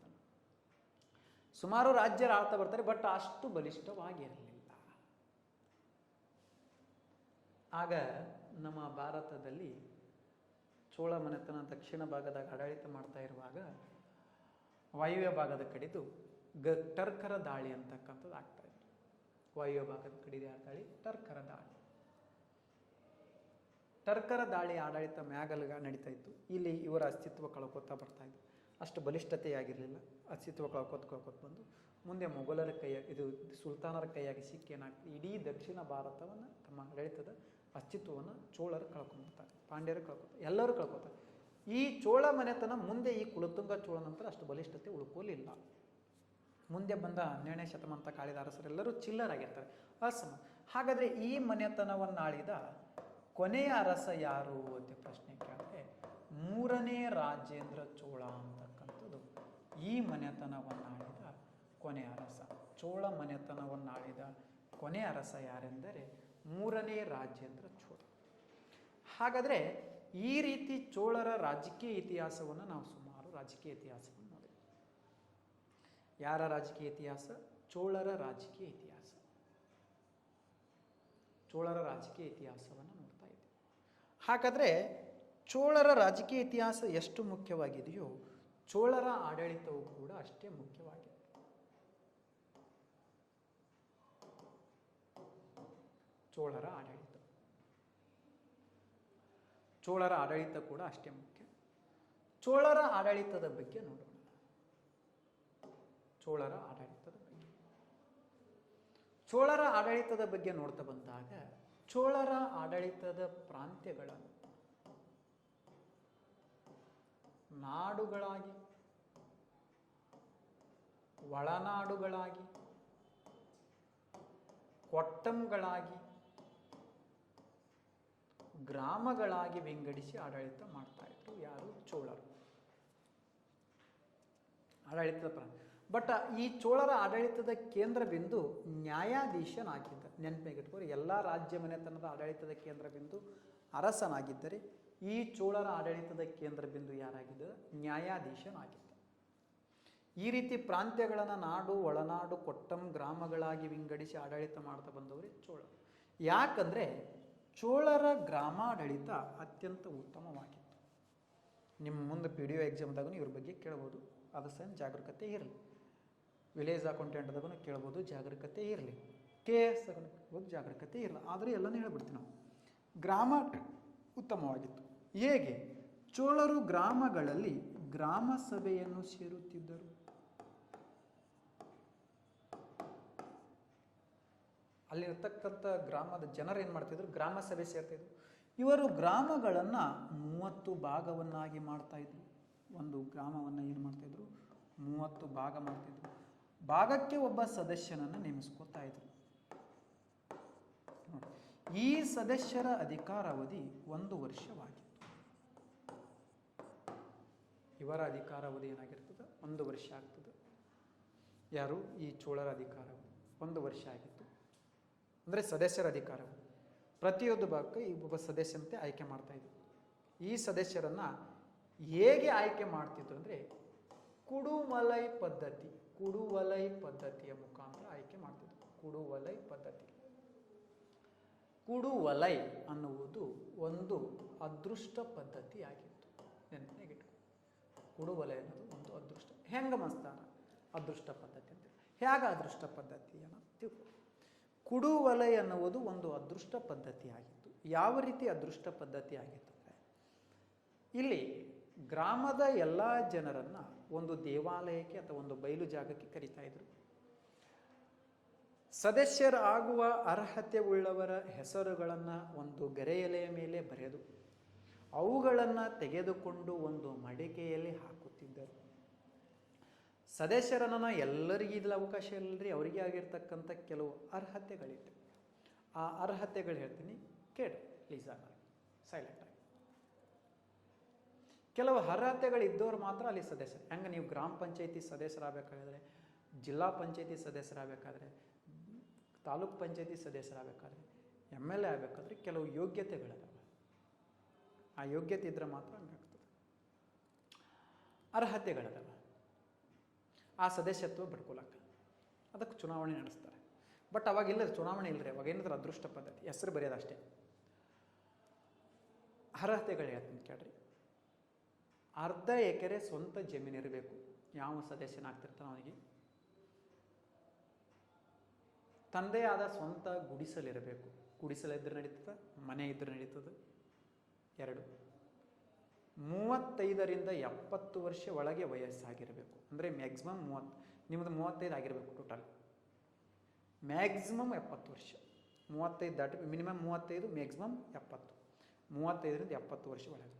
ಸುಮಾರು ರಾಜ್ಯರು ಆಳ್ತಾ ಬರ್ತಾರೆ. ಬಟ್ ಅಷ್ಟು ಬಲಿಷ್ಠವಾಗಿರಲಿಲ್ಲ. ಆಗ ನಮ್ಮ ಭಾರತದಲ್ಲಿ ಚೋಳ ಮನೆತನ ದಕ್ಷಿಣ ಭಾಗದಾಗ ಆಡಳಿತ ಮಾಡ್ತಾ ಇರುವಾಗ ವಾಯುವ್ಯ ಭಾಗದ ಕಡೆದು ಟರ್ಕರ ದಾಳಿ ಅಂತಕ್ಕಂಥದ್ದು ಆಗ್ತಾ ಇತ್ತು. ವಾಯುವ್ಯ ಭಾಗದ ಕಡೆದು ದಾಳಿ ಟರ್ಕರ ದಾಳಿ ಆಡಳಿತ ಮ್ಯಾಗಲ್ಗ ನಡೀತಾ ಇತ್ತು. ಇಲ್ಲಿ ಇವರ ಅಸ್ತಿತ್ವ ಕಳ್ಕೊತಾ ಬರ್ತಾ ಇತ್ತು. ಅಷ್ಟು ಬಲಿಷ್ಠತೆಯಾಗಿರಲಿಲ್ಲ. ಅಸ್ತಿತ್ವ ಕಳ್ಕೊತ ಬಂದು ಮುಂದೆ ಮೊಘಲರ ಇದು ಸುಲ್ತಾನರ ಕೈಯಾಗಿ ಸಿಕ್ಕಿ ಏನಾಗ್ತದೆ, ಇಡೀ ದಕ್ಷಿಣ ಭಾರತವನ್ನು ತಮ್ಮ ಆಡಳಿತದ ಅಸ್ತಿತ್ವವನ್ನು ಚೋಳರು ಕಳ್ಕೊಂಡ್ಬಿಡ್ತಾರೆ, ಪಾಂಡ್ಯರು ಕಳ್ಕೊತಾರೆ, ಎಲ್ಲರೂ ಕಳ್ಕೊತಾರೆ. ಈ ಚೋಳ ಮನೆತನ ಮುಂದೆ ಈ ಕುಲತುಂಗ ಚೋಳ ನಂತರ ಅಷ್ಟು ಬಲಿಷ್ಠತೆ ಉಳ್ಕೋಲಿಲ್ಲ. ಮುಂದೆ ಬಂದ 12ನೇ ಶತಮಾನದ ಕಾಳಿದ ಅರಸರೆಲ್ಲರೂ ಚಿಲ್ಲರಾಗಿರ್ತಾರೆ, ಅಸಮ. ಹಾಗಾದರೆ ಈ ಮನೆತನವನ್ನು ಆಳಿದ ಕೊನೆಯ ಅರಸ ಯಾರು ಅಂತ ಪ್ರಶ್ನೆ ಕೇಳಿದ್ರೆ 3ನೇ ರಾಜೇಂದ್ರ ಚೋಳ ಅಂತಕ್ಕಂಥದ್ದು ಈ ಮನೆತನವನ್ನು ಆಳಿದ ಕೊನೆ ಅರಸ. ಚೋಳ ಮನೆತನವನ್ನು ಆಳಿದ ಕೊನೆ ಅರಸ ಯಾರೆಂದರೆ ಮೂರನೇ ರಾಜೇಂದ್ರ ಚೋಳ. ಹಾಗಾದರೆ ಈ ರೀತಿ ಚೋಳರ ರಾಜಕೀಯ ಇತಿಹಾಸವನ್ನು ನಾವು ಸುಮಾರು ರಾಜಕೀಯ ಇತಿಹಾಸವನ್ನು ನೋಡಿದ್ವಿ. ಯಾರ ರಾಜಕೀಯ ಇತಿಹಾಸ? ಚೋಳರ ರಾಜಕೀಯ ಇತಿಹಾಸ. ಚೋಳರ ರಾಜಕೀಯ ಇತಿಹಾಸವನ್ನು ನೋಡ್ತಾ ಇದ್ದೀವಿ. ಹಾಗಾದರೆ ಚೋಳರ ರಾಜಕೀಯ ಇತಿಹಾಸ ಎಷ್ಟು ಮುಖ್ಯವಾಗಿದೆಯೋ ಚೋಳರ ಆಡಳಿತವು ಕೂಡ ಅಷ್ಟೇ ಮುಖ್ಯವಾಗಿದೆ. ಚೋಳರ ಆಡಳಿತ ಕೂಡ ಅಷ್ಟೇ ಮುಖ್ಯ. ಚೋಳರ ಆಡಳಿತದ ಬಗ್ಗೆ ನೋಡೋಣ. ಚೋಳರ ಆಡಳಿತದ ಬಗ್ಗೆ ನೋಡ್ತಾ ಬಂದಾಗ ಚೋಳರ ಆಡಳಿತದ ಪ್ರಾಂತ್ಯಗಳನ್ನು ನಾಡುಗಳಾಗಿ, ಒಳನಾಡುಗಳಾಗಿ, ಕೊಟ್ಟಂಗಳಾಗಿ, ಗ್ರಾಮಗಳಾಗಿ ವಿಂಗಡಿಸಿ ಆಡಳಿತ ಮಾಡ್ತಾ ಇದ್ರು. ಯಾರು? ಚೋಳರು. ಆಡಳಿತದ ಬಟ್ ಈ ಚೋಳರ ಆಡಳಿತದ ಕೇಂದ್ರ ಬಿಂದು ನ್ಯಾಯಾಧೀಶನಾಗಿದ್ದ. ನೆನಪಿಗಿಟ್ಕೋರಿ, ಎಲ್ಲ ರಾಜ್ಯ ಮನೆತನದ ಆಡಳಿತದ ಕೇಂದ್ರ ಬಿಂದು ಅರಸನಾಗಿದ್ದರೆ ಈ ಚೋಳರ ಆಡಳಿತದ ಕೇಂದ್ರ ಬಿಂದು ಯಾರಾಗಿದ್ದ? ನ್ಯಾಯಾಧೀಶನಾಗಿದ್ದ. ಈ ರೀತಿ ಪ್ರಾಂತ್ಯಗಳನ್ನು ನಾಡು, ಒಳನಾಡು, ಕೊಟ್ಟಂ, ಗ್ರಾಮಗಳಾಗಿ ವಿಂಗಡಿಸಿ ಆಡಳಿತ ಮಾಡ್ತಾ ಬಂದವರೇ ಚೋಳರು. ಯಾಕಂದರೆ ಚೋಳರ ಗ್ರಾಮಾಡಳಿತ ಅತ್ಯಂತ ಉತ್ತಮವಾಗಿತ್ತು. ನಿಮ್ಮ ಮುಂದೆ PDO ಎಕ್ಸಾಮ್ದಾಗೂ ಇವ್ರ ಬಗ್ಗೆ ಕೇಳ್ಬೋದು, ಅದು ಸಹ ಜಾಗರೂಕತೆ ಇರಲಿ. ವಿಲೇಜ್ ಅಕೌಂಟೆಂಟ್ದಾಗೂ ಕೇಳ್ಬೋದು, ಜಾಗರೂಕತೆ ಇರಲಿ. KS ಜಾಗರೂಕತೆ ಇರಲ್ಲ, ಆದರೆ ಎಲ್ಲನೂ ಹೇಳ್ಬಿಡ್ತೀವಿ ನಾವು. ಗ್ರಾಮ ಉತ್ತಮವಾಗಿತ್ತು. ಹೇಗೆ? ಚೋಳರು ಗ್ರಾಮಗಳಲ್ಲಿ ಗ್ರಾಮ ಸಭೆಯನ್ನು ಸೇರುತ್ತಿದ್ದರು. ಅಲ್ಲಿರ್ತಕ್ಕಂಥ ಗ್ರಾಮದ ಜನರು ಏನು ಮಾಡ್ತಿದ್ರು? ಗ್ರಾಮ ಸಭೆ ಸೇರ್ತಿದ್ರು. ಇವರು ಗ್ರಾಮಗಳನ್ನು 30 ಭಾಗವನ್ನಾಗಿ ಮಾಡ್ತಾ ಇದ್ರು. ಒಂದು ಗ್ರಾಮವನ್ನು ಏನು ಮಾಡ್ತಾಯಿದ್ರು? 30 ಭಾಗ ಮಾಡ್ತಿದ್ರು. ಭಾಗಕ್ಕೆ ಒಬ್ಬ ಸದಸ್ಯನನ್ನು ನೇಮಿಸ್ಕೊತಾ ಇದ್ರು. ಈ ಸದಸ್ಯರ ಅಧಿಕಾರಾವಧಿ 1 ವರ್ಷವಾಗಿತ್ತು. ಇವರ ಅಧಿಕಾರಾವಧಿ ಏನಾಗಿರ್ತದೆ? 1 ವರ್ಷ ಆಗ್ತದೆ. ಯಾರು? ಈ ಚೋಳರ ಅಧಿಕಾರಾವಧಿ 1 ವರ್ಷ ಆಗಿತ್ತು. ಅಂದರೆ ಸದಸ್ಯರ ಅಧಿಕಾರಾವಧಿ ಪ್ರತಿಯೊಂದು ಭಾಗಕ್ಕೆ ಒಬ್ಬ ಸದಸ್ಯನಂತೆ ಆಯ್ಕೆ ಮಾಡ್ತಾ ಇದ್ರು. ಈ ಸದಸ್ಯರನ್ನು ಹೇಗೆ ಆಯ್ಕೆ ಮಾಡ್ತಿದ್ರು ಅಂದರೆ ಕುಡುವಲೈ ಪದ್ಧತಿಯ ಮುಖಾಂತರ ಆಯ್ಕೆ ಮಾಡ್ತಿದ್ರು. ಕುಡುವಲೈ ಅನ್ನುವುದು ಒಂದು ಅದೃಷ್ಟ ಪದ್ಧತಿ ಆಗಿತ್ತು. ನೆನಪಿನಾಗಿಟ್ಟು, ಕುಡುವಲೈ ಅನ್ನೋದು ಒಂದು ಅದೃಷ್ಟ. ಹೆಂಗೆ ಮಸ್ತಾರ ಅದೃಷ್ಟ ಪದ್ಧತಿ ಅಂತ. ಹೇಗೆ ಅದೃಷ್ಟ ಪದ್ಧತಿಯನ್ನು ತಿಳ್ಕೊ. ಕುಡುವಲೈ ಅನ್ನುವುದು ಒಂದು ಅದೃಷ್ಟ ಪದ್ಧತಿ ಆಗಿತ್ತು. ಯಾವ ರೀತಿ ಅದೃಷ್ಟ ಪದ್ಧತಿ ಆಗಿತ್ತು ಅಂದರೆ, ಇಲ್ಲಿ ಗ್ರಾಮದ ಎಲ್ಲ ಜನರನ್ನು ಒಂದು ದೇವಾಲಯಕ್ಕೆ ಅಥವಾ ಒಂದು ಬಯಲು ಜಾಗಕ್ಕೆ ಕರೀತಾ ಇದ್ರು. ಸದಸ್ಯರಾಗುವ ಅರ್ಹತೆ ಉಳ್ಳವರ ಹೆಸರುಗಳನ್ನು ಒಂದು ಗೆರೆಯಲೆಯ ಮೇಲೆ ಬರೆದು ಅವುಗಳನ್ನು ತೆಗೆದುಕೊಂಡು ಒಂದು ಮಡಿಕೆಯಲ್ಲಿ ಹಾಕುತ್ತಿದ್ದರು. ಸದಸ್ಯರನ್ನು ಎಲ್ಲರಿಗಿಲ್ಲ ಅವಕಾಶ ಇಲ್ಲರಿ, ಅವರಿಗೆ ಆಗಿರ್ತಕ್ಕಂಥ ಕೆಲವು ಅರ್ಹತೆಗಳಿತ್ತು. ಆ ಅರ್ಹತೆಗಳು ಹೇಳ್ತೀನಿ, ಕೇಳಿ ಪ್ಲೀಸ್. ಸೈಲೆಂಟ್ ಆಗಿ. ಕೆಲವು ಅರ್ಹತೆಗಳಿದ್ದವ್ರು ಮಾತ್ರ ಅಲ್ಲಿ ಸದಸ್ಯರು. ಹೆಂಗೆ ನೀವು ಗ್ರಾಮ ಪಂಚಾಯತಿ ಸದಸ್ಯರಾಗಬೇಕಾದ್ರೆ, ಜಿಲ್ಲಾ ಪಂಚಾಯತಿ ಸದಸ್ಯರಾಗಬೇಕಾದ್ರೆ, ತಾಲೂಕ್ ಪಂಚಾಯತಿ ಸದಸ್ಯರಾಗಬೇಕಾದ್ರೆ, MLA ಆಗಬೇಕಾದ್ರೆ ಕೆಲವು ಯೋಗ್ಯತೆಗಳಿದಾವೆ. ಆ ಯೋಗ್ಯತೆ ಇದ್ರೆ ಮಾತ್ರ ಹಂಗಾಗ್ತದೆ. ಅರ್ಹತೆಗಳಿದಾವೆ. ಆ ಸದಸ್ಯತ್ವ ಪಡ್ಕೊಳಕ್ಕೆ ಅದಕ್ಕೆ ಚುನಾವಣೆ ನಡೆಸ್ತಾರೆ. ಬಟ್ ಅವಾಗಿಲ್ಲ, ಚುನಾವಣೆ ಇಲ್ಲರಿ. ಅವಾಗ ಏನಿದ್ರೆ ಅದೃಷ್ಟ ಪದ್ಧತಿ, ಹೆಸರು ಬರೆಯೋದಷ್ಟೇ. ಅರ್ಹತೆಗಳು ಹೇಳ್ತೀನಿ ಕೇಳ್ರಿ. 1/2 ಎಕರೆ ಸ್ವಂತ ಜಮೀನು ಇರಬೇಕು. ಯಾವ ಸದಸ್ಯನಾಗ್ತಿರ್ತಾನೆ ಅವನಿಗೆ ತಂದೆ ಆದ ಸ್ವಂತ ಗುಡಿಸಲಿರಬೇಕು. ಗುಡಿಸಲಿದ್ರೆ ನಡೀತದೆ, ಮನೆ ಇದ್ರೆ ನಡೀತದೆ. 2, 35ರಿಂದ 70 ವರ್ಷ ಒಳಗೆ ವಯಸ್ಸಾಗಿರಬೇಕು. ಅಂದರೆ ಮ್ಯಾಕ್ಸಿಮಮ್ 30, ನಿಮ್ಮದು 35 ಆಗಿರಬೇಕು ಟೋಟಲ್. ಮ್ಯಾಕ್ಸಿಮಮ್ 70 ವರ್ಷ. 35 ದಾಟಿ, ಮಿನಿಮಮ್ 35, ಮ್ಯಾಕ್ಸಿಮಮ್ 70. 35ರಿಂದ 70 ವರ್ಷ ಒಳಗೆ.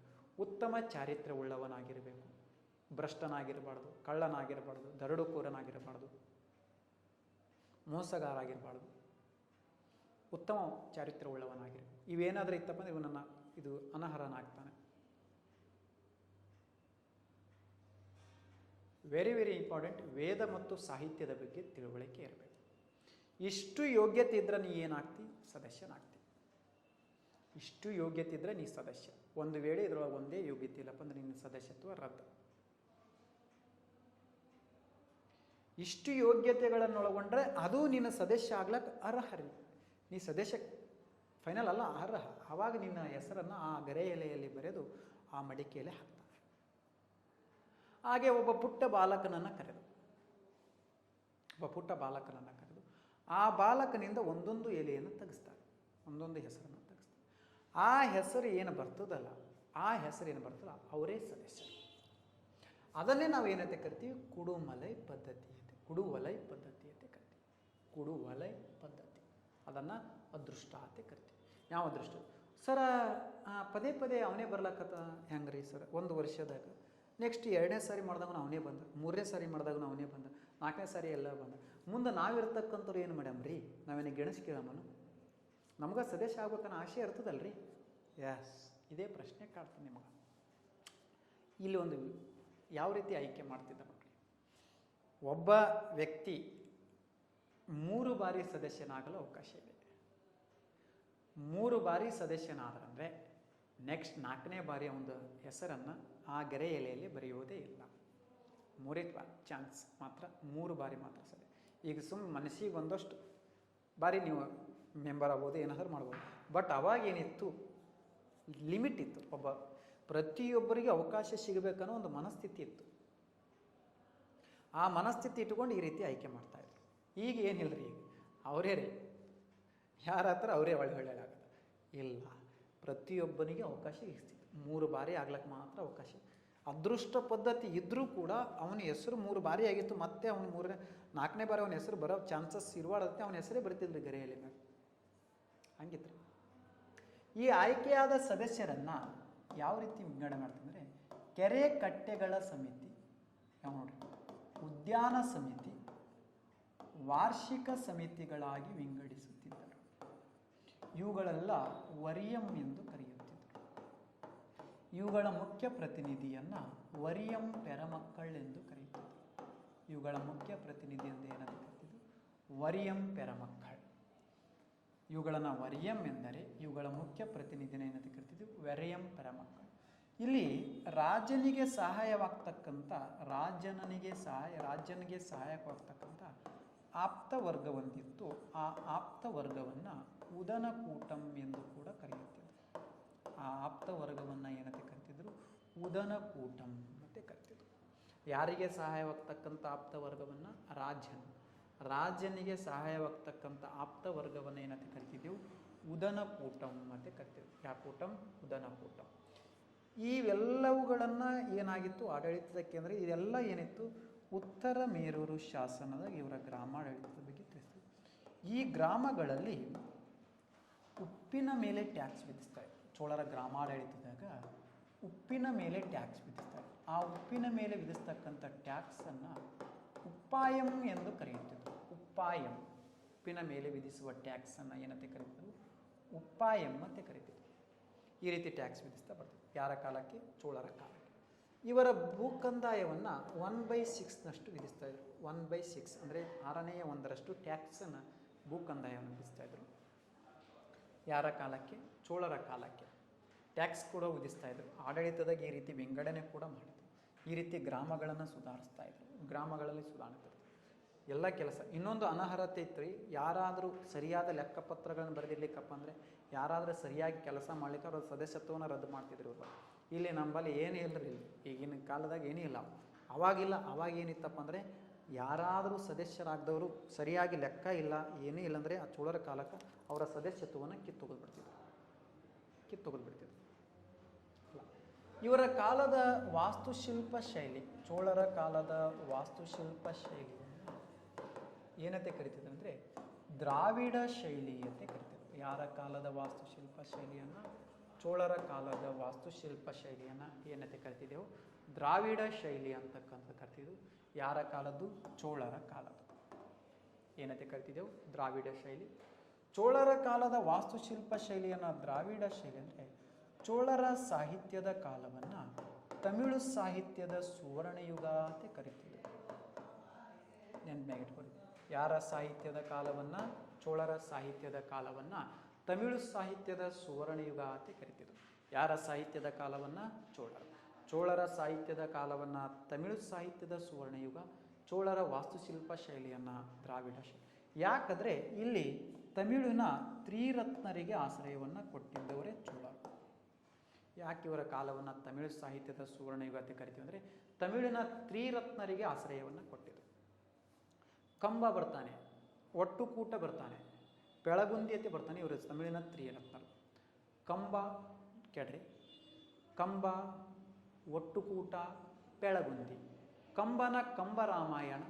ಉತ್ತಮ ಚಾರಿತ್ರ್ಯ ಉಳ್ಳವನಾಗಿರಬೇಕು. ಭ್ರಷ್ಟನಾಗಿರಬಾರ್ದು, ಕಳ್ಳನಾಗಿರಬಾರ್ದು, ದರೋಡೆಕೋರನಾಗಿರಬಾರ್ದು, ಮೋಸಗಾರಾಗಿರಬಾರ್ದು. ಉತ್ತಮ ಚಾರಿತ್ರ್ಯ ಉಳ್ಳವನಾಗಿರಬೇಕು. ಇವೇನಾದರೂ ಇತ್ತಪ್ಪ ಅಂದರೆ ಇವನನ್ನು ಇದು ಅನರ್ಹನಾಗ್ತಾನೆ. Very very important. ವೇದ ಮತ್ತು ಸಾಹಿತ್ಯದ ಬಗ್ಗೆ ತಿಳುವಳಿಕೆ ಇರಬೇಕು. ಇಷ್ಟು ಯೋಗ್ಯತೆ ಇದ್ರೆ ನೀ ಏನಾಗ್ತಿ? ಸದಸ್ಯನಾಗ್ತಿ. ಇಷ್ಟು ಯೋಗ್ಯತೆ ಇದ್ರೆ ನೀ ಸದಸ್ಯ. ಒಂದು ವೇಳೆ ಇದರೊಳಗೆ ಒಂದೇ ಯೋಗ್ಯತೆ ಇಲ್ಲಪ್ಪ ಅಂದ್ರೆ ನಿನ್ನ ಸದಸ್ಯತ್ವ ರದ್ದು. ಇಷ್ಟು ಯೋಗ್ಯತೆಗಳನ್ನೊಳಗೊಂಡ್ರೆ ಅದು ನಿನ್ನ ಸದಸ್ಯ ಆಗ್ಲಕ್ಕೆ ಅರ್ಹರಿ. ನೀ ಸದಸ್ಯ ಫೈನಲ್ ಅಲ್ಲ, ಅರ್ಹ. ಆವಾಗ ನಿನ್ನ ಹೆಸರನ್ನು ಆ ಗರೆ ಎಲೆಯಲ್ಲಿ ಬರೆದು ಆ ಮಡಿಕೆಯಲ್ಲಿ ಹಾಕ್ತಾರೆ. ಹಾಗೆ ಒಬ್ಬ ಪುಟ್ಟ ಬಾಲಕನನ್ನು ಕರೆದು ಆ ಬಾಲಕನಿಂದ ಒಂದೊಂದು ಎಲೆಯನ್ನು ತೆಗೆಸ್ತಾರೆ, ಒಂದೊಂದು ಹೆಸರನ್ನು ತೆಗೆಸ್ತಾರೆ. ಆ ಹೆಸರು ಏನು ಬರ್ತದಲ್ಲ, ಅವರೇ ಸದಸ್ಯರು. ಅದನ್ನೇ ನಾವು ಏನಂತೆ ಕರಿತೀವಿ? ಕುಡುವಲೈ ಪದ್ಧತಿ ಅಂತ ಕರಿತೀವಿ. ಕುಡುವಲೈ ಪದ್ಧತಿ. ಅದನ್ನು ಅದೃಷ್ಟ ಅಂತ ಕರಿತೀವಿ. ಯಾವ ಅದೃಷ್ಟ? ಸರ ಪದೇ ಪದೇ ಅವನೇ ಬರ್ಲಕ್ಕತ್ತ ಹೆಂಗ್ರಿ ಸರ್? ಒಂದು ವರ್ಷದಾಗ ನೆಕ್ಸ್ಟ್ 2ನೇ ಸಾರಿ ಮಾಡಿದಾಗ ಅವನೇ ಬಂದ, 3ನೇ ಸಾರಿ ಮಾಡಿದಾಗ ಅವನೇ ಬಂದ, 4ನೇ ಸಾರಿ ಎಲ್ಲ ಬಂದ. ಮುಂದೆ ನಾವಿರ್ತಕ್ಕಂಥವ್ರು ಏನು ಮಾಡ್ಯಾಮ್ರಿ? ನಾವೇನು ಗೆಣಸು ಕೇಳಮ್ಮನು? ನಮ್ಗೆ ಸದಸ್ಯ ಆಗ್ಬೇಕನ್ನೋ ಆಸೆ ಇರ್ತದಲ್ರಿ? ಎಸ್, ಇದೇ ಪ್ರಶ್ನೆ ಕಾಡ್ತೀನಿ ನಿಮಗೆ. ಇಲ್ಲಿ ಒಂದು ಯಾವ ರೀತಿ ಆಯ್ಕೆ ಮಾಡ್ತಿದ್ದ ಮಕ್ಕಳು? ಒಬ್ಬ ವ್ಯಕ್ತಿ 3 ಬಾರಿ ಸದಸ್ಯನಾಗಲು ಅವಕಾಶ ಇದೆ. 3 ಬಾರಿ ಸದಸ್ಯನಾದ್ರಂದರೆ ನೆಕ್ಸ್ಟ್ 4ನೇ ಬಾರಿ ಒಂದು ಹೆಸರನ್ನು ಆ ಗೆರೆ ಎಲೆಯಲ್ಲಿ ಬರೆಯುವುದೇ ಇಲ್ಲ. 3 ಚಾನ್ಸ್ ಮಾತ್ರ, 3 ಬಾರಿ ಮಾತ್ರ ಸರಿ. ಈಗ ಮನಸ್ಸಿಗೆ ಒಂದಷ್ಟು ಬಾರಿ ನೀವು ಮೆಂಬರ್ ಆಗ್ಬೋದು, ಏನಾದರೂ ಮಾಡ್ಬೋದು. ಬಟ್ ಅವಾಗೇನಿತ್ತು? ಲಿಮಿಟ್ ಇತ್ತು. ಪ್ರತಿಯೊಬ್ಬರಿಗೆ ಅವಕಾಶ ಸಿಗಬೇಕನ್ನೋ ಒಂದು ಮನಸ್ಥಿತಿ ಇತ್ತು. ಆ ಮನಸ್ಥಿತಿ ಇಟ್ಕೊಂಡು ಈ ರೀತಿ ಆಯ್ಕೆ ಮಾಡ್ತಾಯಿದ್ರು. ಈಗ ಏನಿಲ್ಲರಿ, ಈಗ ಅವರೇ ರೀ, ಯಾರ ಹತ್ರ ಅವರೇ ಒಳ್ಳೆಯದಾಗತ್ತೆ. ಇಲ್ಲ, ಪ್ರತಿಯೊಬ್ಬನಿಗೆ ಅವಕಾಶ ಇರ್ತಿತ್ತು. 3 ಬಾರಿ ಆಗ್ಲಕ್ಕೆ ಮಾತ್ರ ಅವಕಾಶ. ಅದೃಷ್ಟ ಪದ್ಧತಿ ಇದ್ದರೂ ಕೂಡ ಅವನ ಹೆಸರು 3 ಬಾರಿ ಆಗಿತ್ತು. ಮತ್ತೆ ಅವನು 4ನೇ ಬಾರಿ ಅವನ ಹೆಸರು ಬರೋ ಚಾನ್ಸಸ್ ಇರುವಾಡತ್ತೆ, ಅವನ ಹೆಸರೇ ಬರೀತಿದ್ರಿ ಗರೆಯಲ್ಲಿ ಮೇಲೆ. ಹಂಗಿತ್ತು. ಈ ಆಯ್ಕೆಯಾದ ಸದಸ್ಯರನ್ನು ಯಾವ ರೀತಿ ವಿಂಗಡಣೆ ಮಾಡ್ತಂದರೆ, ಕೆರೆ ಕಟ್ಟೆಗಳ ಸಮಿತಿ, ಯಾವ ನೋಡ್ರಿ, ಉದ್ಯಾನ ಸಮಿತಿ, ವಾರ್ಷಿಕ ಸಮಿತಿಗಳಾಗಿ ವಿಂಗಡಿಸುತ್ತಿದ್ದರು. ಇವುಗಳೆಲ್ಲ ವರಿಯಂ ಎಂದು ಕರೆಯುತ್ತಿದ್ದರು. ಇವುಗಳ ಮುಖ್ಯ ಪ್ರತಿನಿಧಿಯನ್ನು ವರಿಯಂ ಪೆರಮಕ್ಕಳೆಂದು ಕರೆಯುತ್ತಿದ್ದರು. ಇವುಗಳ ಮುಖ್ಯ ಪ್ರತಿನಿಧಿ ಎಂದು ಏನಂತ ಕರೀತಿದ್ರು? ವರಿಯಂ ಪೆರಮಕ್ಕಳ್. ಇವುಗಳನ್ನು ವರಿಯಂ ಎಂದರೆ, ಇವುಗಳ ಮುಖ್ಯ ಪ್ರತಿನಿಧಿನ ಏನಂತ ಕರಿತಿದ್ವಿ? ವರಿಯಂ ಪೆರಮಕ್ಕಳ್. ಇಲ್ಲಿ ರಾಜನಿಗೆ ಸಹಾಯವಾಗ್ತಕ್ಕಂಥ, ರಾಜನಿಗೆ ಸಹಾಯಕವಾಗ್ತಕ್ಕಂಥ ಆಪ್ತ ವರ್ಗ ಒಂದಿತ್ತು. ಆ ಆಪ್ತ ವರ್ಗವನ್ನು ಉದನಕೂಟಂ ಎಂದು ಕೂಡ ಕರೆಯುತ್ತಿದ್ದರು. ಆ ಆಪ್ತ ವರ್ಗವನ್ನು ಏನಂತ ಕರಿತಿದ್ರು? ಉದನಕೂಟಂ ಅಂತ ಕರಿತಿದ್ರು. ಯಾರಿಗೆ ಸಹಾಯವಾಗ್ತಕ್ಕಂಥ ಆಪ್ತ ವರ್ಗವನ್ನು? ರಾಜನಿಗೆ ಸಹಾಯವಾಗ್ತಕ್ಕಂಥ ಆಪ್ತ ವರ್ಗವನ್ನು ಏನಂತ ಕರಿತಿದ್ದೆವು? ಉದನಕೂಟಂ ಅಂತ ಕರಿತಿದ್ವಿ. ಯಾವ ಕೂಟಂ? ಉದನಕೂಟಂ. ಇವೆಲ್ಲವುಗಳನ್ನು ಏನಾಗಿತ್ತು ಆಡಳಿತಕ್ಕೆ ಅಂದರೆ, ಇದೆಲ್ಲ ಏನಿತ್ತು? ಉತ್ತರ ಮೇರೂರು ಶಾಸನದ ಇವರ ಗ್ರಾಮಾಡಳಿತದ ಬಗ್ಗೆ ತಿಳಿಸ್ತೀವಿ. ಈ ಗ್ರಾಮಗಳಲ್ಲಿ ಉಪ್ಪಿನ ಮೇಲೆ ಟ್ಯಾಕ್ಸ್ ವಿಧಿಸ್ತಾರೆ. ಚೋಳರ ಗ್ರಾಮಾಡಳಿತದಾಗ ಉಪ್ಪಿನ ಮೇಲೆ ಟ್ಯಾಕ್ಸ್ ವಿಧಿಸ್ತಾರೆ. ಆ ಉಪ್ಪಿನ ಮೇಲೆ ವಿಧಿಸ್ತಕ್ಕಂಥ ಟ್ಯಾಕ್ಸನ್ನು ಉಪ್ಪಾಯಂ ಎಂದು ಕರೆಯುತ್ತಿದ್ದರು. ಉಪ್ಪಾಯಂ, ಉಪ್ಪಿನ ಮೇಲೆ ವಿಧಿಸುವ ಟ್ಯಾಕ್ಸನ್ನು ಏನಂತ ಕರೀತಿದ್ರು? ಉಪ್ಪಾಯಂ ಅಂತ ಕರೀತಿದ್ರು. ಈ ರೀತಿ ಟ್ಯಾಕ್ಸ್ ವಿಧಿಸ್ತಾ ಬರ್ತಿದ್ರು. ಯಾರ ಕಾಲಕ್ಕೆ? ಚೋಳರ ಕಾಲಕ್ಕೆ. ಇವರ ಭೂಕಂದಾಯವನ್ನು 1/6 ವಿಧಿಸ್ತಾ ಇದ್ರು. 1/6 ಅಂದರೆ 1/6 ಟ್ಯಾಕ್ಸನ್ನು, ಭೂಕಂದಾಯವನ್ನು ವಿಧಿಸ್ತಾ ಇದ್ರು. ಯಾರ ಕಾಲಕ್ಕೆ? ಚೋಳರ ಕಾಲಕ್ಕೆ. ಟ್ಯಾಕ್ಸ್ ಕೂಡ ವಿಧಿಸ್ತಾ ಇದ್ರು. ಆಡಳಿತದಾಗ ಈ ರೀತಿ ವಿಂಗಡಣೆ ಕೂಡ ಮಾಡಿದ್ರು. ಈ ರೀತಿ ಗ್ರಾಮಗಳನ್ನು ಸುಧಾರಿಸ್ತಾ ಇದ್ರು. ಗ್ರಾಮಗಳಲ್ಲಿ ಸುಧಾರಣೆ ಎಲ್ಲ ಕೆಲಸ. ಇನ್ನೊಂದು ಅನರ್ಹತೆ ಇತ್ತು ರೀ. ಯಾರಾದರೂ ಸರಿಯಾದ ಲೆಕ್ಕಪತ್ರಗಳನ್ನು ಬರೆದಿರ್ಲಿಕ್ಕಪ್ಪ ಅಂದರೆ, ಯಾರಾದರೂ ಸರಿಯಾಗಿ ಕೆಲಸ ಮಾಡ್ಲಿಕ್ಕೆ ಅವ್ರ ಸದಸ್ಯತ್ವವನ್ನು ರದ್ದು ಮಾಡ್ತಿದ್ರು. ಇಲ್ಲಿ ನಮ್ಮಲ್ಲಿ ಏನೂ ಇಲ್ಲರಿ. ಈಗಿನ ಕಾಲದಾಗ ಏನೂ ಇಲ್ಲ. ಅವಾಗ ಏನಿತ್ತಪ್ಪ ಅಂದರೆ, ಯಾರಾದರೂ ಸದಸ್ಯರಾಗದವರು ಸರಿಯಾಗಿ ಲೆಕ್ಕ ಇಲ್ಲ, ಏನೂ ಇಲ್ಲಾಂದರೆ ಆ ಚೋಳರ ಕಾಲಕ್ಕೆ ಅವರ ಸದಸ್ಯತ್ವವನ್ನು ಕಿತ್ತೊಗೆದ್ಬಿಡ್ತಿದ್ರು. ಇವರ ಕಾಲದ ವಾಸ್ತುಶಿಲ್ಪ ಶೈಲಿ, ಚೋಳರ ಕಾಲದ ವಾಸ್ತುಶಿಲ್ಪ ಶೈಲಿಯನ್ನು ಏನಂತೆ ಕರಿತಿದ್ರು ಅಂದರೆ ದ್ರಾವಿಡ ಶೈಲಿ ಅಂತ ಕರಿತಿದ್ರು. ಯಾರ ಕಾಲದ ವಾಸ್ತುಶಿಲ್ಪ ಶೈಲಿಯನ್ನು? ಚೋಳರ ಕಾಲದ ವಾಸ್ತುಶಿಲ್ಪ ಶೈಲಿಯನ್ನು ಏನಂತೆ ಕರಿತಿದ್ದೆವು? ದ್ರಾವಿಡ ಶೈಲಿ ಅಂತಕ್ಕಂಥ ಕರಿತಿದ್ದು. ಯಾರ ಕಾಲದ್ದು? ಚೋಳರ ಕಾಲದ್ದು. ಏನಂತೆ ಕರಿತಿದ್ದೆವು? ದ್ರಾವಿಡ ಶೈಲಿ. ಚೋಳರ ಕಾಲದ ವಾಸ್ತುಶಿಲ್ಪ ಶೈಲಿಯನ್ನು ದ್ರಾವಿಡ ಶೈಲಿ ಅಂದರೆ, ಚೋಳರ ಸಾಹಿತ್ಯದ ಕಾಲವನ್ನು ತಮಿಳು ಸಾಹಿತ್ಯದ ಸುವರ್ಣಯುಗ ಅಂತ ಕರಿತೀವಿ. ನೆನ್ಪಿನಾಗಿಟ್ಕೊಳ್ಳಿ. ಯಾರ ಸಾಹಿತ್ಯದ ಕಾಲವನ್ನು? ಚೋಳರ ಸಾಹಿತ್ಯದ ಕಾಲವನ್ನು ತಮಿಳು ಸಾಹಿತ್ಯದ ಸುವರ್ಣಯುಗ ಅಂತ ಕರಿತಿದ್ರು. ಯಾರ ಸಾಹಿತ್ಯದ ಕಾಲವನ್ನು? ಚೋಳರ ಸಾಹಿತ್ಯದ ಕಾಲವನ್ನು ತಮಿಳು ಸಾಹಿತ್ಯದ ಸುವರ್ಣಯುಗ, ಚೋಳರ ವಾಸ್ತುಶಿಲ್ಪ ಶೈಲಿಯನ್ನು ದ್ರಾವಿಡ ಶೈಲಿ. ಯಾಕಂದರೆ ಇಲ್ಲಿ ತಮಿಳಿನ ತ್ರಿರತ್ನರಿಗೆ ಆಶ್ರಯವನ್ನು ಕೊಟ್ಟಿದ್ದವರೇ ಚೋಳರು. ಯಾಕೆ ಇವರ ಕಾಲವನ್ನು ತಮಿಳು ಸಾಹಿತ್ಯದ ಸುವರ್ಣಯುಗ ಅಂತ ಕರಿತೀವಿ ಅಂದರೆ ತಮಿಳಿನ ತ್ರಿರತ್ನರಿಗೆ ಆಶ್ರಯವನ್ನು ಕೊಟ್ಟಿದ್ರು. ಕಂಬ ಬರ್ತಾನೆ, ಒಟ್ಟುಕೂಟ ಬರ್ತಾನೆ, ಬೆಳಗುಂದಿಯತೆ ಬರ್ತಾನೆ. ಇವರು ತಮಿಳಿನ ತ್ರಿರತ್ನರು. ಕಂಬ ಕೆಡ್ರಿ, ಕಂಬ, ಒಟ್ಟುಕೂಟ, ಬೆಳಗುಂದಿ. ಕಂಬನ ಕಂಬ ರಾಮಾಯಣ,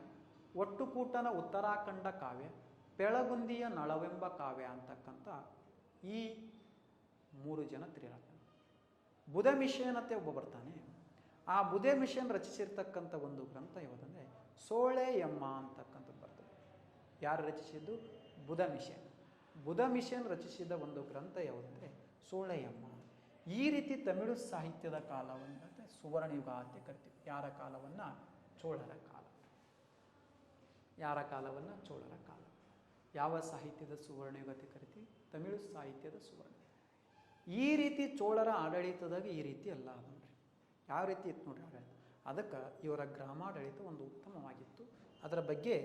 ಒಟ್ಟುಕೂಟನ ಉತ್ತರಾಖಂಡ ಕಾವ್ಯ, ಬೆಳಗುಂದಿಯ ನಳವೆಂಬ ಕಾವ್ಯ ಅಂತಕ್ಕಂಥ ಈ 3 ಜನ ತ್ರಿರತ್ನ. ಬುಧ ಮಿಷನ್ ಅಂತ ಒಬ್ಬ ಬರ್ತಾನೆ. ಆ ಬುಧ ಮಿಷನ್ ರಚಿಸಿರ್ತಕ್ಕಂಥ ಒಂದು ಗ್ರಂಥ ಯಾವುದಂದರೆ ಸೋಳೆಯಮ್ಮ ಅಂತಕ್ಕಂಥದ್ದು ಬರ್ತದೆ. ಯಾರು ರಚಿಸಿದ್ದು? ಬುಧ ಮಿಷನ್. ಬುಧ ಮಿಷನ್ ರಚಿಸಿದ ಒಂದು ಗ್ರಂಥ ಯಾವುದಂದರೆ ಸೋಳೆಯಮ್ಮ. ಈ ರೀತಿ ತಮಿಳು ಸಾಹಿತ್ಯದ ಕಾಲವನ್ನು ಸುವರ್ಣಯುಗ ಅಂತ ಕರಿತೀವಿ. ಯಾರ ಕಾಲವನ್ನು? ಚೋಳರ ಕಾಲ. ಯಾರ ಕಾಲವನ್ನು? ಚೋಳರ ಕಾಲ. ಯಾವ ಸಾಹಿತ್ಯದ ಸುವರ್ಣಯುಗ ಅಂತ ಕರಿತೀವಿ? ತಮಿಳು ಸಾಹಿತ್ಯದ ಸುವರ್ಣ. ಈ ರೀತಿ ಚೋಳರ ಆಡಳಿತದಾಗ ಈ ರೀತಿ ಅಲ್ಲ ನೋಡ್ರಿ. ಯಾವ ರೀತಿ ಇತ್ತು ನೋಡ್ರಿ ಆಡಳಿತ. ಅದಕ್ಕೆ ಇವರ ಗ್ರಾಮಾಡಳಿತ ಒಂದು ಉತ್ತಮವಾಗಿತ್ತು. ಅದರ ಬಗ್ಗೆ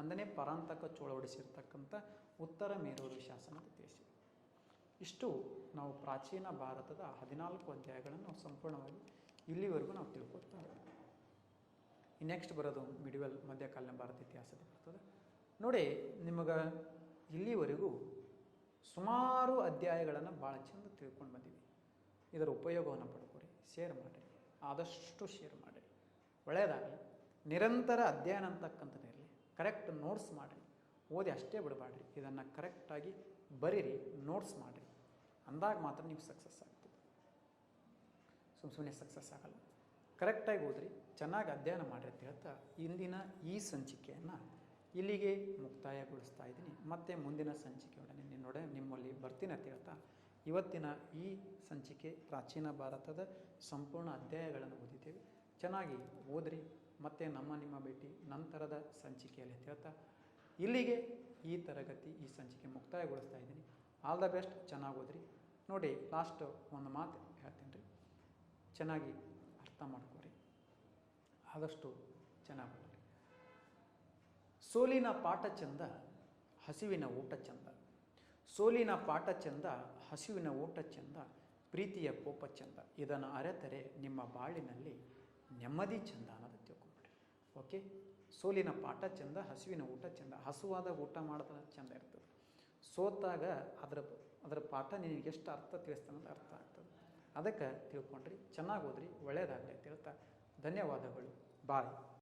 1ನೇ ಪರಾಂತಕ ಚೋಳ ಹೊಡಿಸಿರ್ತಕ್ಕಂಥ ಉತ್ತರ ಮೇರೂರು ಶಾಸನದ ತಿಳಿಸಿ. ಇಷ್ಟು ನಾವು ಪ್ರಾಚೀನ ಭಾರತದ 14 ಅಧ್ಯಾಯಗಳನ್ನು ಸಂಪೂರ್ಣವಾಗಿ ಇಲ್ಲಿವರೆಗೂ ನಾವು ತಿಳ್ಕೊತಾ ಇದ್ದೀವಿ. ಈ ನೆಕ್ಸ್ಟ್ ಬರೋದು ಮಿಡಿವಲ್ ಮಧ್ಯಕಾಲೀನ ಭಾರತ ಇತಿಹಾಸದ ಬರ್ತದೆ ನೋಡಿ. ನಿಮಗೆ ಇಲ್ಲಿವರೆಗೂ ಸುಮಾರು ಅಧ್ಯಾಯಗಳನ್ನು ಭಾಳ ಚೆಂದ ತಿಳ್ಕೊಂಡು ಬಂದೀವಿ. ಇದರ ಉಪಯೋಗವನ್ನು ಪಡ್ಕೊರಿ, ಶೇರ್ ಮಾಡಿರಿ, ಆದಷ್ಟು ಶೇರ್ ಮಾಡಿರಿ, ಒಳ್ಳೆಯದಾಗಲಿ. ನಿರಂತರ ಅಧ್ಯಯನ ಅಂತಕ್ಕಂಥದ್ದು ಇರಲಿ. ಕರೆಕ್ಟ್ ನೋಟ್ಸ್ ಮಾಡಿರಿ, ಓದಿ ಅಷ್ಟೇ ಬಿಡಬೇಡ್ರಿ. ಇದನ್ನು ಕರೆಕ್ಟಾಗಿ ಬರೀರಿ, ನೋಟ್ಸ್ ಮಾಡಿರಿ. ಅಂದಾಗ ಮಾತ್ರ ನೀವು ಸಕ್ಸಸ್ ಆಗ್ತದೆ. ಸುಮ್ಮನೆ ಸಕ್ಸಸ್ ಆಗಲ್ಲ. ಕರೆಕ್ಟಾಗಿ ಓದ್ರಿ, ಚೆನ್ನಾಗಿ ಅಧ್ಯಯನ ಮಾಡಿರಿ ಅಂತ ಹೇಳ್ತಾ ಇಂದಿನ ಈ ಸಂಚಿಕೆಯನ್ನು ಇಲ್ಲಿಗೆ ಮುಕ್ತಾಯಗೊಳಿಸ್ತಾ ಇದ್ದೀನಿ. ಮತ್ತೆ ಮುಂದಿನ ಸಂಚಿಕೆಯೊಡನೆ ನಿಮ್ಮಲ್ಲಿ ಬರ್ತೀನಿ ಅಂತ ಹೇಳ್ತಾ ಇವತ್ತಿನ ಈ ಸಂಚಿಕೆ ಪ್ರಾಚೀನ ಭಾರತದ ಸಂಪೂರ್ಣ ಅಧ್ಯಾಯಗಳನ್ನು ಓದಿದ್ದೇವೆ. ಚೆನ್ನಾಗಿ ಓದ್ರಿ. ಮತ್ತೆ ನಿಮ್ಮ ಭೇಟಿ ನಂತರದ ಸಂಚಿಕೆಯಲ್ಲಿ ಅಂತ ಹೇಳ್ತಾ ಇಲ್ಲಿಗೆ ಈ ತರಗತಿ ಈ ಸಂಚಿಕೆ ಮುಕ್ತಾಯಗೊಳಿಸ್ತಾ ಇದ್ದೀನಿ. All the best. ಚೆನ್ನಾಗಿ ಓದ್ರಿ. ನೋಡಿ, ಲಾಸ್ಟ್ ಒಂದು ಮಾತು ಹೇಳ್ತೀನಿ ರೀ, ಚೆನ್ನಾಗಿ ಅರ್ಥ ಮಾಡ್ಕೊರಿ, ಆದಷ್ಟು ಚೆನ್ನಾಗಿ ಓದ್ರಿ. ಸೋಲಿನ ಪಾಠ ಚಂದ, ಹಸಿವಿನ ಊಟ ಚಂದ. ಸೋಲಿನ ಪಾಠ ಚಂದ, ಹಸಿವಿನ ಊಟ ಚಂದ, ಪ್ರೀತಿಯ ಕೋಪ ಚಂದ. ಇದನ್ನು ಅರೆತರೆ ನಿಮ್ಮ ಬಾಳಿನಲ್ಲಿ ನೆಮ್ಮದಿ ಚಂದ ಅನ್ನೋದು ತಿಳ್ಕೊಂಬಿಡ್ರಿ. ಓಕೆ. ಸೋಲಿನ ಪಾಠ ಚಂದ, ಹಸಿವಿನ ಊಟ ಚಂದ. ಹಸುವಾದ ಊಟ ಮಾಡಿದ್ರೆ ಚಂದ ಇರ್ತದೆ. ಸೋತಾಗ ಅದರ ಪಾಠ ನಿನಗೆ ಎಷ್ಟು ಅರ್ಥ ತಿಳಿಸ್ತಾನಂತ ಅರ್ಥ ಆಗ್ತದೆ. ಅದಕ್ಕೆ ತಿಳ್ಕೊಂಡ್ರಿ, ಚೆನ್ನಾಗಿ ಓದ್ರಿ, ಒಳ್ಳೆಯದಾಗಲಿ ಅಂತ ಹೇಳ್ತಾ ಧನ್ಯವಾದಗಳು. ಬಾಯ್.